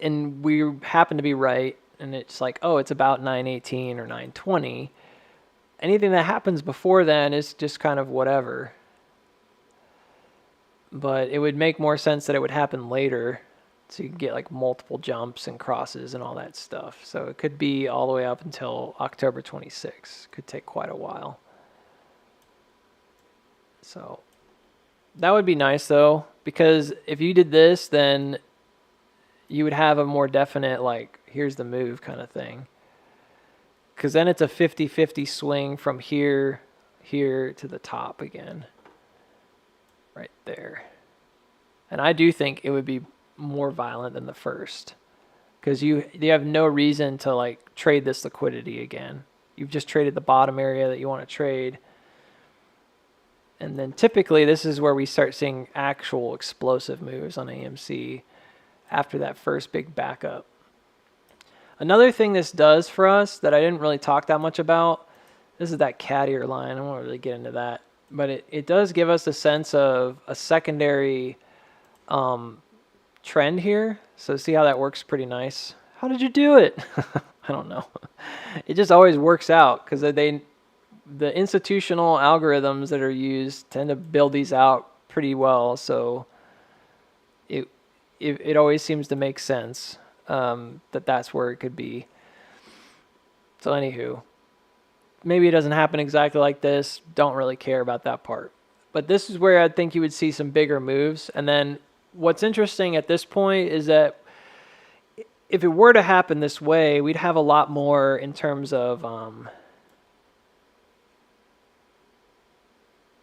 and we happen to be right, and it's like, oh, it's about 918 or 920, anything that happens before then is just kind of whatever. But it would make more sense that it would happen later, so you can get like multiple jumps and crosses and all that stuff. So it could be all the way up until October 26th. Could take quite a while. So that would be nice though, because if you did this, then you would have a more definite, like, here's the move kind of thing. Because then it's a 50-50 swing from here to the top again. Right there. And I do think it would be more violent than the first. Because you have no reason to, like, trade this liquidity again. You've just traded the bottom area that you want to trade. And then typically this is where we start seeing actual explosive moves on AMC after that first big backup. Another thing this does for us that I didn't really talk that much about, this is that cat ear line. I won't really get into that. But it does give us a sense of a secondary trend here. So see how that works pretty nice. How did you do it? I don't know. It just always works out because the institutional algorithms that are used tend to build these out pretty well. So it always seems to make sense that's where it could be. So anywho, maybe it doesn't happen exactly like this. Don't really care about that part. But this is where I think you would see some bigger moves. And then what's interesting at this point is that if it were to happen this way, we'd have a lot more in terms of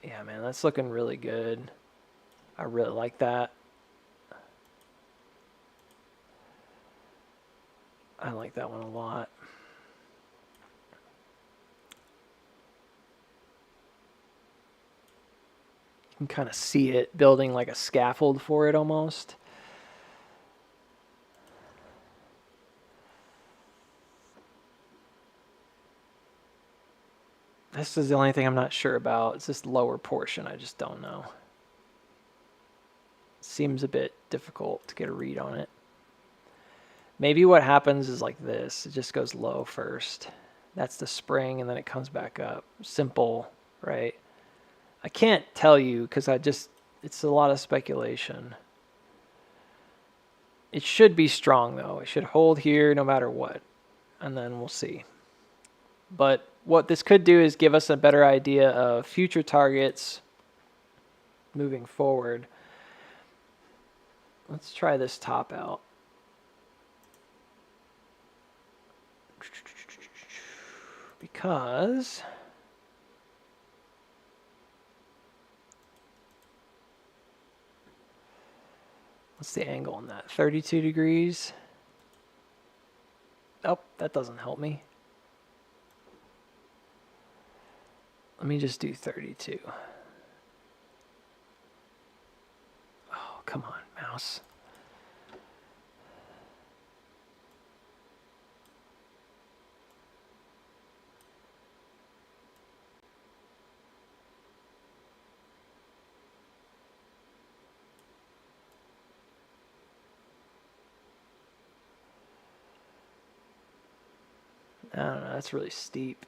yeah, man, that's looking really good. I really like that. I like that one a lot. You can kind of see it building like a scaffold for it almost. This is the only thing I'm not sure about. It's this lower portion. I just don't know. Seems a bit difficult to get a read on it. Maybe what happens is like this. It just goes low first. That's the spring, and then it comes back up. Simple, right? I can't tell you because it's a lot of speculation. It should be strong, though. It should hold here no matter what, and then we'll see. But what this could do is give us a better idea of future targets moving forward. Let's try this top out. Because what's the angle on that? 32 degrees. Oh, that doesn't help me. Let me just do 32. Oh, come on, mouse. I don't know, that's really steep.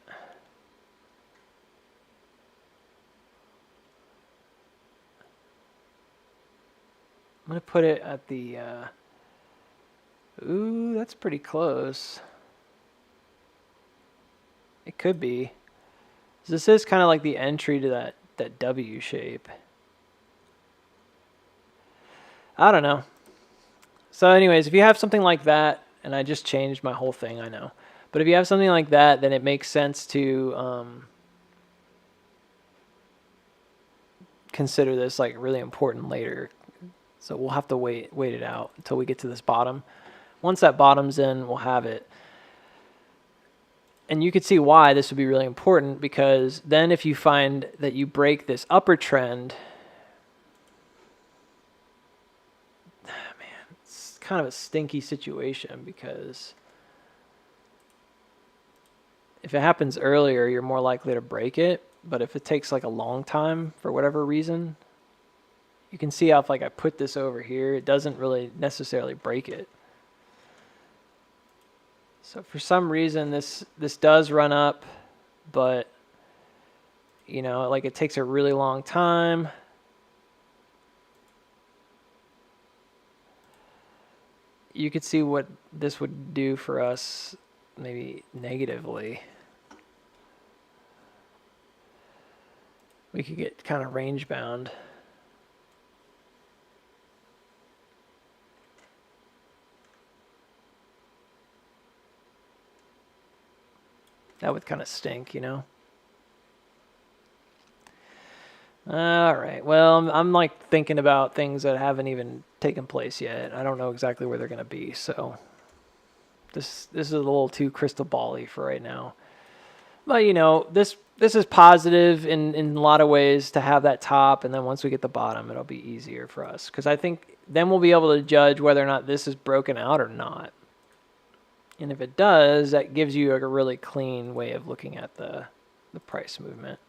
going to put it at the, ooh, that's pretty close. It could be. This is kind of like the entry to that W shape. I don't know. So anyways, if you have something like that, and I just changed my whole thing, I know. But if you have something like that, then it makes sense to consider this like really important later. So we'll have to wait it out until we get to this bottom. Once that bottom's in, we'll have it. And you could see why this would be really important, because then if you find that you break this upper trend, man, it's kind of a stinky situation, because if it happens earlier, you're more likely to break it. But if it takes like a long time for whatever reason, you can see how if like I put this over here, it doesn't really necessarily break it. So for some reason, this does run up, but you know, like it takes a really long time. You could see what this would do for us, maybe negatively. We could get kind of range bound. That would kind of stink, you know? All right. Well, I'm like thinking about things that haven't even taken place yet. I don't know exactly where they're going to be. So this is a little too crystal ball-y for right now. But, you know, this is positive in a lot of ways to have that top. And then once we get the bottom, it'll be easier for us. Because I think then we'll be able to judge whether or not this is broken out or not. And if it does, that gives you like a really clean way of looking at the price movement.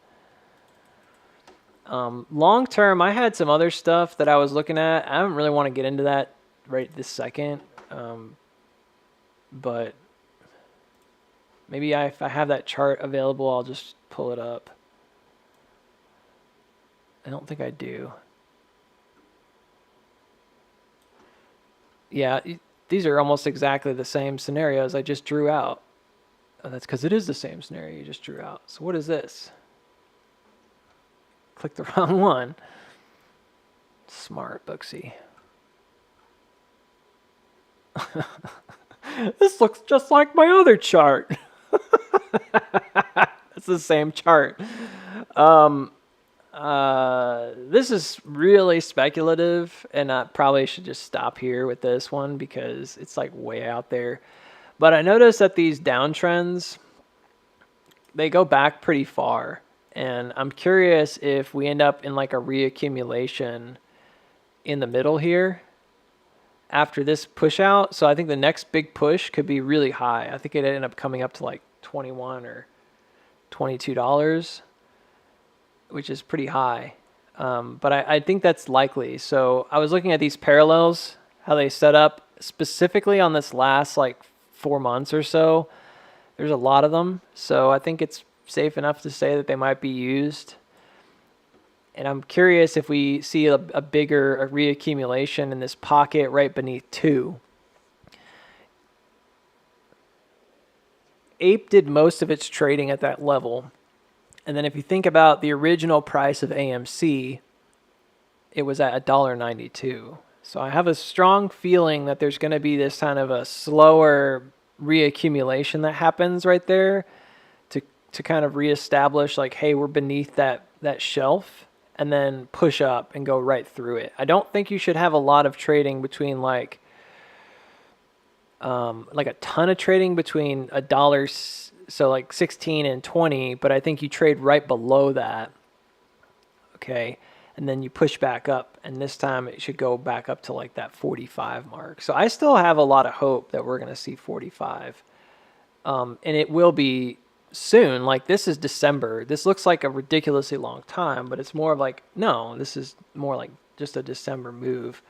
Long term, I had some other stuff that I was looking at. I don't really want to get into that right this second. But maybe if I have that chart available, I'll just pull it up. I don't think I do. Yeah, these are almost exactly the same scenarios I just drew out. Oh, that's because it is the same scenario you just drew out. So what is this? Click the wrong one. Smart Booksy. This looks just like my other chart. It's the same chart. This is really speculative, and I probably should just stop here with this one because it's like way out there. But I noticed that these downtrends, they go back pretty far. And I'm curious if we end up in like a reaccumulation in the middle here after this push out. So I think the next big push could be really high. I think it ended up coming up to like $21 or $22, which is pretty high. But I think that's likely. So I was looking at these parallels, how they set up specifically on this last like 4 months or so. There's a lot of them. So I think it's safe enough to say that they might be used. And I'm curious if we see a bigger reaccumulation in this pocket right beneath 2. Ape did most of its trading at that level. And then if you think about the original price of AMC, it was at $1.92. So I have a strong feeling that there's going to be this kind of a slower reaccumulation that happens right there to kind of reestablish like, hey, we're beneath that shelf, and then push up and go right through it. I don't think you should have a lot of trading between like a ton of trading between $1, so like 16 and 20, but I think you trade right below that. Okay. And then you push back up, and this time it should go back up to like that 45 mark. So I still have a lot of hope that we're going to see 45. And it will be soon. Like this is December. This looks like a ridiculously long time, but it's more of like, no, this is more like just a December move.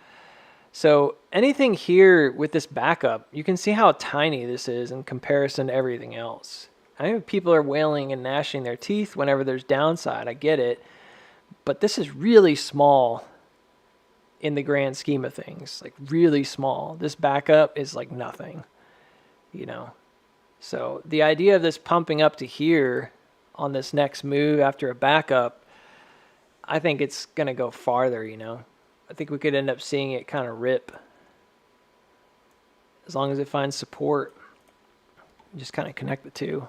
So anything here with this backup, you can see how tiny this is in comparison to everything else. I know people are wailing and gnashing their teeth whenever there's downside. I get it. But this is really small in the grand scheme of things, like really small. This backup is like nothing, you know. So the idea of this pumping up to here on this next move after a backup, I think it's going to go farther, you know. I think we could end up seeing it kind of rip as long as it finds support. Just kind of connect the two.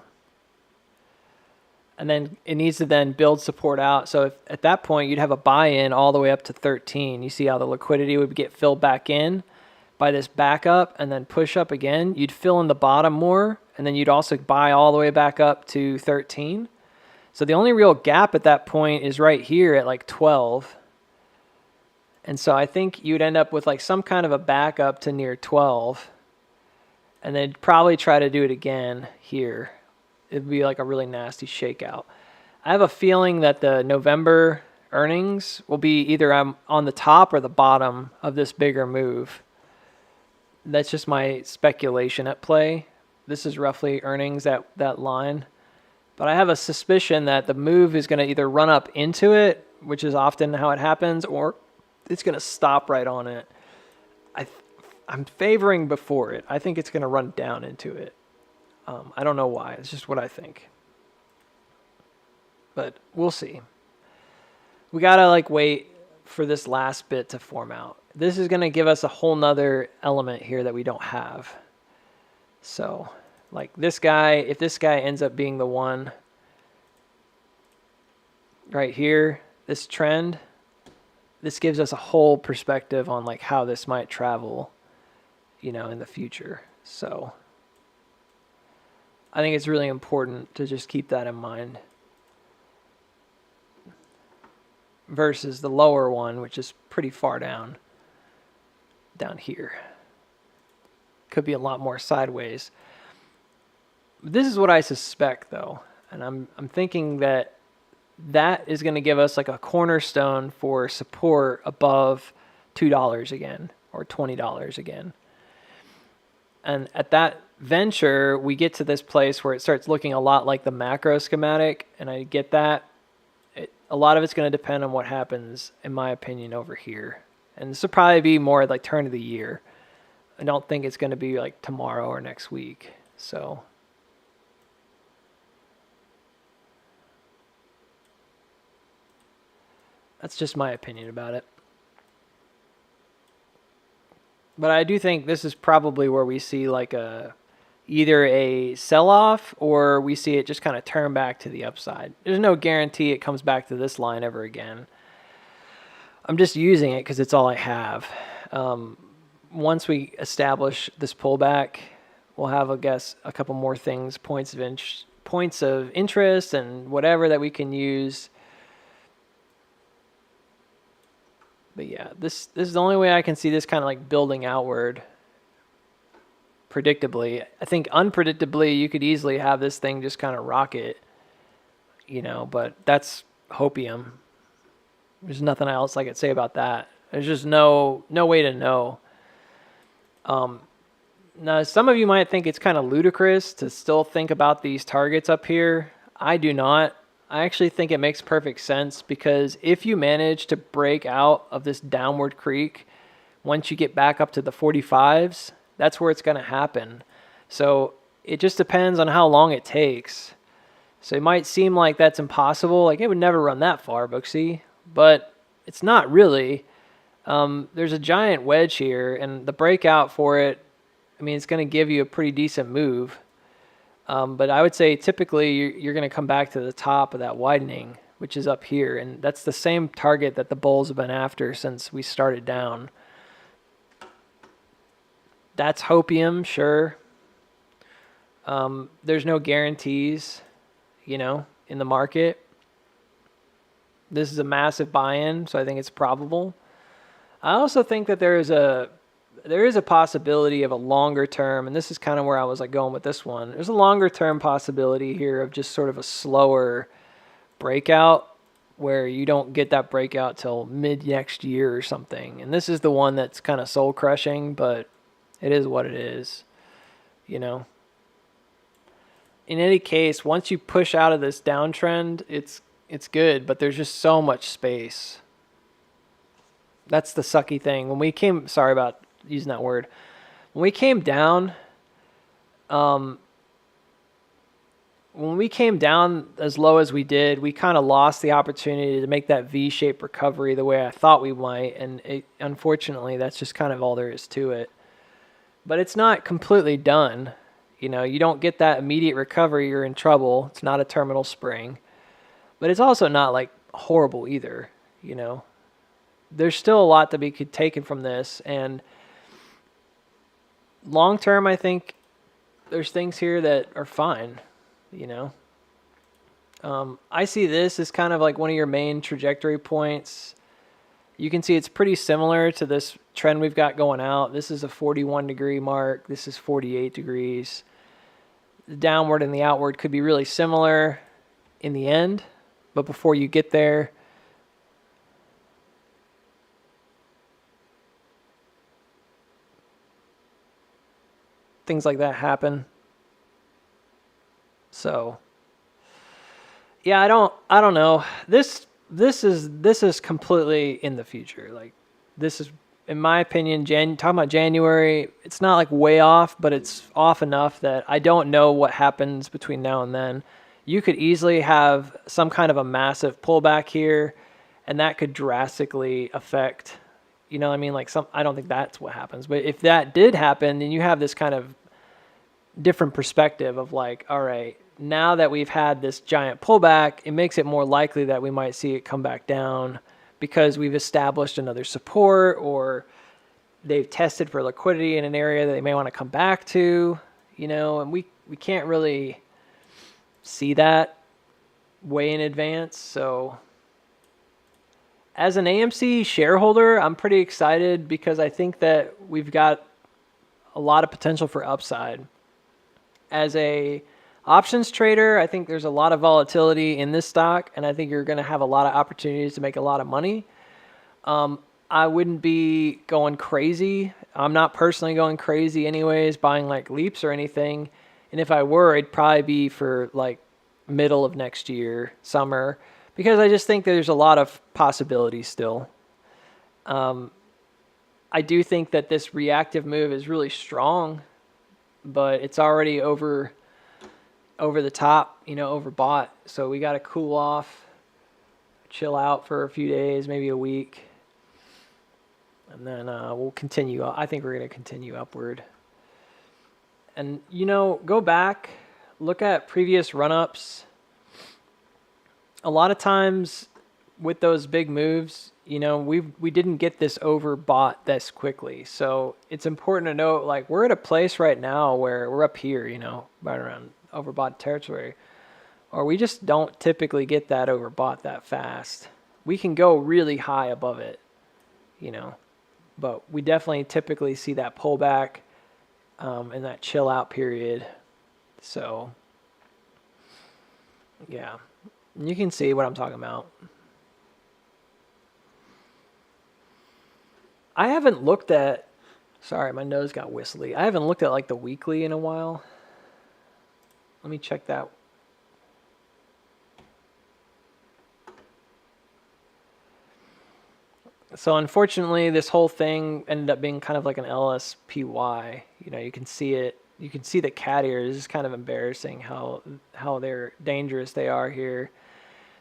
And then it needs to then build support out. So if at that point you'd have a buy-in all the way up to 13. You see how the liquidity would get filled back in by this backup and then push up again. You'd fill in the bottom more, and then you'd also buy all the way back up to 13. So the only real gap at that point is right here at like 12. And so I think you'd end up with like some kind of a backup to near 12. And then probably try to do it again here. It'd be like a really nasty shakeout. I have a feeling that the November earnings will be either on the top or the bottom of this bigger move. That's just my speculation at play. This is roughly earnings, that line. But I have a suspicion that the move is going to either run up into it, which is often how it happens, or it's going to stop right on it. I'm favoring before it. I think it's going to run down into it. I don't know why. It's just what I think. But we'll see. We got to like wait for this last bit to form out. This is going to give us a whole nother element here that we don't have. So like this guy, if this guy ends up being the one right here, this trend, this gives us a whole perspective on like how this might travel, you know, in the future. So I think it's really important to just keep that in mind versus the lower one, which is pretty far down here. Could be a lot more sideways. This is what I suspect though, and I'm thinking that is going to give us like a cornerstone for support above $2 again or $20 again. And at that venture, we get to this place where it starts looking a lot like the macro schematic, and I get that. A lot of it's going to depend on what happens, in my opinion, over here. And this will probably be more like turn of the year. I don't think it's going to be like tomorrow or next week. So that's just my opinion about it. But I do think this is probably where we see like either a sell-off or we see it just kind of turn back to the upside. There's no guarantee it comes back to this line ever again. I'm just using it because it's all I have. Once we establish this pullback, we'll have, I guess, a couple more things, points of interest and whatever that we can use. But yeah, this is the only way I can see this kind of like building outward predictably. I think unpredictably, you could easily have this thing just kind of rocket, you know, but that's hopium. There's nothing else I could say about that. There's just no way to know. Now, some of you might think it's kind of ludicrous to still think about these targets up here. I do not. I actually think it makes perfect sense because if you manage to break out of this downward creek, once you get back up to the 45s, that's where it's going to happen. So it just depends on how long it takes. So it might seem like that's impossible. Like it would never run that far, Booksy, but it's not really. There's a giant wedge here, and the breakout for it, I mean, it's going to give you a pretty decent move. But I would say typically you're going to come back to the top of that widening, which is up here. And that's the same target that the bulls have been after since we started down. That's hopium, sure. There's no guarantees, you know, in the market. This is a massive buy-in, so I think it's probable. I also think that there is a possibility of a longer term, and this is kind of where I was like going with this one. There's a longer term possibility here of just sort of a slower breakout where you don't get that breakout till mid next year or something. And this is the one that's kind of soul crushing, but it is what it is, you know. In any case, once you push out of this downtrend, it's good, but there's just so much space. That's the sucky thing. When we came, sorry about using that word. When we came down, um, when we came down as low as we did, we kind of lost the opportunity to make that V-shaped recovery the way I thought we might, and unfortunately, that's just kind of all there is to it. But it's not completely done. You know, you don't get that immediate recovery, you're in trouble. It's not a terminal spring. But it's also not like horrible either, you know. There's still a lot to be taken from this, and long term, I think there's things here that are fine, you know. I see this as kind of like one of your main trajectory points. You can see it's pretty similar to this trend we've got going out. This is a 41 degree mark. This is 48 degrees. The downward and the outward could be really similar in the end, but before you get there, things like that happen. So yeah, I don't know. This is completely in the future. Like, this is, in my opinion, talking about January, it's not like way off, but it's off enough that I don't know what happens between now and then. You could easily have some kind of a massive pullback here, and that could drastically affect, you know what I mean? Like, I don't think that's what happens. But if that did happen, then you have this kind of different perspective of like, all right, now that we've had this giant pullback, it makes it more likely that we might see it come back down because we've established another support, or they've tested for liquidity in an area that they may want to come back to, you know, and we can't really see that way in advance. So as an AMC shareholder, I'm pretty excited because I think that we've got a lot of potential for upside. As a options trader, I think there's a lot of volatility in this stock, and I think you're going to have a lot of opportunities to make a lot of money. I wouldn't be going crazy. I'm not personally going crazy anyways, buying like leaps or anything. And if I were, it'd probably be for like middle of next year, summer, because I just think there's a lot of possibilities still. I do think that this reactive move is really strong, but it's already over the top, you know, overbought. So we got to cool off, chill out for a few days, maybe a week. And then we'll continue. I think we're going to continue upward. And, you know, go back, look at previous run-ups. A lot of times with those big moves, you know, we didn't get this overbought this quickly. So it's important to note, like, we're at a place right now where we're up here, you know, right around overbought territory, or we just don't typically get that overbought that fast. We can go really high above it, you know, but we definitely typically see that pullback in that chill out period. So yeah, you can see what I'm talking about. I haven't looked at, sorry, my nose got whistly. I haven't looked at like the weekly in a while. Let me check that. So unfortunately, this whole thing ended up being kind of like an LSPY. You know, you can see it. You can see the cat ears. This is kind of embarrassing how they're dangerous they are here.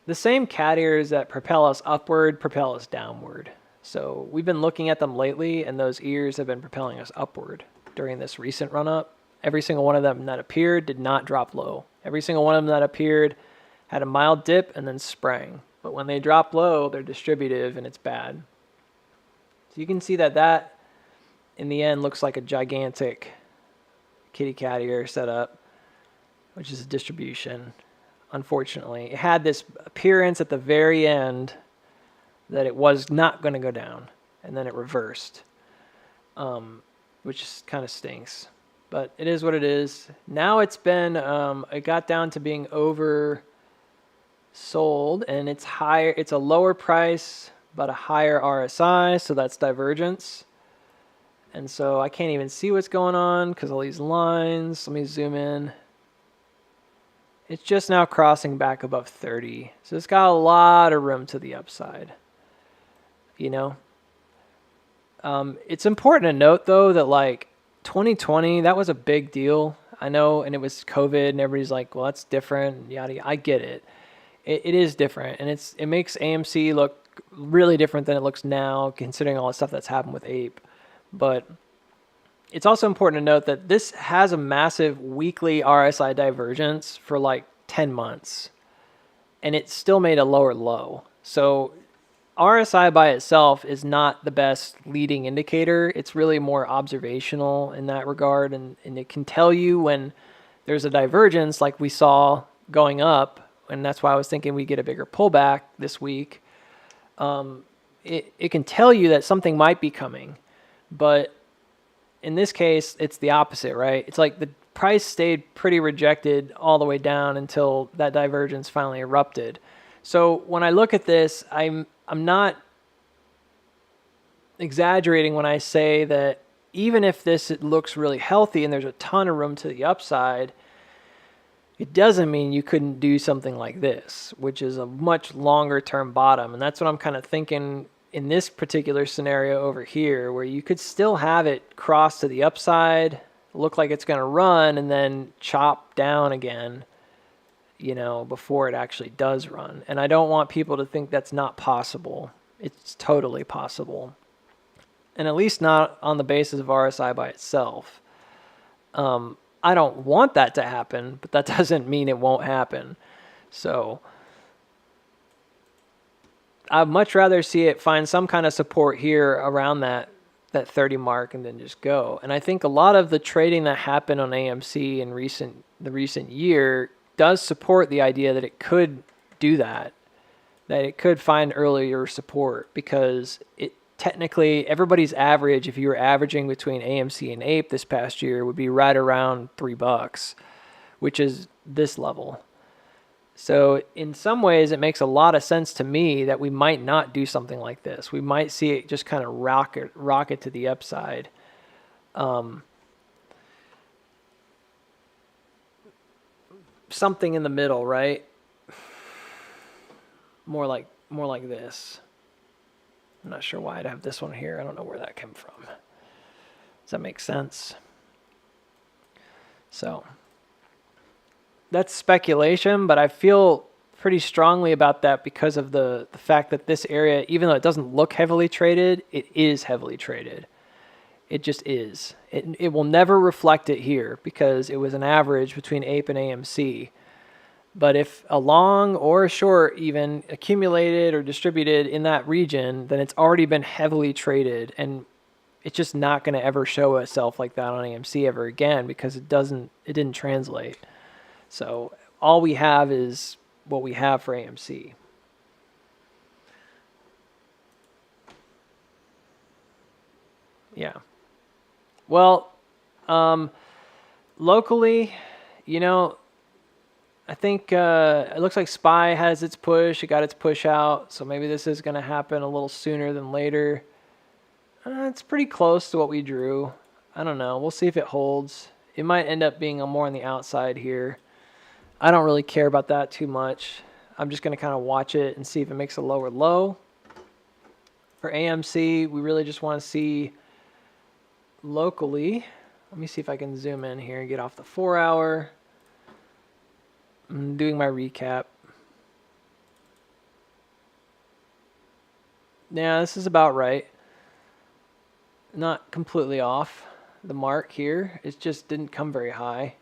The same cat ears that propel us upward propel us downward. So we've been looking at them lately, and those ears have been propelling us upward during this recent run-up. Every single one of them that appeared did not drop low. Every single one of them that appeared had a mild dip and then sprang. But when they drop low, they're distributive and it's bad. So you can see that in the end looks like a gigantic kitty cat ear setup, which is a distribution. Unfortunately, it had this appearance at the very end that it was not going to go down, and then it reversed, which kind of stinks. But it is what it is. Now it's been, it got down to being oversold, and it's higher. It's a lower price, but a higher RSI, so that's divergence. And so I can't even see what's going on because all these lines. Let me zoom in. It's just now crossing back above 30. So it's got a lot of room to the upside, you know? It's important to note though that like 2020, that was a big deal. I know, and it was COVID, and everybody's like, "Well, that's different." Yada. Yada. I get it. It is different, and it makes AMC look really different than it looks now, considering all the stuff that's happened with Ape. But it's also important to note that this has a massive weekly RSI divergence for like 10 months, and it still made a lower low. So RSI by itself is not the best leading indicator. It's really more observational in that regard, and it can tell you when there's a divergence like we saw going up, and that's why I was thinking we get a bigger pullback this week. It can tell you that something might be coming, but in this case, it's the opposite, right? It's like the price stayed pretty rejected all the way down until that divergence finally erupted. So when I look at this, I'm not exaggerating when I say that even if this looks really healthy and there's a ton of room to the upside, it doesn't mean you couldn't do something like this, which is a much longer term bottom. And that's what I'm kind of thinking in this particular scenario over here, where you could still have it cross to the upside, look like it's going to run, and then chop down again, before it actually does run. And I don't want people to think that's not possible. It's totally possible. And at least not on the basis of RSI by itself. I don't want that to happen, but that doesn't mean it won't happen. So I'd much rather see it find some kind of support here around that 30 mark and then just go. And I think a lot of the trading that happened on AMC in the recent year does support the idea that it could do that it could find earlier support, because it technically everybody's average, if you were averaging between AMC and Ape this past year, would be right around $3, which is this level. So in some ways, it makes a lot of sense to me that we might not do something like this. We might see it just kind of rocket to the upside. Something in the middle, right? More like this. I'm not sure why I'd have this one here. I don't know where that came from. Does that make sense? So that's speculation, but I feel pretty strongly about that because of the fact that this area, even though it doesn't look heavily traded, it is heavily traded. It just is. It will never reflect it here because it was an average between Ape and AMC. But if a long or a short even accumulated or distributed in that region, then it's already been heavily traded, and it's just not going to ever show itself like that on AMC ever again because it didn't translate. So all we have is what we have for AMC. Yeah. Well, locally, I think it looks like SPY has its push. It got its push out. So maybe this is going to happen a little sooner than later. It's pretty close to what we drew. I don't know. We'll see if it holds. It might end up being more on the outside here. I don't really care about that too much. I'm just going to kind of watch it and see if it makes a lower low. For AMC, we really just want to see locally. Let me see if I can zoom in here and get off the 4 hour. I'm doing my recap. Yeah, this is about right. Not completely off the mark here. It just didn't come very high.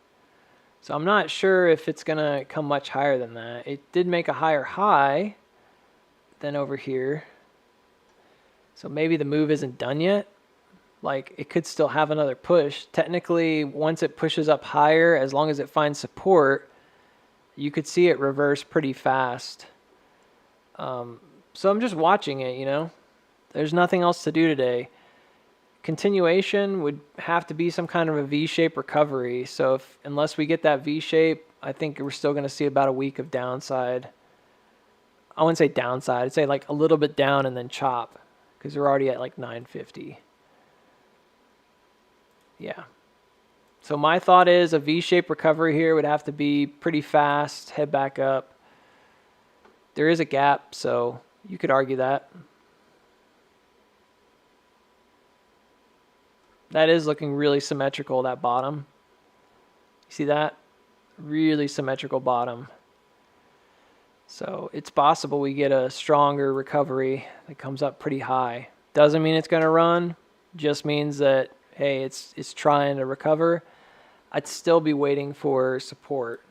So I'm not sure if it's going to come much higher than that. It did make a higher high than over here. So maybe the move isn't done yet. Like, it could still have another push. Technically, once it pushes up higher, as long as it finds support, you could see it reverse pretty fast. So I'm just watching it, There's nothing else to do today. Continuation would have to be some kind of a V-shaped recovery. So unless we get that V-shape, I think we're still going to see about a week of downside. I wouldn't say downside. I'd say like a little bit down and then chop because we're already at like 950. Yeah. So my thought is a V-shaped recovery here would have to be pretty fast, head back up. There is a gap, so you could argue that. That is looking really symmetrical, that bottom. You see that? Really symmetrical bottom. So it's possible we get a stronger recovery that comes up pretty high. Doesn't mean it's going to run. Just means that, hey, it's trying to recover. I'd still be waiting for support.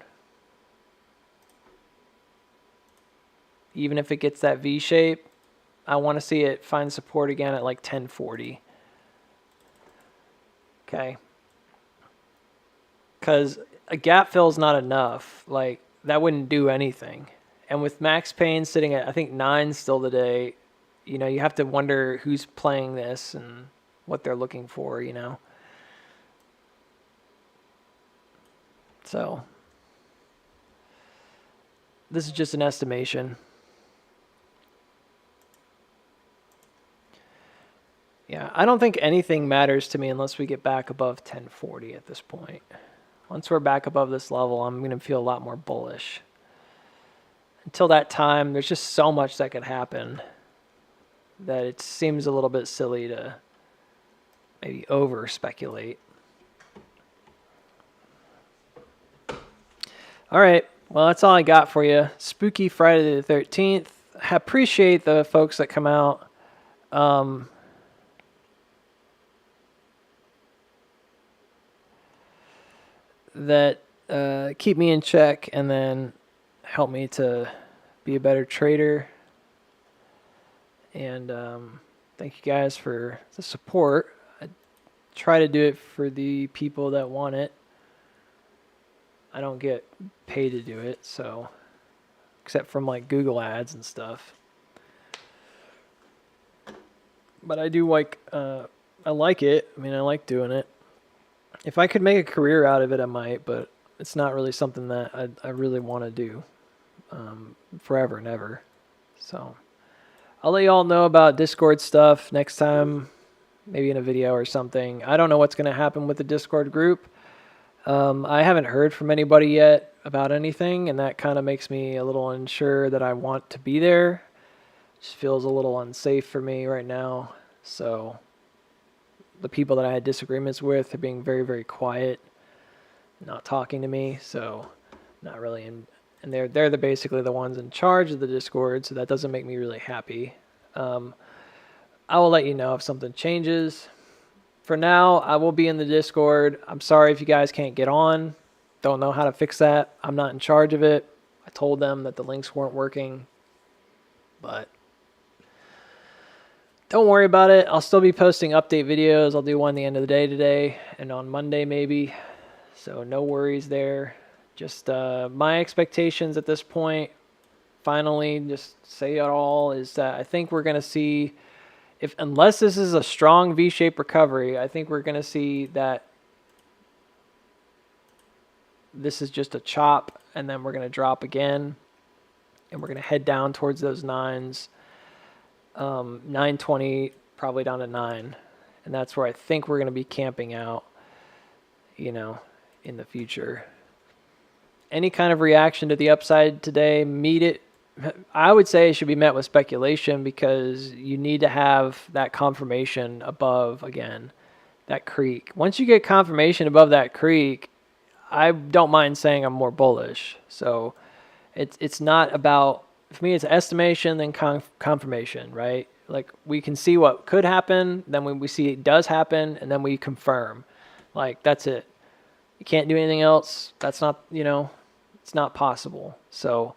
Even if it gets that V shape, I want to see it find support again at like 1040. Okay. Because a gap fill is not enough. Like, that wouldn't do anything. And with Max Payne sitting at, I think, 9 still today, you know, you have to wonder who's playing this and what they're looking for, you know. So, this is just an estimation. Yeah, I don't think anything matters to me unless we get back above 1040 at this point. Once we're back above this level, I'm going to feel a lot more bullish. Until that time, there's just so much that could happen that it seems a little bit silly to maybe over speculate. All right, well, that's all I got for you. Spooky Friday the 13th. I appreciate the folks that come out. That keep me in check and then help me to be a better trader. And thank you guys for the support. I try to do it for the people that want it. I don't get paid to do it, so except from like Google ads and stuff. But I do like I like it. I mean, I like doing it. If I could make a career out of it, I might, but it's not really something that I really want to do forever and ever. So I'll let you all know about Discord stuff next time, maybe in a video or something. I don't know what's going to happen with the Discord group. I haven't heard from anybody yet about anything, and that kind of makes me a little unsure that I want to be there. It just feels a little unsafe for me right now. So the people that I had disagreements with are being very, very quiet, not talking to me, so not really in. And they're basically the ones in charge of the Discord, so that doesn't make me really happy. I will let you know if something changes. For now, I will be in the Discord. I'm sorry if you guys can't get on. Don't know how to fix that. I'm not in charge of it. I told them that the links weren't working, but don't worry about it. I'll still be posting update videos. I'll do one at the end of the day today and on Monday maybe. So no worries there. Just my expectations at this point, finally, just say it all, is that I think we're going to see, unless this is a strong V-shaped recovery, I think we're going to see that this is just a chop, and then we're going to drop again, and we're going to head down towards those 9s. 920 probably down to 9, and that's where I think we're going to be camping out, you know, in the future. Any kind of reaction to the upside today, I would say it should be met with speculation, because you need to have that confirmation above, again, that creek. Once you get confirmation above that creek, I don't mind saying I'm more bullish. So it's not about, for me, it's estimation then confirmation, right? Like, we can see what could happen, then when we see it does happen, and then we confirm. Like, that's it. You can't do anything else. That's not, you know, it's not possible. So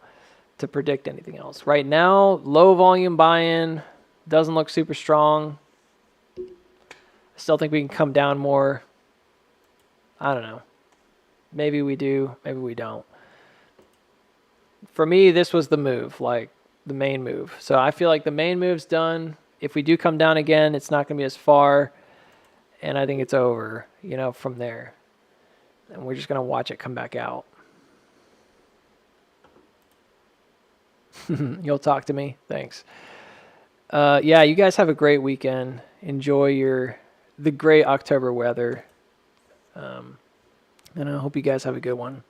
to predict anything else. Right now, low volume buy-in, doesn't look super strong. I still think we can come down more. I don't know. Maybe we do, maybe we don't. For me, this was the move, like the main move. So I feel like the main move's done. If we do come down again, it's not going to be as far. And I think it's over, you know, from there. And we're just going to watch it come back out. You'll talk to me? Thanks. Yeah, you guys have a great weekend. Enjoy the great October weather. And I hope you guys have a good one.